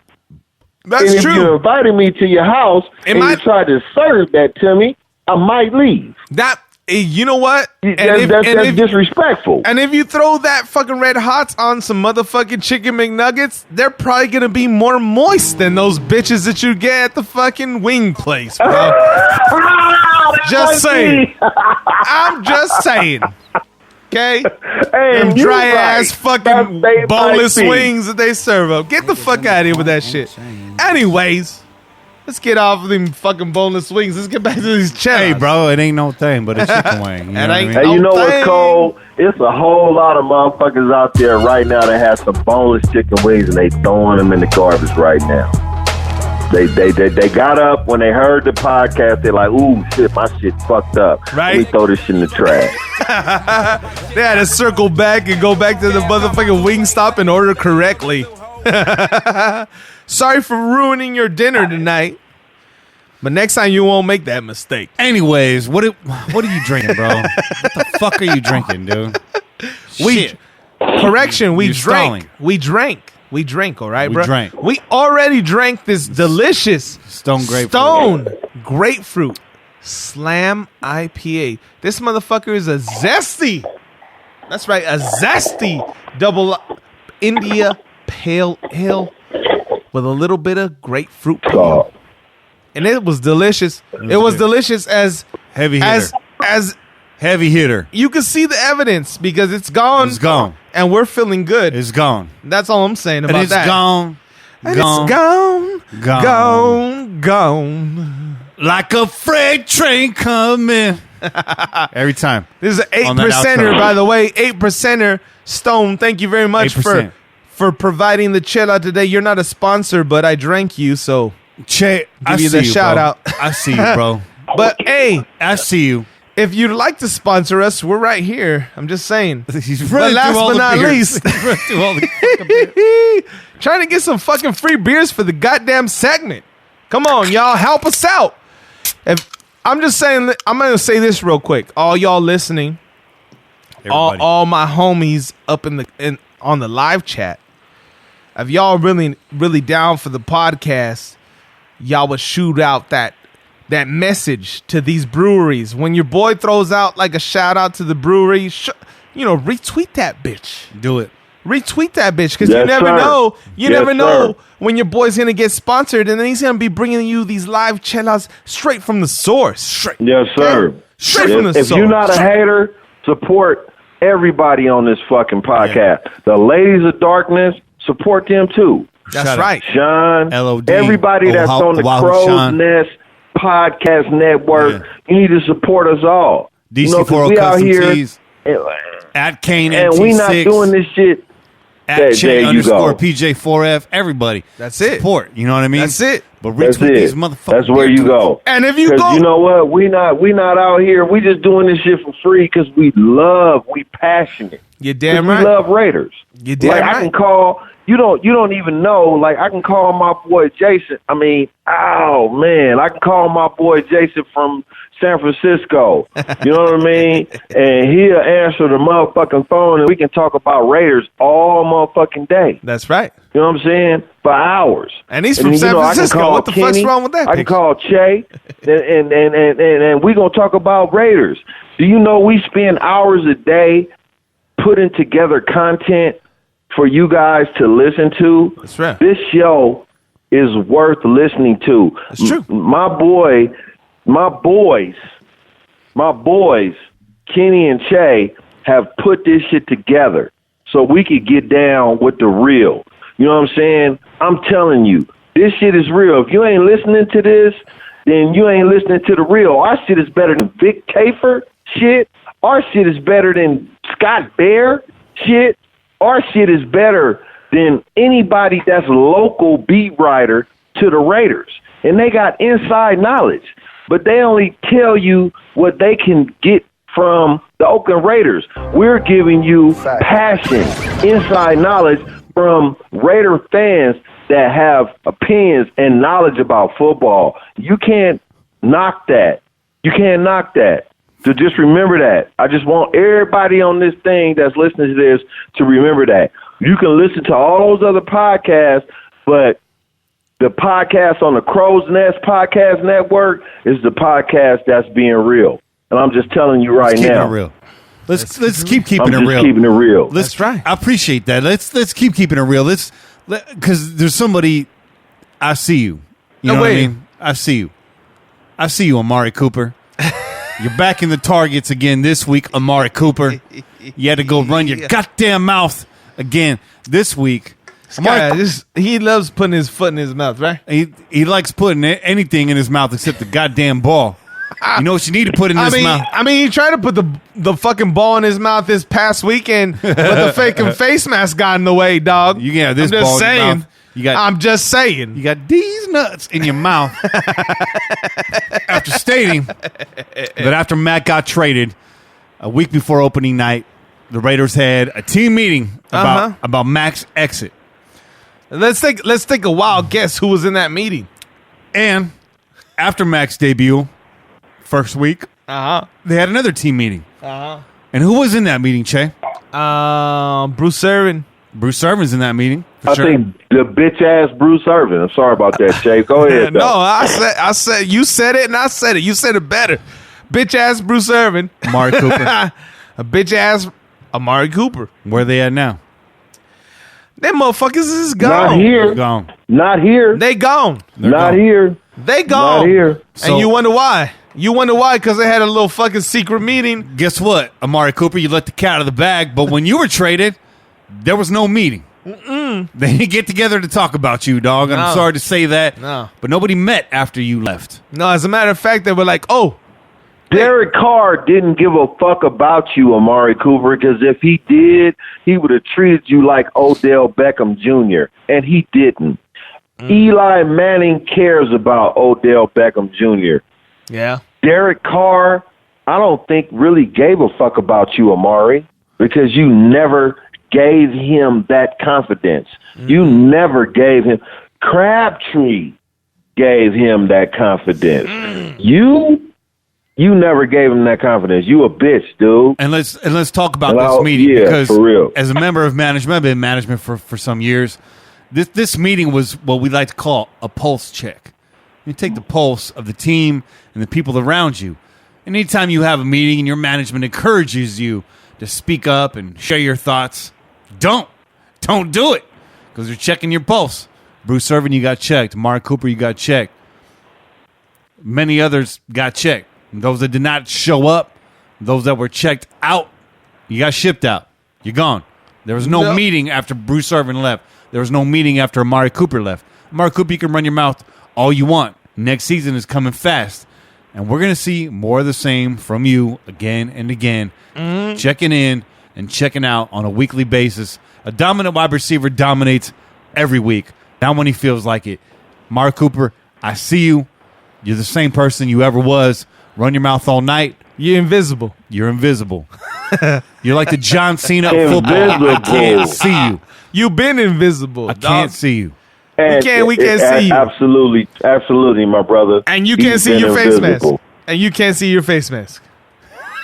That's And if you true. invited me to your house It and might- you tried to serve that to me, I might leave. You know what? That's disrespectful. And if you throw that fucking red hots on some motherfucking chicken McNuggets, they're probably gonna be more moist than those bitches that you get at the fucking wing place, bro. Just saying. I'm just saying. Okay? Hey, Them you dry right. ass fucking That they boneless might be. wings that they serve up. Get the fuck out of here with that shit. Anyways, let's get off of them fucking boneless wings. Let's get back to these cheddars. Hey, bro, it ain't no thing but a chicken wing. You know It what I ain't- mean? Hey, you know Dang. what's cold? It's a whole lot of motherfuckers out there right now that have some boneless chicken wings and they throwing them in the garbage right now. They got up when they heard the podcast. They're like, ooh, shit, my shit fucked up. Right. Let me throw this shit in the trash. They had to circle back and go back to the motherfucking wing stop and order correctly. Sorry for ruining your dinner tonight. But next time you won't make that mistake. Anyways, what are you drinking, bro? What the fuck are you drinking, dude? Shit. Correction, we You're drank. stalling. We drank, all right, We bro? drank. We already drank this delicious Stone grapefruit Slam IPA. This motherfucker is a zesty. That's right, a zesty double India Pale Ale with a little bit of grapefruit peel. And it was delicious. It was delicious as Heavy hitter. as Heavy hitter. you can see the evidence because it's gone. It's gone. And we're feeling good. It's gone. That's all I'm saying about And it's that. gone. And Gone. it's gone. Gone. Gone. Like a freight train coming. Every time. This is an 8 On that percenter, outro. by the way. 8 percenter. Stone, thank you very much 8%. for providing the chela today. You're not a sponsor, but I drank you, so Che, I you see the you, shout bro. out. I see you, bro. but hey, I see you. if you'd like to sponsor us, we're right here. I'm just saying. He's But running last through all but the not beers. least, He's running through all the fucking beers. trying to get some fucking free beers for the goddamn segment. Come on, y'all, help us out. If I'm just saying, I'm gonna say this real quick. All y'all listening, Everybody. all my homies up on the live chat. If y'all really down for the podcast, y'all would shoot out that message to these breweries. When your boy throws out like a shout out to the brewery, retweet that bitch. Do it. Retweet that bitch because Yes, you never sir. know. You Yes, never know sir. when your boy's gonna get sponsored, and then he's gonna be bringing you these live chelas straight from the source. Yes, sir. Straight from the If source. you're not a hater, support everybody on this fucking podcast. The Ladies of Darkness, support them too. That's Shout out. right. Sean, LOD, everybody that's on the Wahoo Crow's Sean. Nest podcast network. You need to support us all. DC4 Custom Tees. At Cain and we not doing this shit. At Che _ PJ4F. Everybody. That's it. Support. You know what I mean? That's it. But retweet these motherfuckers. That's where you go. And if you go, you know what? We not out here. We just doing this shit for free because we passionate. You're damn right. We love Raiders. You're damn right. I can call. You don't even know. Like, I can call my boy Jason. I mean, oh man, I can call my boy Jason from San Francisco. You know what I mean? And he'll answer the motherfucking phone, and we can talk about Raiders all motherfucking day. That's right. You know what I'm saying? For hours. And he's from San Francisco. What the fuck's wrong with that? I can call Che, and we gonna talk about Raiders. Do you know we spend hours a day putting together content for you guys to listen to? That's right. This show is worth listening to. That's true. My boys, Kenny and Che have put this shit together so we could get down with the real. You know what I'm saying? I'm telling you, this shit is real. If you ain't listening to this, then you ain't listening to the real. Our shit is better than Vic Tafer shit. Our shit is better than Scott Bear shit. Our shit is better than anybody that's a local beat writer to the Raiders. And they got inside knowledge. But they only tell you what they can get from the Oakland Raiders. We're giving you passion, inside knowledge from Raider fans that have opinions and knowledge about football. You can't knock that. You can't knock that. So just remember that. I just want everybody on this thing that's listening to this to remember that. You can listen to all those other podcasts, but the podcast on the Crow's Nest Podcast Network is the podcast that's being real. And I'm just telling you right now. It real. Let's keep keeping it real. I'm just keeping it real. That's right. I appreciate that. Let's keep keeping it real. Because there's somebody. I see you. You know what I mean? I see you. I see you, Amari Cooper. You're back in the targets again this week, Amari Cooper. You had to go run your goddamn mouth again this week. He loves putting his foot in his mouth, right? He likes putting anything in his mouth except the goddamn ball. You know what you need to put in his mouth? I mean, he tried to put the fucking ball in his mouth this past weekend, but the fucking face mask got in the way, dog. You can have this ball in your mouth. I'm just saying. You got these nuts in your mouth. After stating that after Matt got traded a week before opening night, the Raiders had a team meeting about Mac's exit. Let's take a wild guess who was in that meeting. And after Mac's debut, first week, they had another team meeting. And who was in that meeting, Che? Bruce Irvin. Bruce Irvin's in that meeting. I think the bitch ass Bruce Irvin. I'm sorry about that, Che. Go ahead. No, I said you said it and I said it. You said it better. Bitch ass Bruce Irvin. Amari Cooper. A bitch ass Amari Cooper. Where are they at now? Them motherfuckers is gone. Not here. They're gone. Not here. They gone. Not here. They gone. Not here. And you wonder why? You wonder why? Because they had a little fucking secret meeting. Guess what, Amari Cooper? You let the cat out of the bag. But when you were traded, there was no meeting. They didn't get together to talk about you, dog. No. I'm sorry to say that. No. But nobody met after you left. No, as a matter of fact, they were like, oh. Derek Carr didn't give a fuck about you, Amari Cooper, because if he did, he would have treated you like Odell Beckham Jr., and he didn't. Eli Manning cares about Odell Beckham Jr. Yeah. Derek Carr, I don't think really gave a fuck about you, Amari, because you never gave him that confidence. You never gave him. Crabtree gave him that confidence. You never gave him that confidence. You a bitch, dude. And let's talk about this meeting because for real. As a member of management, I've been in management for some years. This meeting was what we like to call a pulse check. You take the pulse of the team and the people around you. And anytime you have a meeting and your management encourages you to speak up and share your thoughts, don't do it because they're checking your pulse. Bruce Irvin, you got checked. Amari Cooper, you got checked. Many others got checked. Those that did not show up, those that were checked out, you got shipped out. You're gone. There was no meeting after Bruce Irvin left. There was no meeting after Amari Cooper left. Amari Cooper, you can run your mouth all you want. Next season is coming fast, and we're going to see more of the same from you again and again, checking in and checking out on a weekly basis. A dominant wide receiver dominates every week, not when he feels like it. Mark Cooper, I see you. You're the same person you ever was. Run your mouth all night. You're invisible. You're invisible. You're like the John Cena of football. I can't see you. You've been invisible. I can't see you. We can't see you. Absolutely, my brother. And you can't see your face mask. And you can't see your face mask.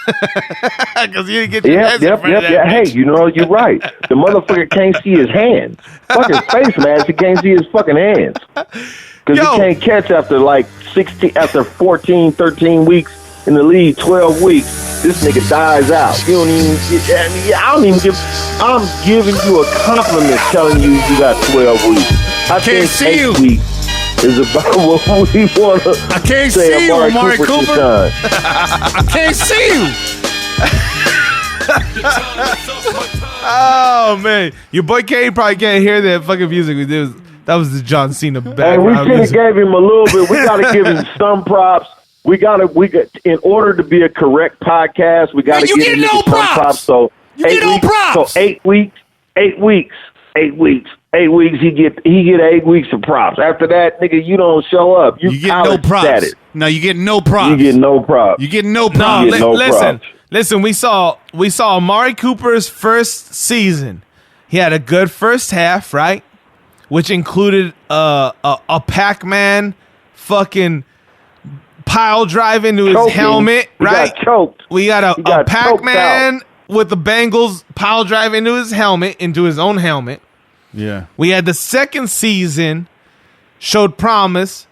Because you didn't get your hands in front of that Hey, bitch. you know, you're right. The motherfucker can't see his hands. Fuck his face mask, he can't see his fucking hands. Because he can't catch after like 14, 13 weeks in the league, 12 weeks. This nigga dies out. You don't even I'm giving you a compliment telling you got 12 weeks. I can't see you. Weeks is about what we want to I can't say. see you, Amari Cooper. Cooper. I can't see you. Oh, man. Your boy Cain probably can't hear that fucking music we did. That was the John Cena Hey, background we could have music. gave him a little bit. We got to give him some props. We got in order to be a correct podcast, we got to You give get him no some props. props. So You get no props. So 8 weeks. He get 8 weeks of props. After that, nigga, you don't show up. You get no props. Status. No, you get no props. You get no props. You get no No, props. listen. We saw Amari Cooper's first season. He had a good first half, right? Which included a Pac-Man fucking pile drive into his helmet, right? He got choked. We got a choked Pac-Man out. with the Bengals pile drive into his helmet, into his own helmet. Yeah. We had the second season, showed promise.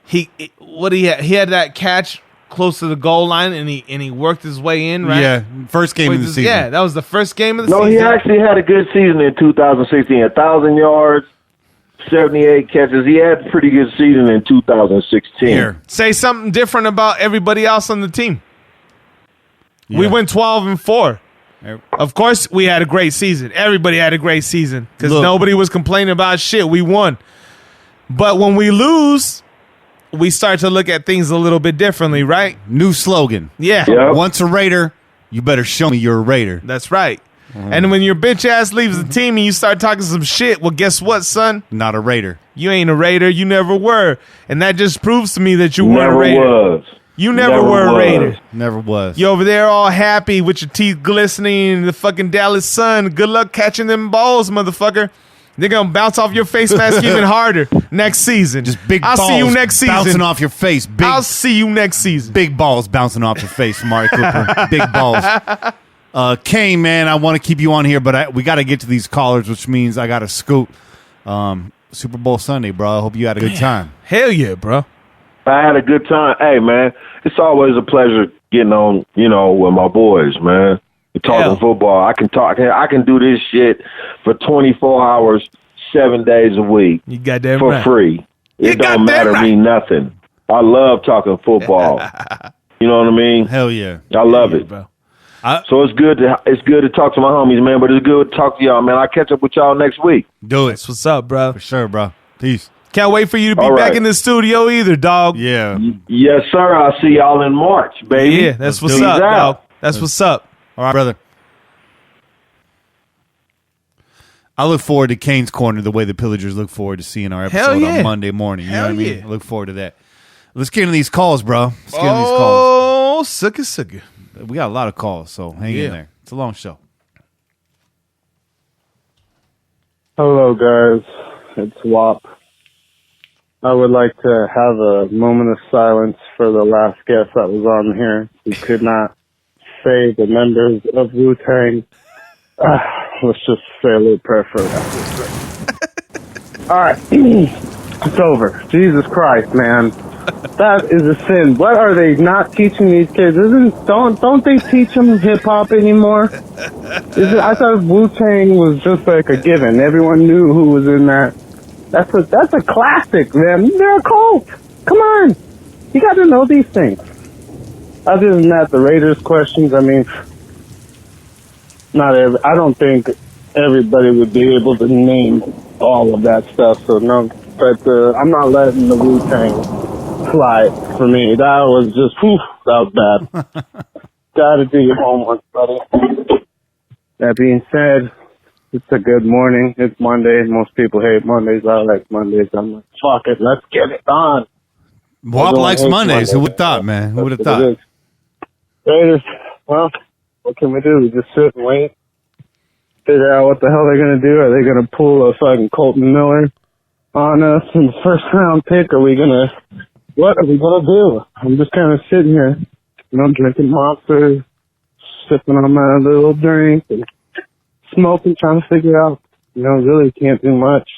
He had that catch close to the goal line, and he worked his way in, right? Yeah. First game of the season. Yeah, that was the first game of the No, season. he actually had a good season in 2016. 1,000 yards, 78 catches. He had a pretty good season in 2016. Here. Say something different about everybody else on the team. Yeah. We went 12-4. Of course, we had a great season. Everybody had a great season because nobody was complaining about shit. We won. But when we lose, we start to look at things a little bit differently, right? New slogan. Yeah. Yep. Once a Raider, you better show me you're a Raider. That's right. And when your bitch ass leaves the team and you start talking some shit, well, guess what, son? Not a Raider. You ain't a Raider. You never were. And that just proves to me that you weren't a Raider. Was. You never were a Raider. Never was. You over there all happy with your teeth glistening in the fucking Dallas sun. Good luck catching them balls, motherfucker. They're going to bounce off your face mask even harder next season. Just big I'll balls see you next season. bouncing off your face. I'll see you next season. Big balls bouncing off your face, Amari Cooper. Big balls. Cain, man, I want to keep you on here, but we got to get to these callers, which means I got to scoot. Super Bowl Sunday, bro. I hope you had a good time. Hell yeah, bro. I had a good time. Hey, man, it's always a pleasure getting on, with my boys, man. We're talking football. I can do this shit for 24 hours, 7 days a week. You got that for right. free. It don't matter me nothing. I love talking football. You know what I mean? Hell yeah. I love it. Bro. So it's good to talk to my homies, man, but it's good to talk to y'all, man. I'll catch up with y'all next week. Do it. That's what's up, bro. For sure, bro. Peace. Can't wait for you to be All back right. in the studio either, dog. Yeah. Yes, sir. I'll see y'all in March, baby. Yeah, that's what's Peace up, out. dog. That's what's up. All right, brother. I look forward to Cain's Corner the way the Pillagers look forward to seeing our Hell episode yeah. on Monday morning. You know Hell what I mean? yeah. I look forward to that. Let's get into these calls, bro. Let's get into these Oh, calls. sucker. We got a lot of calls, so hang Yeah. in there. It's a long show. Hello, guys. It's WAP. I would like to have a moment of silence for the last guest that was on here who could not say the members of Wu-Tang. Let's just say a little prayer for that. All right. It's over. Jesus Christ, man. That is a sin. What are they not teaching these kids? Don't they teach them hip-hop anymore? I thought Wu-Tang was just like a given. Everyone knew who was in that. That's a classic, man. They're a cult. Come on. You got to know these things. Other than that, the Raiders questions, I mean, I don't think everybody would be able to name all of that stuff, so no. But I'm not letting the Wu-Tang flight for me. That was just, that was bad. Gotta do your homework, buddy. That being said, it's a good morning. It's Monday. Most people hate Mondays. I like Mondays. I'm like, fuck it, let's get it on. Wop likes Mondays. Who would have thought, man? Who would have thought? Raiders, well, what can we do? We just sit and wait. Figure out what the hell they're going to do. Are they going to pull a fucking Colton Miller on us in the first round pick? What are we going to do? I'm just kind of sitting here, drinking Monsters, sipping on my little drink and smoking, trying to figure out, really can't do much.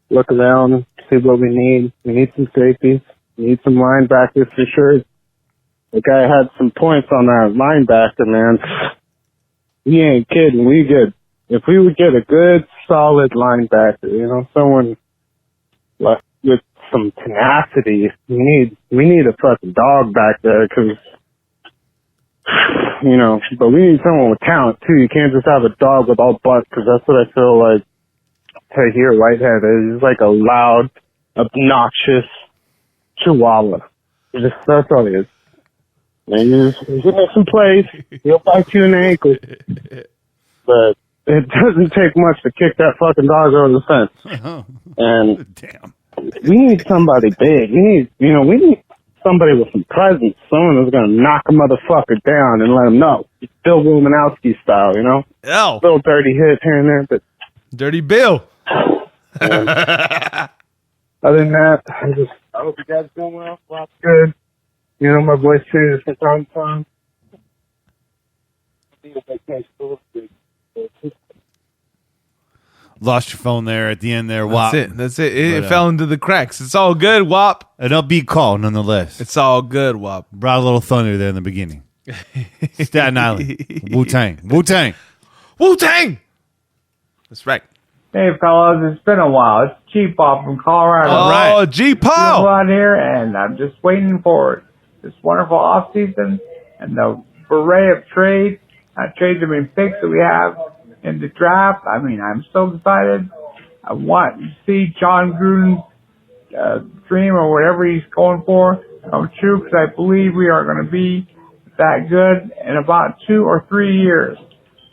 Look around, see what we need. We need some safeties. We need some linebackers for sure. The guy had some points on our linebacker, man. He ain't kidding. If we would get a good, solid linebacker, someone with some tenacity, we need a fucking dog back there because, but we need someone with talent too. You can't just have a dog with all butt because that's what I feel like Tahir Whitehead is. He's like a loud, obnoxious chihuahua. That's all he is. And he's gonna make some plays. He'll bite you in the ankle. But it doesn't take much to kick that fucking dog over the fence. And damn, we need somebody big. We need somebody with some presence. Someone who's gonna knock a motherfucker down and let him know. Bill Romanowski style, Oh. Little dirty hit here and there, but Dirty Bill. other than that, I hope you guys doing well. Lot's good. My voice changes from time to time. Lost your phone there at the end there, Wop. That's it. It fell into the cracks. It's all good, Wop. An upbeat call, nonetheless. It's all good, Wop. Brought a little thunder there in the beginning. Staten Island. Wu-Tang. Wu-Tang. Wu-Tang! That's right. Hey, fellas, it's been a while. It's G-Pop from Colorado. Oh, right. G-Pop! out here, and I'm just waiting for this wonderful off-season and the array of trades. Trades have been picked that we have in the draft. I mean, I'm so excited. I want to see John Gruden's dream or whatever he's going for come true because I believe we are going to be that good in about 2 or 3 years.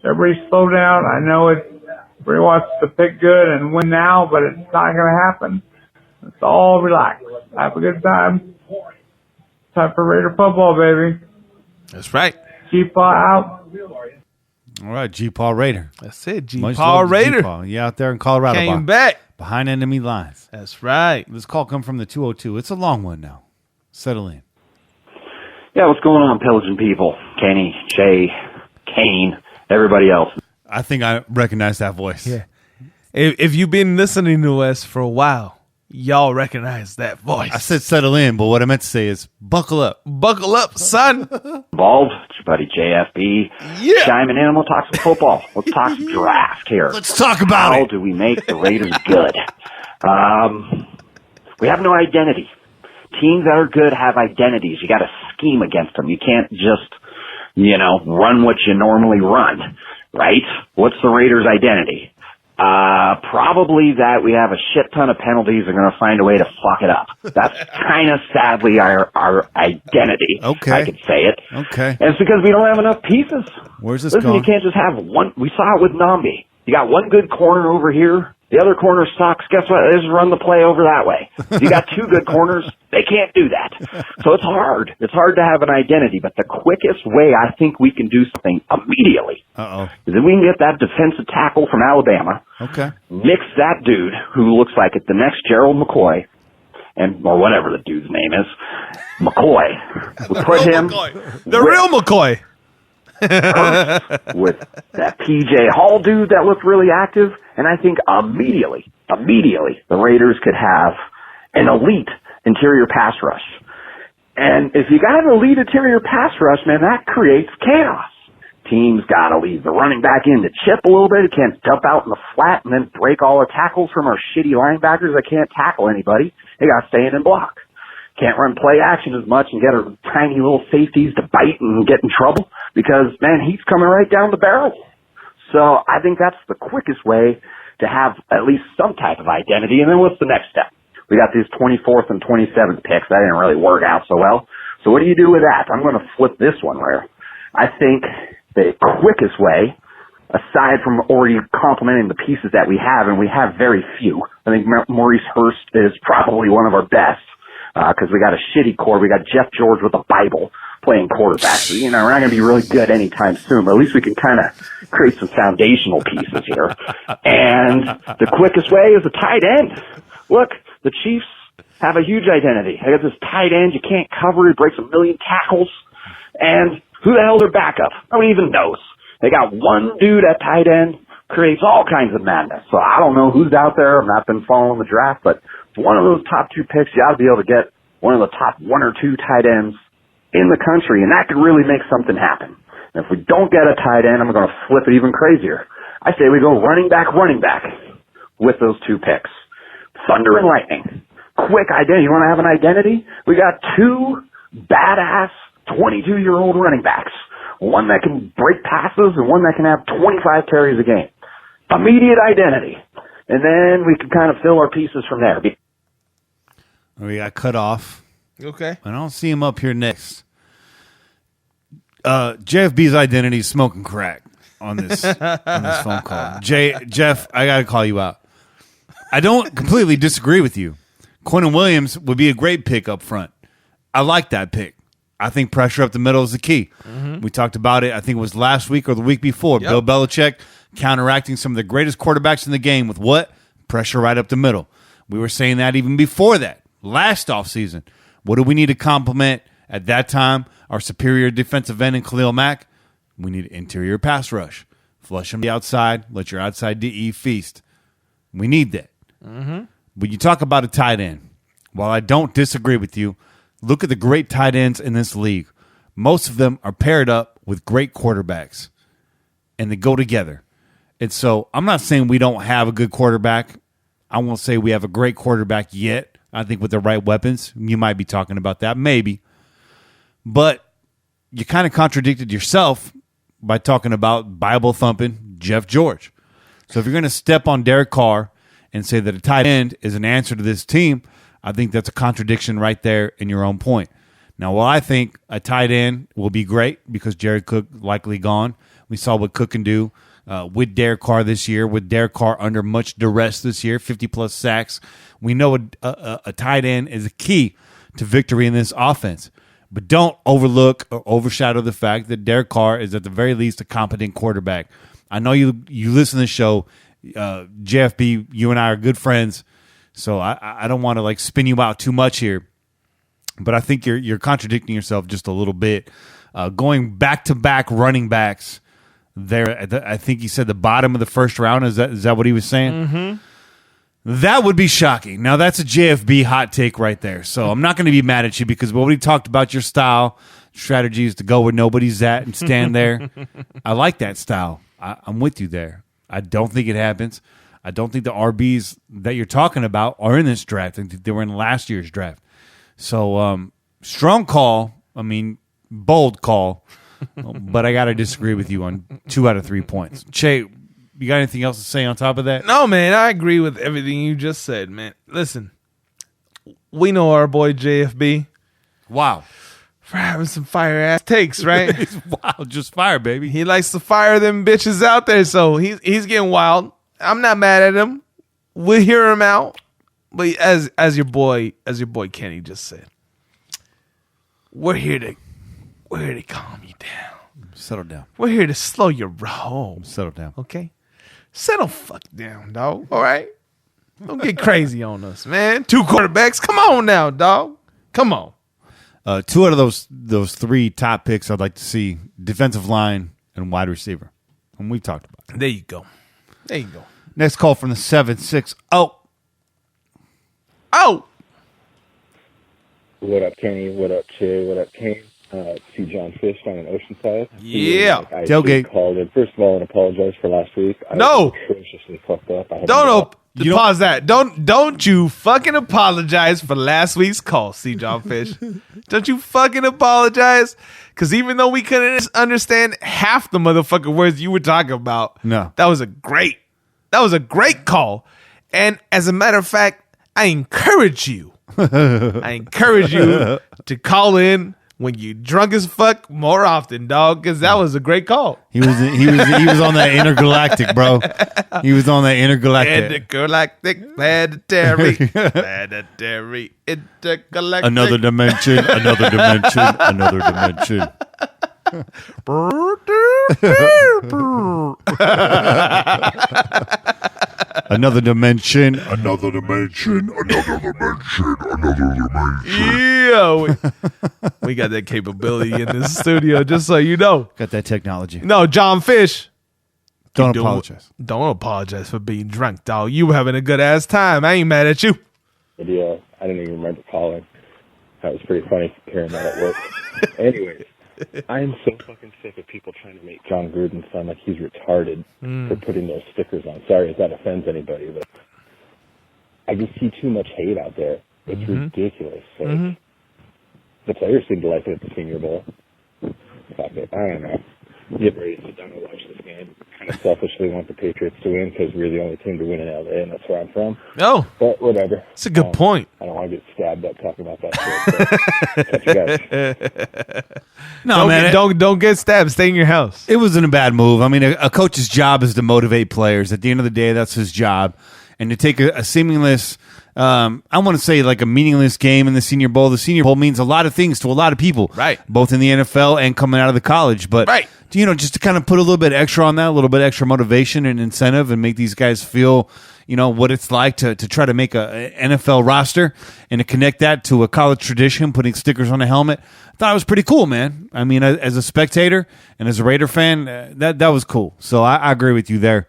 Everybody slow down. I know everybody wants to pick good and win now, but it's not going to happen. Let's all relax. Have a good time. Time for Raider football, baby. That's right. G-Paw out. All right, G-Paw Raider. That's it, Much G-Paw love to Raider. G-Paw. Yeah, out there in Colorado. Came back. Behind enemy lines. That's right. This call come from the 202. It's a long one now. Settle in. Yeah, what's going on, Pillaging people? Kenny, Shay, Cain, everybody else. I think I recognize that voice. Yeah. If you've been listening to us for a while, y'all recognize that voice. I said settle in, but what I meant to say is buckle up. Buckle up, son. Involved, it's your buddy JFB. Yeah. Chiming in and we'll talk some football. Let's talk some draft here. Let's talk about How it. do we make the Raiders good? We have no identity. Teams that are good have identities. You got to scheme against them. You can't just, run what you normally run, right? What's the Raiders' identity? Probably that we have a shit ton of penalties and are going to find a way to fuck it up. That's kind of sadly our identity. Okay. I could say it. Okay. And it's because we don't have enough pieces. Where's this Listen, going? you can't just have one. We saw it with Nambi. You got one good corner over here. The other corner sucks. Guess what? They just run the play over that way. You got two good corners. They can't do that. So it's hard. It's hard to have an identity. But the quickest way I think we can do something immediately is if we can get that defensive tackle from Alabama, mix that dude who looks like it's the next Gerald McCoy, or whatever the dude's name is, McCoy. We put him the real McCoy. with that PJ Hall dude that looked really active, and I think immediately the Raiders could have an elite interior pass rush. And if you got an elite interior pass rush, man, that creates chaos. Teams got to leave the running back in to chip a little bit. It can't dump out in the flat and then break all the tackles from our shitty linebackers that can't tackle anybody. They got to stay in and block. Can't run play action as much and get our tiny little safeties to bite and get in trouble because, man, he's coming right down the barrel. So I think that's the quickest way to have at least some type of identity. And then what's the next step? We got these 24th and 27th picks. That didn't really work out so well. So what do you do with that? I'm going to flip this one where I think the quickest way, aside from already complementing the pieces that we have, and we have very few, I think Maurice Hurst is probably one of our best because we got a shitty core. We got Jeff George with the Bible playing quarterback. So, we're not going to be really good anytime soon, but at least we can kind of create some foundational pieces here. And the quickest way is a tight end. Look, the Chiefs have a huge identity. They got this tight end you can't cover. He breaks 1 million tackles. And who the hell's their backup? Nobody even knows. They got one dude at tight end, creates all kinds of madness. So I don't know who's out there. I've not been following the draft, but one of those top 2 picks, you ought to be able to get one of the top 1 or 2 tight ends in the country, and that could really make something happen. And if we don't get a tight end, I'm going to flip it even crazier. I say we go running back with those 2 picks. Thunder and lightning. Quick identity. You want to have an identity? We got 2 badass 22-year-old running backs. One that can break passes and one that can have 25 carries a game. Immediate identity. And then we can kind of fill our pieces from there. We got cut off. Okay. I don't see him up here next. JFB's identity is smoking crack on this phone call. Jeff, I got to call you out. I don't completely disagree with you. Quinnen Williams would be a great pick up front. I like that pick. I think pressure up the middle is the key. Mm-hmm. We talked about it, I think it was last week or the week before. Yep. Bill Belichick counteracting some of the greatest quarterbacks in the game with what? Pressure right up the middle. We were saying that even before that, last offseason. What do we need to complement at that time? Our superior defensive end in Khalil Mack. We need interior pass rush. Flush them the outside. Let your outside DE feast. We need that. Mm-hmm. When you talk about a tight end, while I don't disagree with you, look at the great tight ends in this league. Most of them are paired up with great quarterbacks, and they go together. And so I'm not saying we don't have a good quarterback. I won't say we have a great quarterback yet. I think with the right weapons, you might be talking about that, maybe. But you kind of contradicted yourself by talking about Bible-thumping Jeff George. So if you're going to step on Derek Carr and say that a tight end is an answer to this team, I think that's a contradiction right there in your own point. Now, while I think a tight end will be great because Jared Cook likely gone, we saw what Cook can do with Derek Carr this year, with Derek Carr under much duress this year, 50-plus sacks. We know a tight end is a key to victory in this offense. But don't overlook or overshadow the fact that Derek Carr is at the very least a competent quarterback. I know you listen to the show. JFB, you and I are good friends, so I don't want to like spin you out too much here. But I think you're contradicting yourself just a little bit. Going back-to-back running backs there, I think he said the bottom of the first round. Is that what he was saying? Mm-hmm. That would be shocking. Now, that's a JFB hot take right there. So I'm not going to be mad at you because we already talked about your style. Strategy is to go where nobody's at and stand there. I like that style. I'm with you there. I don't think it happens. I don't think the RBs that you're talking about are in this draft. I think they were in last year's draft. So strong call. I mean, bold call. But I got to disagree with you on 2 out of 3 points. Che, you got anything else to say on top of that? No, man. I agree with everything you just said, man. Listen, we know our boy JFB. Wow. For having some fire-ass takes, right? Wow, just fire, baby. He likes to fire them bitches out there, so he's getting wild. I'm not mad at him. We'll hear him out. But as your boy Kenny just said, we're here to calm you down. Settle down. We're here to slow your roll. Settle down. Okay? Settle fuck down, dog. All right? Don't get crazy on us, man. 2 quarterbacks. Come on now, dog. Come on. 2 out of those 3 top picks I'd like to see, defensive line and wide receiver. And we've talked about it. There you go. Next call from the 760. Oh! What up, Kenny? What up, Che? What up, Cain? See John Fish down in Oceanside. Yeah. I Tailgate. Called in. First of all, and apologize for last week. No. I atrociously fucked up. Pause that. Don't you fucking apologize for last week's call, C. John Fish. Don't you fucking apologize. Because even though we couldn't understand half the motherfucking words you were talking about, no, that was a great call. And as a matter of fact, I encourage you to call in when you drunk as fuck more often, dog, because that was a great call. He was on that intergalactic, bro. He was on that intergalactic. Planetary, intergalactic. Another dimension. Another dimension. Yeah, we got that capability in this studio, just so you know. Got that technology. No, John Fish. Don't apologize. Don't apologize for being drunk, dog. You were having a good ass time. I ain't mad at you. Yeah, I didn't even remember calling. That was pretty funny hearing that at work. Anyways, I am so fucking sick of people trying to make John Gruden sound like he's retarded for putting those stickers on. Sorry if that offends anybody, but I just see too much hate out there. It's ridiculous. Like, the players seem to like it at the Senior Bowl. Fuck it. I don't know. Get ready to sit down and watch this game. Kind of selfishly want the Patriots to win because we're the only team to win in LA, and that's where I'm from. Oh. But whatever. That's a good point. I don't want to get stabbed up talking about that shit. Catch you guys. No, man. Don't get stabbed. Stay in your house. It wasn't a bad move. I mean, a coach's job is to motivate players. At the end of the day, that's his job. And to take a seamless, I want to say like a meaningless game in the Senior Bowl. The Senior Bowl means a lot of things to a lot of people. Right. Both in the NFL and coming out of the college. But, right. You know, just to kind of put a little bit extra on that, a little bit extra motivation and incentive and make these guys feel, you know, what it's like to try to make a NFL roster and to connect that to a college tradition, putting stickers on a helmet. I thought it was pretty cool, man. I mean, as a spectator and as a Raider fan, that was cool. So I agree with you there,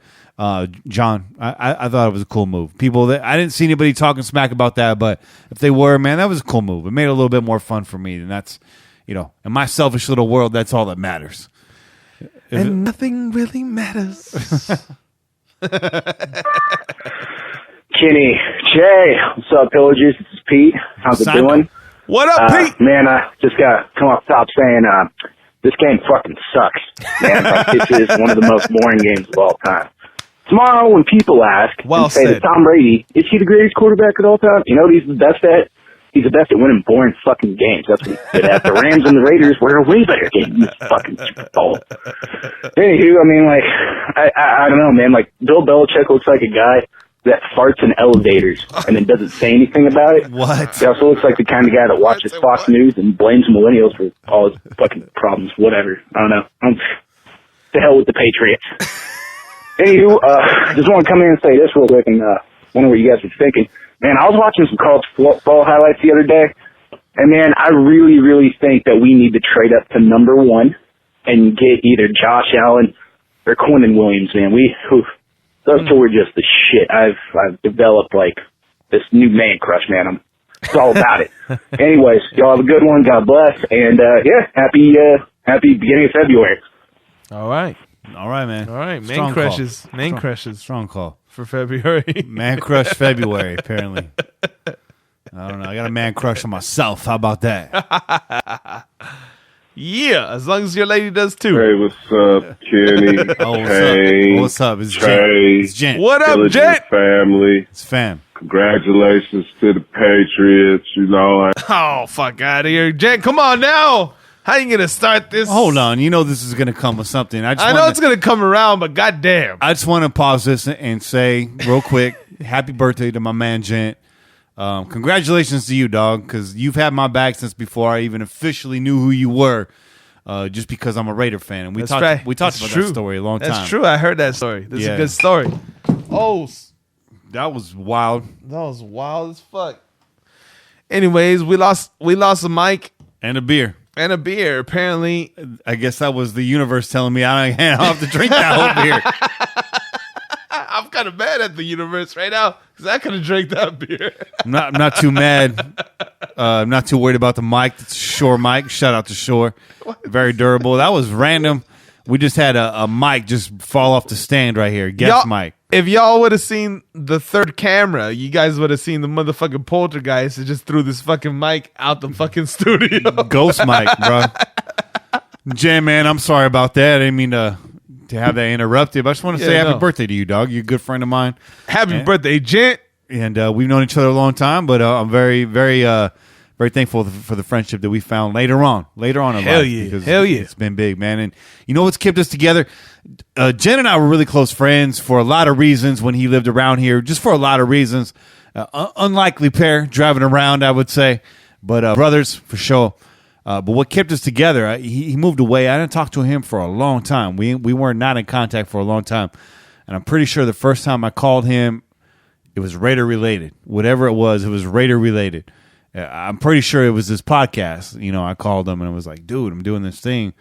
John. I thought it was a cool move. I didn't see anybody talking smack about that, but if they were, man, that was a cool move. It made it a little bit more fun for me, and that's, you know, in my selfish little world, that's all that matters. And nothing really matters. Kenny, Jay, what's up, Pillagers? This is Pete. How's it doing? What up, Pete? Man, I just got to come off top saying this game fucking sucks. Man, like, this is one of the most boring games of all time. Tomorrow, when people ask and say that Tom Brady, is he the greatest quarterback of all time? You know what he's the best at? He's the best at winning boring fucking games. That's what he's good at. The Rams and the Raiders were a way better game in this fucking Super Bowl. Anywho, I mean, like, I don't know, man. Like, Bill Belichick looks like a guy that farts in elevators and then doesn't say anything about it. What? He also looks like the kind of guy that watches Fox News and blames millennials for all his fucking problems. Whatever. I don't know. To hell with the Patriots. Anywho, just want to come in and say this real quick and wonder what you guys were thinking. Man, I was watching some college football highlights the other day, and man, I really, really think that we need to trade up to number 1 and get either Josh Allen or Quinnen Williams, man. Those two are just the shit. I've developed like this new man crush, man. It's all about it. Anyways, y'all have a good one. God bless, and happy beginning of February. All right, man. All right, Strong crushes. Call. Main crushes. Strong call. For February. Man crush February, apparently. I don't know. I got a man crush on myself. How about that? Yeah, as long as your lady does too. Hey, what's up, Kenny? Cain, what's up? It's Trey. Gent. What up, Gent? Family. It's fam. Congratulations to the Patriots. You know. Oh, fuck out of here. Gent, come on now. How you going to start this? Hold on. You know this is going to come with something. I know it's going to come around, but goddamn. I just want to pause this and say real quick, happy birthday to my man, Gent. Congratulations to you, dog, because you've had my back since before I even officially knew who you were, just because I'm a Raider fan. And we talked about that story a long time. That's true. I heard that story. This is a good story. Oh, that was wild. That was wild as fuck. Anyways, we lost a mic. And a beer. Apparently. I guess that was the universe telling me I don't have to drink that whole beer. I'm kind of mad at the universe right now because I could have drank that beer. I'm not too mad. I'm not too worried about the mic. It's a Shure mic. Shout out to Shure. Very durable. That was random. We just had a mic just fall off the stand right here. Guest mic. If y'all would have seen the third camera, you guys would have seen the motherfucking poltergeist that just threw this fucking mic out the fucking studio. Ghost mic, bro. Jay, man, I'm sorry about that. I didn't mean to have that interrupted. But I just want to say happy birthday to you, dog. You're a good friend of mine. Happy birthday, Gent. And we've known each other a long time, but I'm very, very, very thankful for the friendship that we found later on in life. Hell yeah. It's been big, man. And you know what's kept us together? Jen and I were really close friends for a lot of reasons when he lived around here, just for a lot of reasons. Unlikely pair driving around, I would say, but brothers for sure. But what kept us together, he moved away. I didn't talk to him for a long time. We were not in contact for a long time. And I'm pretty sure the first time I called him, it was Raider related. Whatever it was Raider related. I'm pretty sure it was this podcast. You know, I called him and I was like, dude, I'm doing this thing.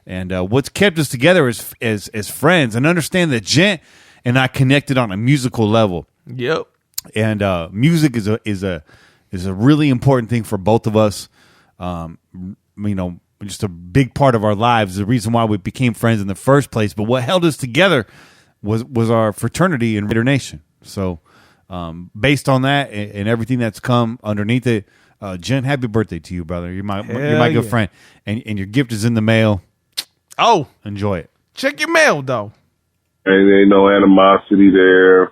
And what's kept us together as friends, and understand that Gent and I connected on a musical level. Yep. And music is a really important thing for both of us. You know, just a big part of our lives, the reason why we became friends in the first place. But what held us together was our fraternity in Raider Nation. So based on that and everything that's come underneath it, Jen, happy birthday to you, brother. You're my good friend. And your gift is in the mail. Oh. Enjoy it. Check your mail, though. Ain't no animosity there.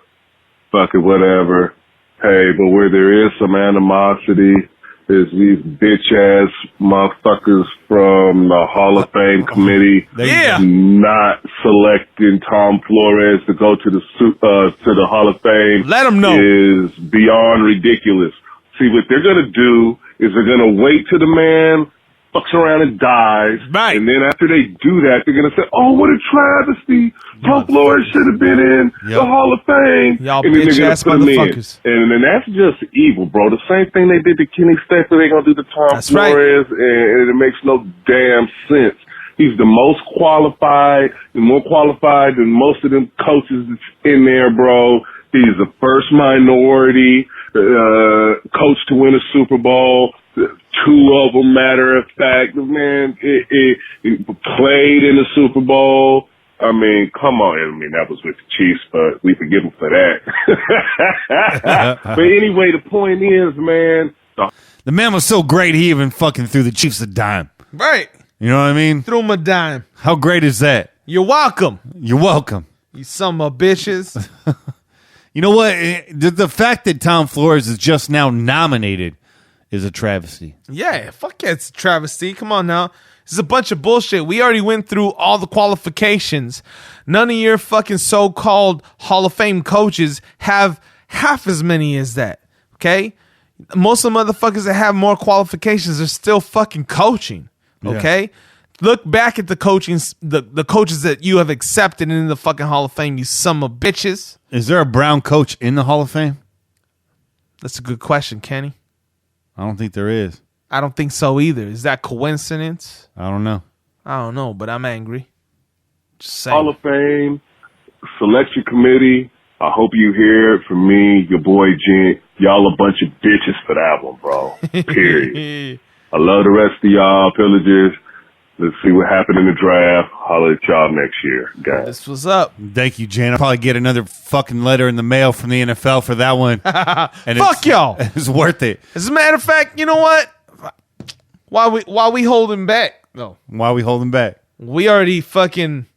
Fuck it, whatever. Hey, but where there is some animosity is these bitch-ass motherfuckers from the Hall of Fame committee not selecting Tom Flores to go to the Hall of Fame. Let them know. Is beyond ridiculous. See, what they're going to do is they're going to wait till the man fucks around and dies. Right. And then after they do that, they're going to say, oh, what a travesty. Tom Flores should have been in the Hall of Fame. Y'all and then they're going to put him in. motherfuckers. And then that's just evil, bro. The same thing they did to Kenny Stetson, they're going to do to Tom Flores. Right. And it makes no damn sense. He's the most qualified, more qualified than most of them coaches that's in there, bro. He's the first minority coach to win a Super Bowl. Two of them, matter of fact, man, it played in the Super Bowl. I mean, come on. I mean, that was with the Chiefs, but we forgive him for that. But anyway, the point is, man. The man was so great, he even fucking threw the Chiefs a dime. Right. You know what I mean? Threw him a dime. How great is that? You're welcome. You're welcome. You son of a bitches. You know what? The fact that Tom Flores is just now nominated is a travesty. Yeah, fuck yeah, it's a travesty. Come on now. This is a bunch of bullshit. We already went through all the qualifications. None of your fucking so-called Hall of Fame coaches have half as many as that. Okay? Most of the motherfuckers that have more qualifications are still fucking coaching. Okay? Yeah. Look back at the coaches that you have accepted in the fucking Hall of Fame, you son of bitches. Is there a brown coach in the Hall of Fame? That's a good question, Kenny. I don't think there is. I don't think so either. Is that coincidence? I don't know. I don't know, but I'm angry. Just saying. Hall of Fame selection committee. I hope you hear it from me, your boy Jen. Y'all a bunch of bitches for that one, bro. Period. I love the rest of y'all, pillagers. Let's see what happened in the draft. Holler at y'all next year, guys. This was up. Thank you, Jan. I'll probably get another fucking letter in the mail from the NFL for that one. And fuck y'all. It's worth it. As a matter of fact, you know what? Why we holding back? No. Why are we holding back? We already fucking,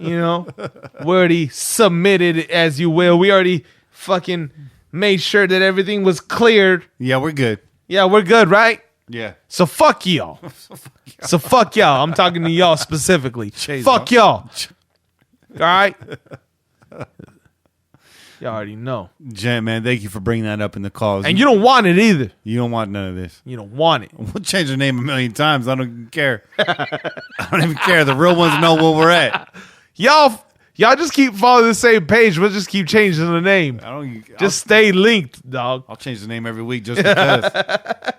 we already submitted, as you will. We already fucking made sure that everything was cleared. Yeah, we're good. Yeah, we're good, right? Yeah. So fuck y'all. So fuck y'all. I'm talking to y'all specifically. Fuck y'all. All right? Y'all already know. Jen, man, thank you for bringing that up in the calls. And you don't want it either. You don't want none of this. You don't want it. We'll change the name a million times. I don't even care. I don't even care. The real ones know where we're at. Y'all just keep following the same page. We'll just keep changing the name. Just stay linked, dog. I'll change the name every week just because.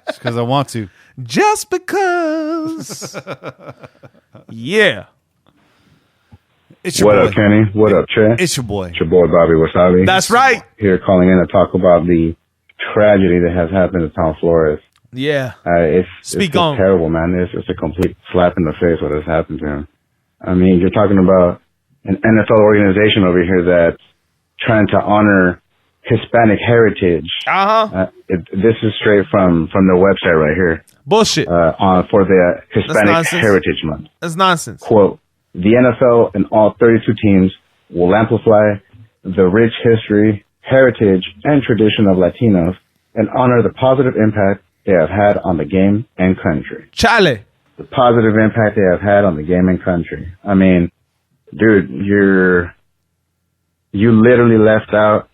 Just because I want to. Just because. Yeah. It's your what boy. Up, Kenny? What up, Che? It's your boy. It's your boy, Bobby Wasabi. That's right. Here calling in to talk about the tragedy that has happened to Tom Flores. Yeah. It's terrible, man. It's a complete slap in the face what has happened to him. I mean, you're talking about an NFL organization over here that's trying to honor Hispanic heritage. This is straight from the website right here. Bullshit. For the Hispanic Heritage Month. That's nonsense. Quote, the NFL and all 32 teams will amplify the rich history, heritage, and tradition of Latinos and honor the positive impact they have had on the game and country. Chale. The positive impact they have had on the game and country. I mean, dude, you literally left out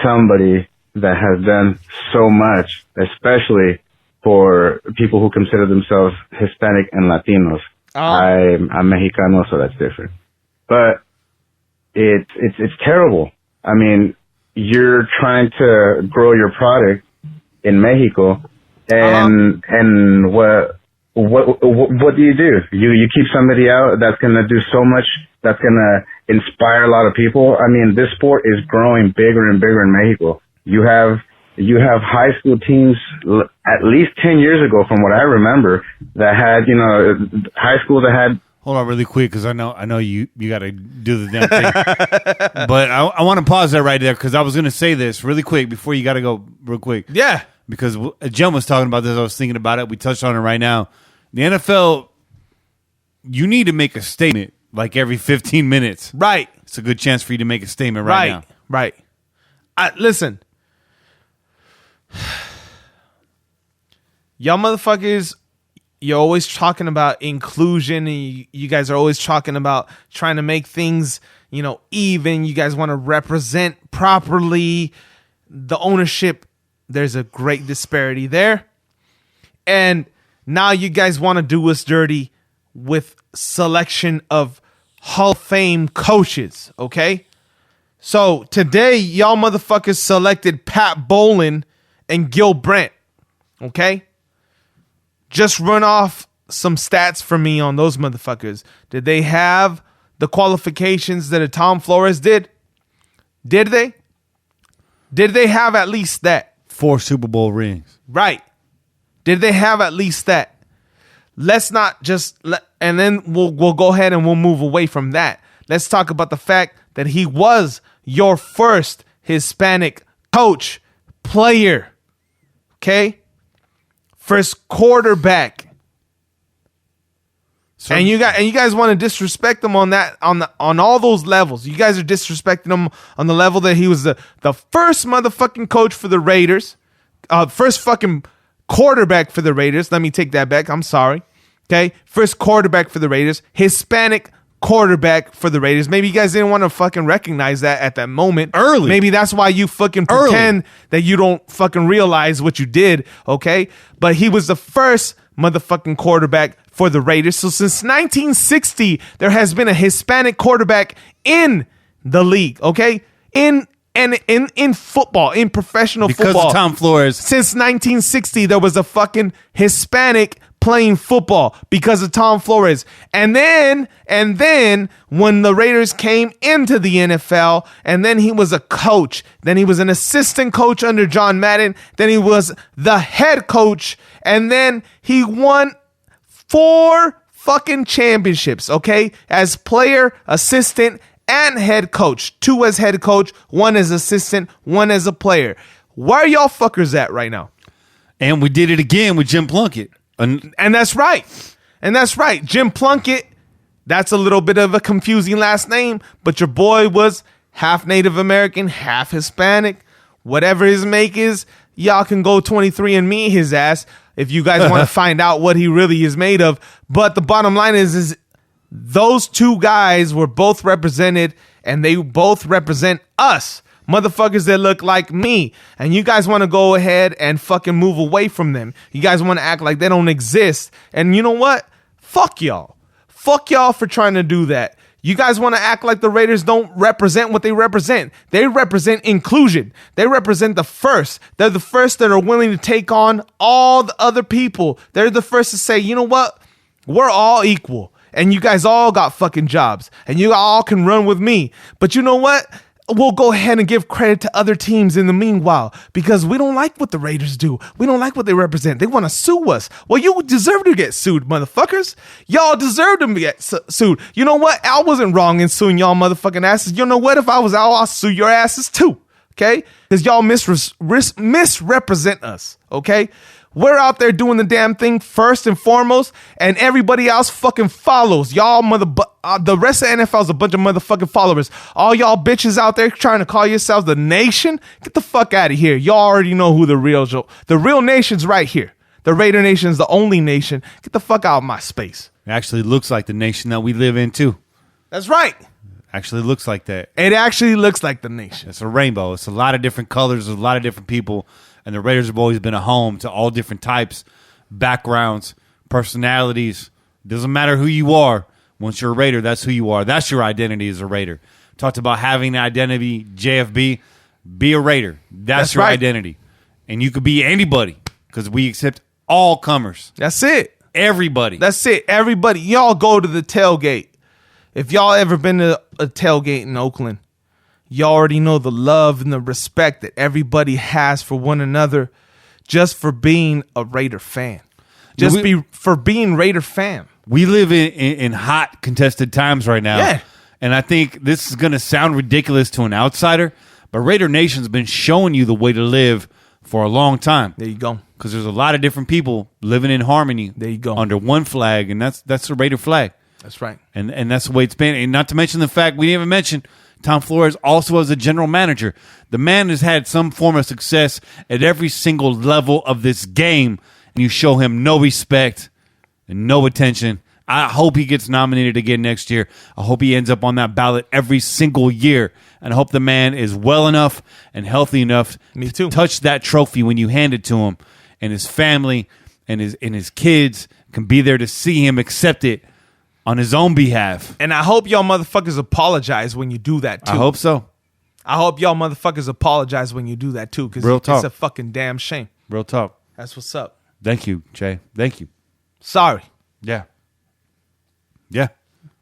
somebody that has done so much, especially for people who consider themselves Hispanic and Latinos. I'm Mexicano, so that's different. But it's terrible. I mean, you're trying to grow your product in Mexico, and what do? You keep somebody out that's gonna do so much, that's gonna inspire a lot of people. I mean, this sport is growing bigger and bigger in Mexico. You have high school teams at least 10 years ago, from what I remember, that had, high school that had. Hold on really quick, because I know you got to do the damn thing. But I want to pause that right there, because I was going to say this really quick before you got to go real quick. Yeah. Because Jen was talking about this. I was thinking about it. We touched on it right now. The NFL, you need to make a statement like every 15 minutes. Right. It's a good chance for you to make a statement right now. Right. Listen. Y'all motherfuckers, you're always talking about inclusion, and you guys are always talking about trying to make things, even. You guys want to represent properly the ownership. There's a great disparity there. And now you guys want to do us dirty with selection of Hall of Fame coaches, okay? So today, y'all motherfuckers selected Pat Bowlen and Gil Brandt, okay? Just run off some stats for me on those motherfuckers. Did they have the qualifications that a Tom Flores did? Did they? Did they have at least that? 4 Super Bowl rings. Right. Did they have at least that? Let's not just and then we'll go ahead and we'll move away from that. Let's talk about the fact that he was your first Hispanic coach, player. Okay? First quarterback. So, and you guys want to disrespect him on all those levels. You guys are disrespecting him on the level that he was the first motherfucking coach for the Raiders. First fucking quarterback for the Raiders. Let me take that back. I'm sorry. Okay? First quarterback for the Raiders. Hispanic quarterback for the Raiders. Maybe you guys didn't want to fucking recognize that at that moment. Early. Maybe that's why you fucking pretend that you don't fucking realize what you did, okay? But he was the first motherfucking quarterback for the Raiders. So since 1960, there has been a Hispanic quarterback in the league, okay? In football, in professional football. Because of Tom Flores. Since 1960, there was a fucking Hispanic playing football because of Tom Flores. And then when the Raiders came into the NFL, and then he was a coach, then he was an assistant coach under John Madden, then he was the head coach, and then he won 4 fucking championships, okay? As player, assistant, and head coach. 2 as head coach, 1 as assistant, 1 as a player. Where are y'all fuckers at right now? And we did it again with Jim Plunkett. And that's right. And that's right. Jim Plunkett, that's a little bit of a confusing last name, but your boy was half Native American, half Hispanic. Whatever his make is, y'all can go 23andMe his ass if you guys want to find out what he really is made of. But the bottom line is those 2 guys were both represented, and they both represent us. Motherfuckers that look like me, and you guys want to go ahead and fucking move away from them. You guys want to act like they don't exist. And you know what? Fuck y'all. Fuck y'all for trying to do that. You guys want to act like the Raiders don't represent what they represent. They represent inclusion. They represent the first. They're the first that are willing to take on all the other people. They're the first to say, you know what? We're all equal. And you guys all got fucking jobs. And you all can run with me. But you know what? We'll go ahead and give credit to other teams in the meanwhile, because we don't like what the Raiders do. We don't like what they represent. They want to sue us. Well, you deserve to get sued, motherfuckers. Y'all deserve to get sued. You know what? I wasn't wrong in suing y'all motherfucking asses. You know what? If I was out, I'll sue your asses too. Okay? Because y'all misrepresent us. Okay? We're out there doing the damn thing first and foremost, and everybody else fucking follows. Y'all the rest of the NFL is a bunch of motherfucking followers. All y'all bitches out there trying to call yourselves the nation, get the fuck out of here. Y'all already know who the real nation's right here. The Raider Nation is the only nation. Get the fuck out of my space. It actually looks like the nation that we live in, too. That's right. Actually looks like that. It actually looks like the nation. It's a rainbow. It's a lot of different colors. There's a lot of different people. And the Raiders have always been a home to all different types, backgrounds, personalities. Doesn't matter who you are. Once you're a Raider, that's who you are. That's your identity as a Raider. Talked about having an identity, JFB. Be a Raider. That's your identity. And you could be anybody because we accept all comers. That's it. Everybody. That's it. Everybody. Y'all go to the tailgate. If y'all ever been to a tailgate in Oakland, you already know the love and the respect that everybody has for one another just for being a Raider fan. For being Raider fan. We live in hot, contested times right now. Yeah. And I think this is going to sound ridiculous to an outsider, but Raider Nation's been showing you the way to live for a long time. There you go. Because there's a lot of different people living in harmony. There you go. Under one flag, and that's the Raider flag. That's right. And that's the way it's been. And not to mention the fact we didn't even mention Tom Flores also as a general manager. The man has had some form of success at every single level of this game, and you show him no respect and no attention. I hope he gets nominated again next year. I hope he ends up on that ballot every single year. And I hope the man is well enough and healthy enough to touch that trophy when you hand it to him, and his family and his kids can be there to see him accept it on his own behalf. And I hope y'all motherfuckers apologize when you do that too. I hope so. I hope y'all motherfuckers apologize when you do that too, because it's a fucking damn shame. Real talk. That's what's up. Thank you, Jay. Thank you. Sorry. Yeah. Yeah.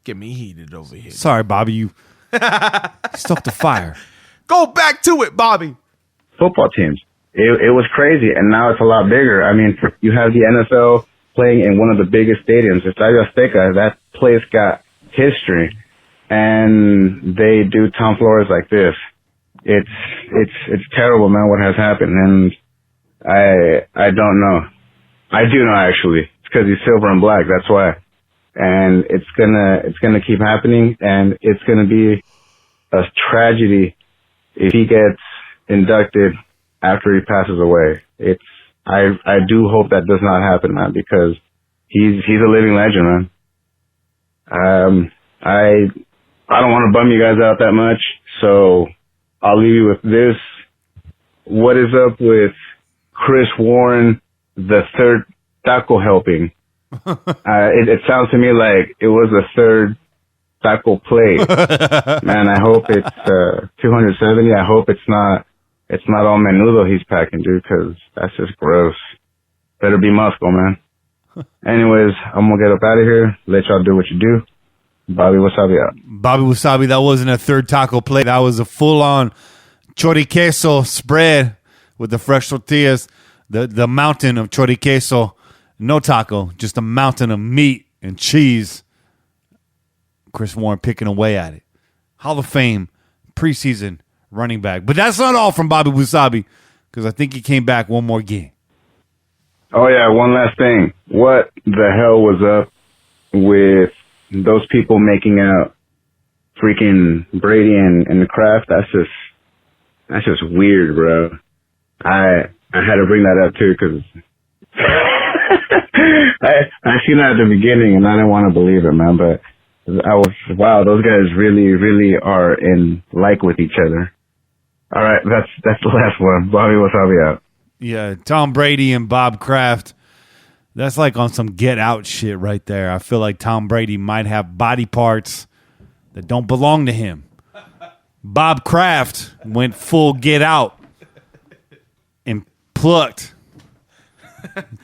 Get me heated over here. Sorry, Bobby. You stoked the fire. Go back to it, Bobby. Football teams. It was crazy, and now it's a lot bigger. I mean, you have the NFL playing in one of the biggest stadiums. Estadio Azteca. That place got history, and they do Tom Flores like this. It's terrible, man, what has happened, and I don't know. I do know, actually. It's because he's silver and black. That's why. And it's gonna keep happening, and it's gonna be a tragedy if he gets inducted after he passes away. I do hope that does not happen, man, because he's a living legend, man. I don't want to bum you guys out that much, so I'll leave you with this. What is up with Chris Warren, the third taco helping? It sounds to me like it was a third taco plate. Man, I hope it's 270. I hope it's not all menudo he's packing, dude, because that's just gross. Better be muscle, man. Anyways, I'm going to get up out of here. Let y'all do what you do. Bobby Wasabi out. Bobby Wasabi, that wasn't a third taco plate. That was a full-on choriqueso spread with the fresh tortillas, the mountain of choriqueso. No taco, just a mountain of meat and cheese. Chris Warren picking away at it. Hall of Fame, preseason running back. But that's not all from Bobby Wasabi, because I think he came back one more game. Oh, yeah, one last thing. What the hell was up with those people making out freaking Brady and the Kraft? That's just weird, bro. I had to bring that up, too, because I seen that at the beginning, and I didn't want to believe it, man, but wow, those guys really, really are in like with each other. All right, that's the last one. Bobby Wasabi out. Yeah, Tom Brady and Bob Kraft. That's like on some Get Out shit right there. I feel like Tom Brady might have body parts that don't belong to him. Bob Kraft went full Get Out and plucked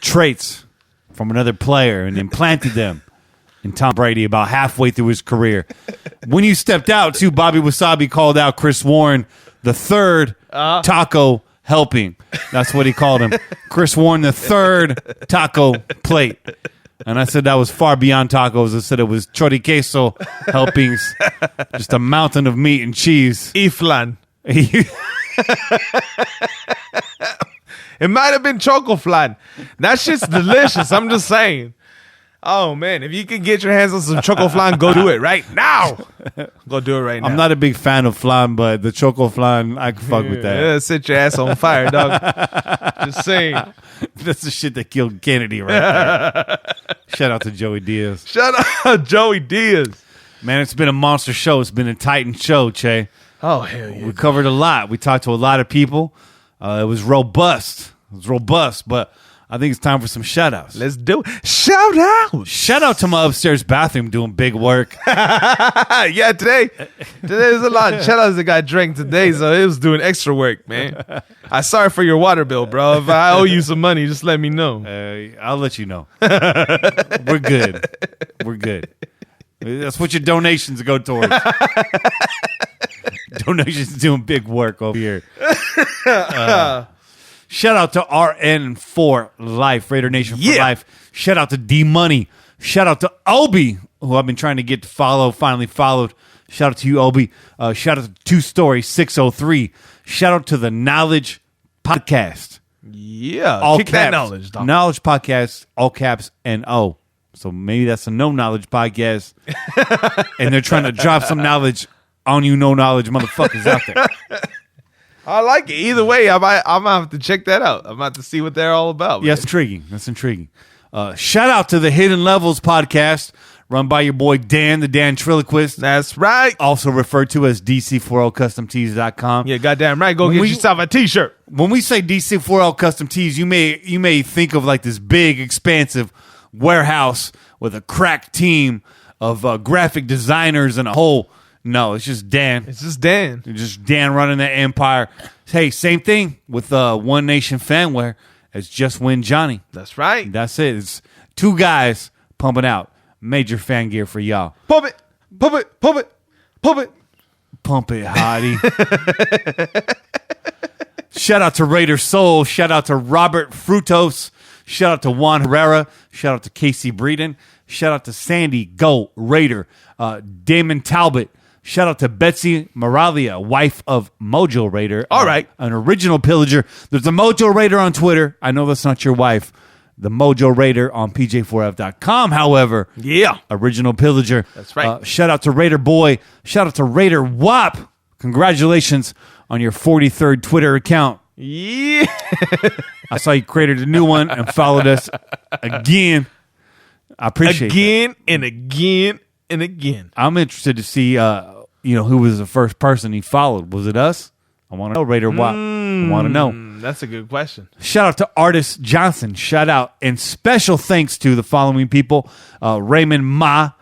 traits from another player and implanted them in Tom Brady about halfway through his career. When you stepped out, too, Bobby Wasabi called out Chris Warren the third taco helping. That's what he called him. Chris Warren, the third taco plate. And I said that was far beyond tacos. I said it was choriqueso helpings. Just a mountain of meat and cheese. Iflan. It might have been choco flan. That shit's delicious. I'm just saying. Oh, man. If you can get your hands on some choco flan, go do it right now. Go do it right now. I'm not a big fan of flan, but the choco flan, I can fuck with that. Yeah, set your ass on fire, dog. Just saying. That's the shit that killed Kennedy right there. Shout out to Joey Diaz. Shout out Joey Diaz. Man, it's been a monster show. It's been a Titan show, Che. Oh, hell yeah. We covered a lot. We talked to a lot of people. It was robust. But I think it's time for some shout-outs. Let's do it. Shout out. Shout out to my upstairs bathroom doing big work. Yeah, today there's a lot of shout outs that got drank today, so it was doing extra work, man. I'm sorry for your water bill, bro. If I owe you some money, just let me know. I'll let you know. We're good. That's what your donations go towards. Donations doing big work over here. Shout out to RN4 Life, Raider Nation for Life. Shout out to D Money. Shout out to Obi, who I've been trying to get to follow, finally followed. Shout out to you, Obi. Shout out to 2 Story 603. Shout out to the Knowledge Podcast. Yeah, all kick caps. That knowledge, dog. Knowledge Podcast, all caps and O. So maybe that's a no knowledge podcast, and they're trying to drop some knowledge on you, no knowledge motherfuckers out there. I like it. Either way, I'm gonna have to check that out. I'm about to see what they're all about. Yeah, that's intriguing. Shout out to the Hidden Levels podcast, run by your boy Dan, the Dan Triloquist. That's right. Also referred to as DC4LCustomTees.com. Yeah, goddamn right. Go get yourself a t-shirt. When we say DC4L Custom Tees, you may think of like this big, expansive warehouse with a crack team of graphic designers and a whole. No, it's just Dan. It's just Dan. It's just Dan running that empire. Hey, same thing with One Nation Fanwear. It's Just Win Johnny. That's right. That's it. It's 2 guys pumping out major fan gear for y'all. Pump it. Pump it. Pump it. Pump it. Pump it, hottie. Shout out to Raider Soul. Shout out to Robert Frutos. Shout out to Juan Herrera. Shout out to Casey Breeden. Shout out to Sandy Go Raider. Damon Talbot. Shout out to Betsy Moralia, wife of Mojo Raider. All right. An original pillager. There's a Mojo Raider on Twitter. I know that's not your wife. The Mojo Raider on PJ4F.com, however. Yeah. Original pillager. That's right. Shout out to Raider Boy. Shout out to Raider Wop. Congratulations on your 43rd Twitter account. Yeah. I saw you created a new one and followed us again. I appreciate again that. and again and again. I'm interested to see who was the first person he followed. Was it us? I want to know, Raider Wop. I want to know. That's a good question. Shout out to Artist Johnson. Shout out and special thanks to the following people. Raymond Ma,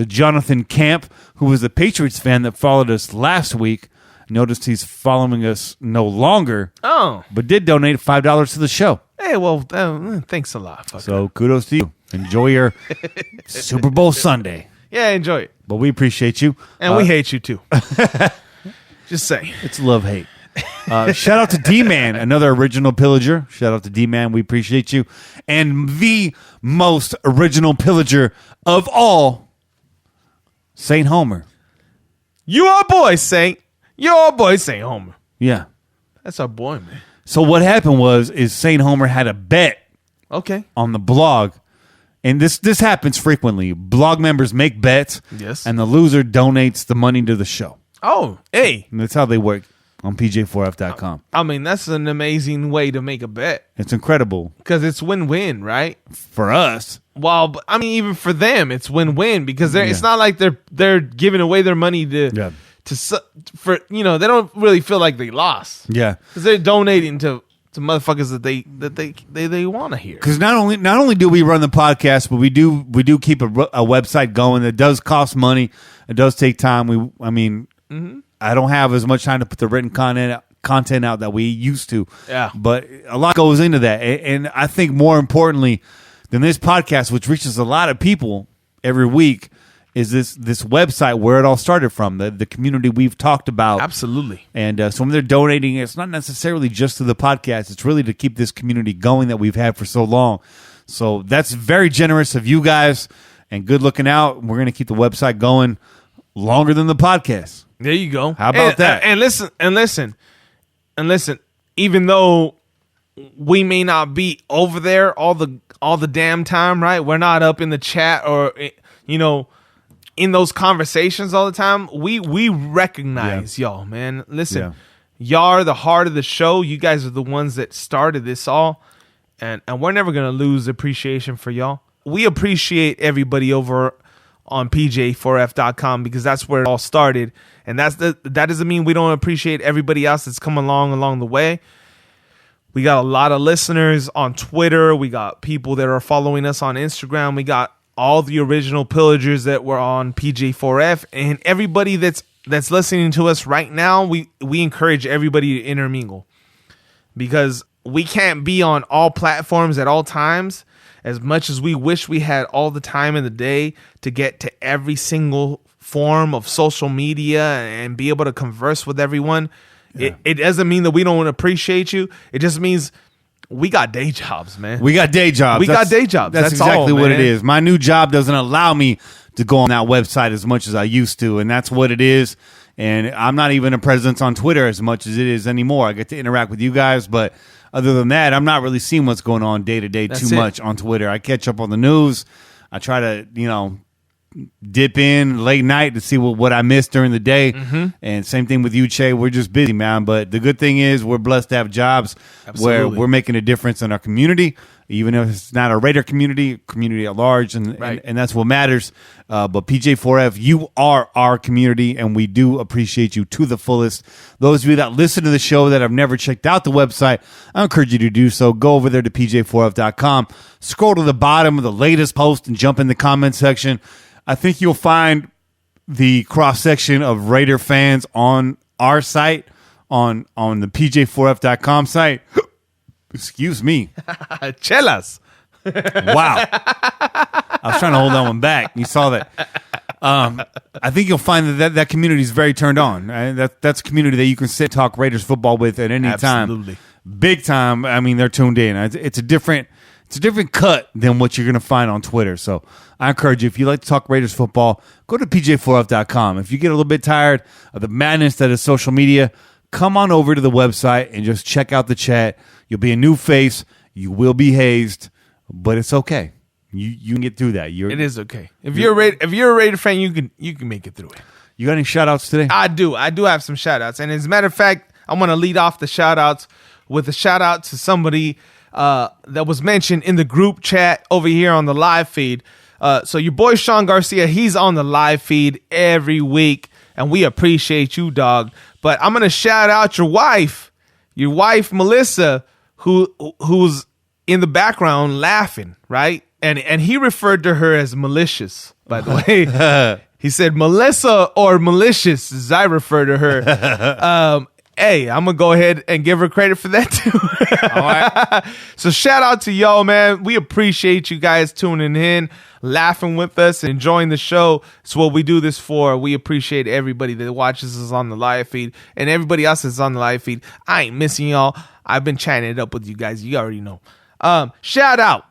Jonathan Camp, who was a Patriots fan that followed us last week. Noticed he's following us no longer. Oh. But did donate $5 to the show. Hey, well, thanks a lot. Fucker. So kudos to you. Enjoy your Super Bowl Sunday. Yeah, enjoy it. But we appreciate you. And we hate you too. Just saying. It's love-hate. Shout out to D-Man, another original pillager. Shout out to D-Man. We appreciate you. And the most original pillager of all, St. Homer. You our boy, Saint. You're our boy, St. Homer. Yeah. That's our boy, man. So what happened is St. Homer had a bet on the blog. And this happens frequently. Blog members make bets. Yes. And the loser donates the money to the show. Oh, hey. And that's how they work on PJ4F.com. I mean, that's an amazing way to make a bet. It's incredible. Because it's win-win, right? For us. Well, I mean, even for them, it's win-win. Because it's not like they're giving away their money they don't really feel like they lost. Yeah. Because they're donating to motherfuckers that they want to hear. Because not only do we run the podcast, but we do keep a website going. It does cost money. It does take time. I don't have as much time to put the written content out that we used to. Yeah. But a lot goes into that. And I think more importantly than this podcast, which reaches a lot of people every week, is this website where it all started from, the community we've talked about. Absolutely. And so when they're donating, it's not necessarily just to the podcast. It's really to keep this community going that we've had for so long. So that's very generous of you guys, and good looking out. We're going to keep the website going longer than the podcast. There you go. How about that? And listen. Even though we may not be over there all the damn time, right? We're not up in the chat or, you know, in those conversations all the time. We recognize y'all, man. Listen, y'all are the heart of the show. You guys are the ones that started this all, and we're never gonna lose appreciation for y'all. We appreciate everybody over on pj4f.com because that's where it all started, and that doesn't mean we don't appreciate everybody else that's come along the way. We got a lot of listeners on Twitter. We got people that are following us on Instagram. We got all the original pillagers that were on PJ4F, and everybody that's listening to us right now. We encourage everybody to intermingle, because we can't be on all platforms at all times. As much as we wish we had all the time in the day to get to every single form of social media and be able to converse with everyone, it doesn't mean that we don't appreciate you. It just means we got day jobs, man. We got day jobs. That's exactly all, what man. it is. My new job doesn't allow me to go on that website as much as I used to, and that's what it is. And I'm not even a presence on Twitter as much as it is anymore. I get to interact with you guys, but other than that, I'm not really seeing what's going on day to day too much on Twitter. I catch up on the news. I try to, you know, dip in late night to see what I missed during the day. And same thing with you, Che. We're just busy, man. But the good thing is we're blessed to have jobs where we're making a difference in our community, even if it's not a Raider community at large, and that's what matters. But PJ4F, you are our community, and we do appreciate you to the fullest. Those of you that listen to the show that have never checked out the website, I encourage you to do so. Go over there to pj4f.com, scroll to the bottom of the latest post, and jump in the comment section. I think you'll find the cross-section of Raider fans on our site, on the pj4f.com site. Excuse me. Chelas. Wow. I was trying to hold that one back. You saw that. I think you'll find that community is very turned on. That's a community that you can sit talk Raiders football with at any time. Big time. I mean, they're tuned in. It's a different cut than what you're going to find on Twitter. So I encourage you, if you like to talk Raiders football, go to pj4f.com. If you get a little bit tired of the madness that is social media, come on over to the website and just check out the chat. You'll be a new face. You will be hazed, but it's okay. You can get through that. It is okay. If you're a Raider fan, you can make it through it. You got any shout outs today? I do have some shout outs. And as a matter of fact, I want to lead off the shout outs with a shout out to somebody that was mentioned in the group chat over here on the live feed. So your boy Sean Garcia, he's on the live feed every week, and we appreciate you, dog. But I'm gonna shout out your wife Melissa, who's in the background laughing, right? And he referred to her as malicious, by the way. He said Melissa or malicious, as I refer to her. Hey, I'm going to go ahead and give her credit for that, too. All right. So shout out to y'all, man. We appreciate you guys tuning in, laughing with us, and enjoying the show. It's what we do this for. We appreciate everybody that watches us on the live feed and everybody else that's on the live feed. I ain't missing y'all. I've been chatting it up with you guys. You already know. Shout out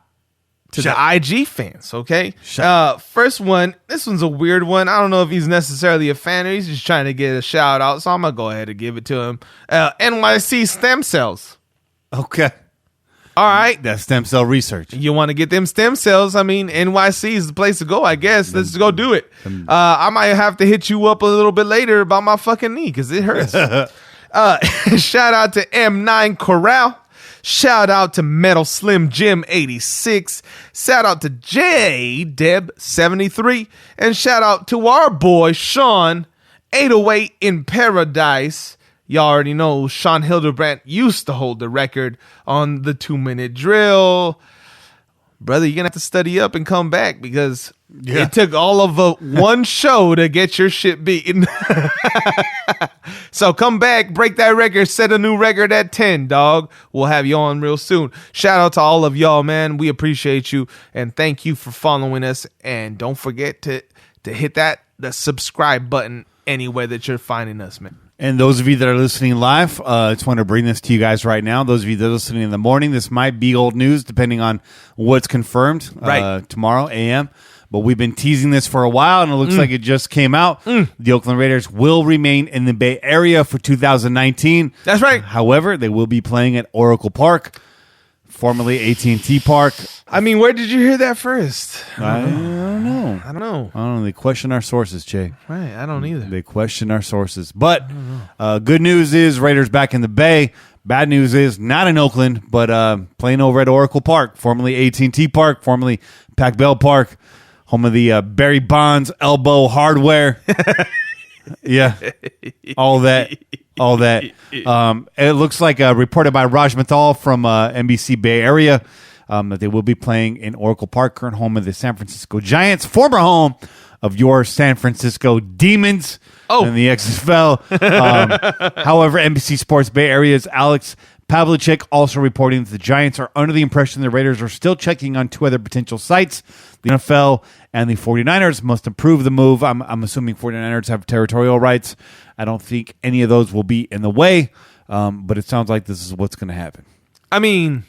to the IG fans, okay? First one, this one's a weird one. I don't know if he's necessarily a fan or he's just trying to get a shout out, so I'm going to go ahead and give it to him. NYC stem cells. Okay. All right. That's stem cell research. You want to get them stem cells? I mean, NYC is the place to go, I guess. Let's go do it. I might have to hit you up a little bit later about my fucking knee because it hurts. Shout out to M9 Corral. Shout out to Metal Slim Jim 86. Shout out to J Deb 73. And shout out to our boy Sean 808 in Paradise. Y'all already know Sean Hildebrandt used to hold the record on the 2-minute drill. Brother, you're going to have to study up and come back because it took all of one show to get your shit beaten. So come back, break that record, set a new record at 10, dog. We'll have you on real soon. Shout out to all of y'all, man. We appreciate you, and thank you for following us. And don't forget to hit the subscribe button anywhere that you're finding us, man. And those of you that are listening live, I just want to bring this to you guys right now. Those of you that are listening in the morning, this might be old news depending on what's confirmed tomorrow, a.m. But we've been teasing this for a while, and it looks like it just came out. The Oakland Raiders will remain in the Bay Area for 2019. That's right. However, they will be playing at Oracle Park. formerly AT&T Park. I mean, where did you hear that first? I don't know. I don't know. They question our sources, Jay. Right, I don't either. They question our sources. But good news is Raiders back in the Bay. Bad news is not in Oakland, but playing over at Oracle Park, formerly AT&T Park, formerly Pac Bell Park, home of the Barry Bonds Elbow Hardware. Yeah, all that. It looks like reported by Raj Mathal from NBC Bay Area that they will be playing in Oracle Park, current home of the San Francisco Giants, former home of your San Francisco Demons in the XFL. However, NBC Sports Bay Area's Alex Pavlicek also reporting that the Giants are under the impression the Raiders are still checking on two other potential sites. The NFL and the 49ers must approve the move. I'm assuming 49ers have territorial rights. I don't think any of those will be in the way, but it sounds like this is what's going to happen. I mean,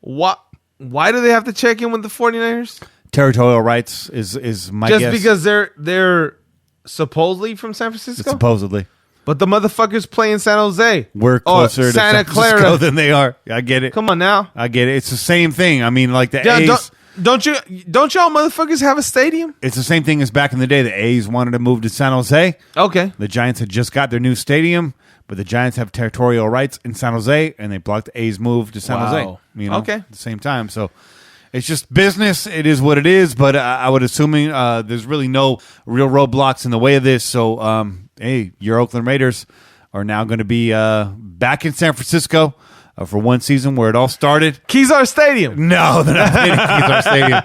why do they have to check in with the 49ers? Territorial rights is my guess. Just because they're supposedly from San Francisco? Supposedly. But the motherfuckers play in San Jose. We're closer to San Francisco than they are. I get it. Come on now. I get it. It's the same thing. I mean, like the A's. Don't y'all motherfuckers have a stadium? It's the same thing as back in the day. The A's wanted to move to San Jose. Okay. The Giants had just got their new stadium, but the Giants have territorial rights in San Jose, and they blocked the A's move to San Jose. Okay. At the same time. So it's just business. It is what it is, but I would assuming there's really no real roadblocks in the way of this. So, hey, your Oakland Raiders are now going to be back in San Francisco for one season where it all started. Kezar Stadium. No, they're not playing at Kezar Stadium.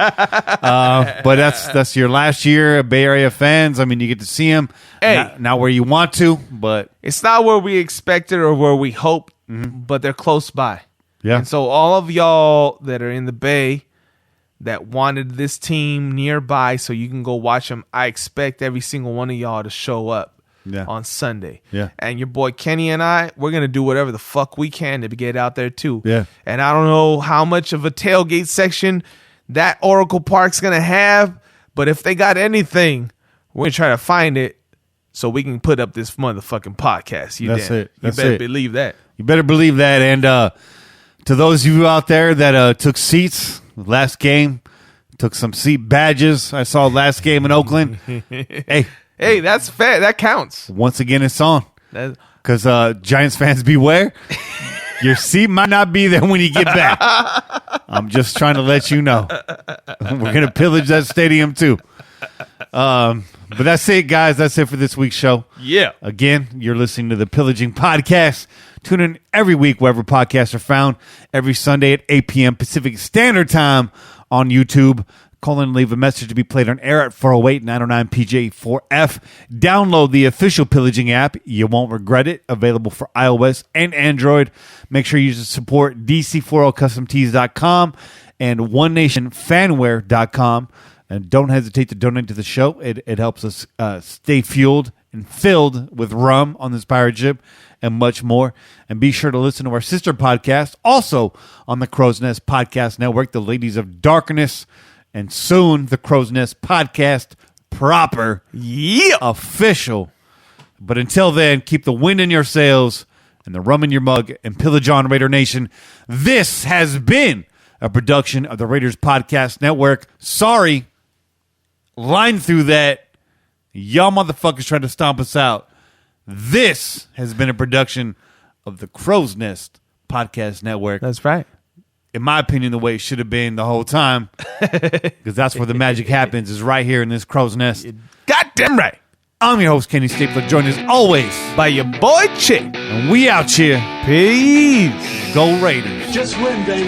But that's your last year, Bay Area fans. I mean, you get to see them. Hey, not where you want to, but it's not where we expected or where we hoped, but they're close by. Yeah. And so all of y'all that are in the Bay that wanted this team nearby so you can go watch them, I expect every single one of y'all to show up on Sunday. Yeah. And your boy Kenny and I, we're going to do whatever the fuck we can to get out there too. Yeah. And I don't know how much of a tailgate section that Oracle Park's going to have, but if they got anything, we're going to try to find it so we can put up this motherfucking podcast. That's it. You better believe that. You better believe that. And to those of you out there that took seats last game, took some seat badges. I saw last game in Oakland. Hey, that's fair. That counts. Once again, it's on. Because Giants fans, beware. Your seat might not be there when you get back. I'm just trying to let you know. We're going to pillage that stadium too. But that's it, guys. That's it for this week's show. Yeah. Again, you're listening to the Pillaging Podcast. Tune in every week wherever podcasts are found. Every Sunday at 8 p.m. Pacific Standard Time on YouTube. Call in and leave a message to be played on air at 408-909-PJ4F. Download the official Pillaging app. You won't regret it. Available for iOS and Android. Make sure you support DC40CustomTees.com and OneNationFanwear.com. And don't hesitate to donate to the show. It helps us stay fueled and filled with rum on this pirate ship and much more. And be sure to listen to our sister podcast, also on the Crow's Nest Podcast Network, The Ladies of Darkness. And soon, the Crow's Nest Podcast proper. Yeah. Official. But until then, keep the wind in your sails and the rum in your mug and pillage on, Raider Nation. This has been a production of the Raiders Podcast Network. Sorry. Line through that. Y'all motherfuckers trying to stomp us out. This has been a production of the Crow's Nest Podcast Network. That's right. In my opinion, the way it should have been the whole time, because that's where the magic happens, is right here in this Crow's Nest. Goddamn right. I'm your host, Kenny Stapler, joined as always by your boy Chick. And we out here. Peace. Go Raiders. Just win, baby.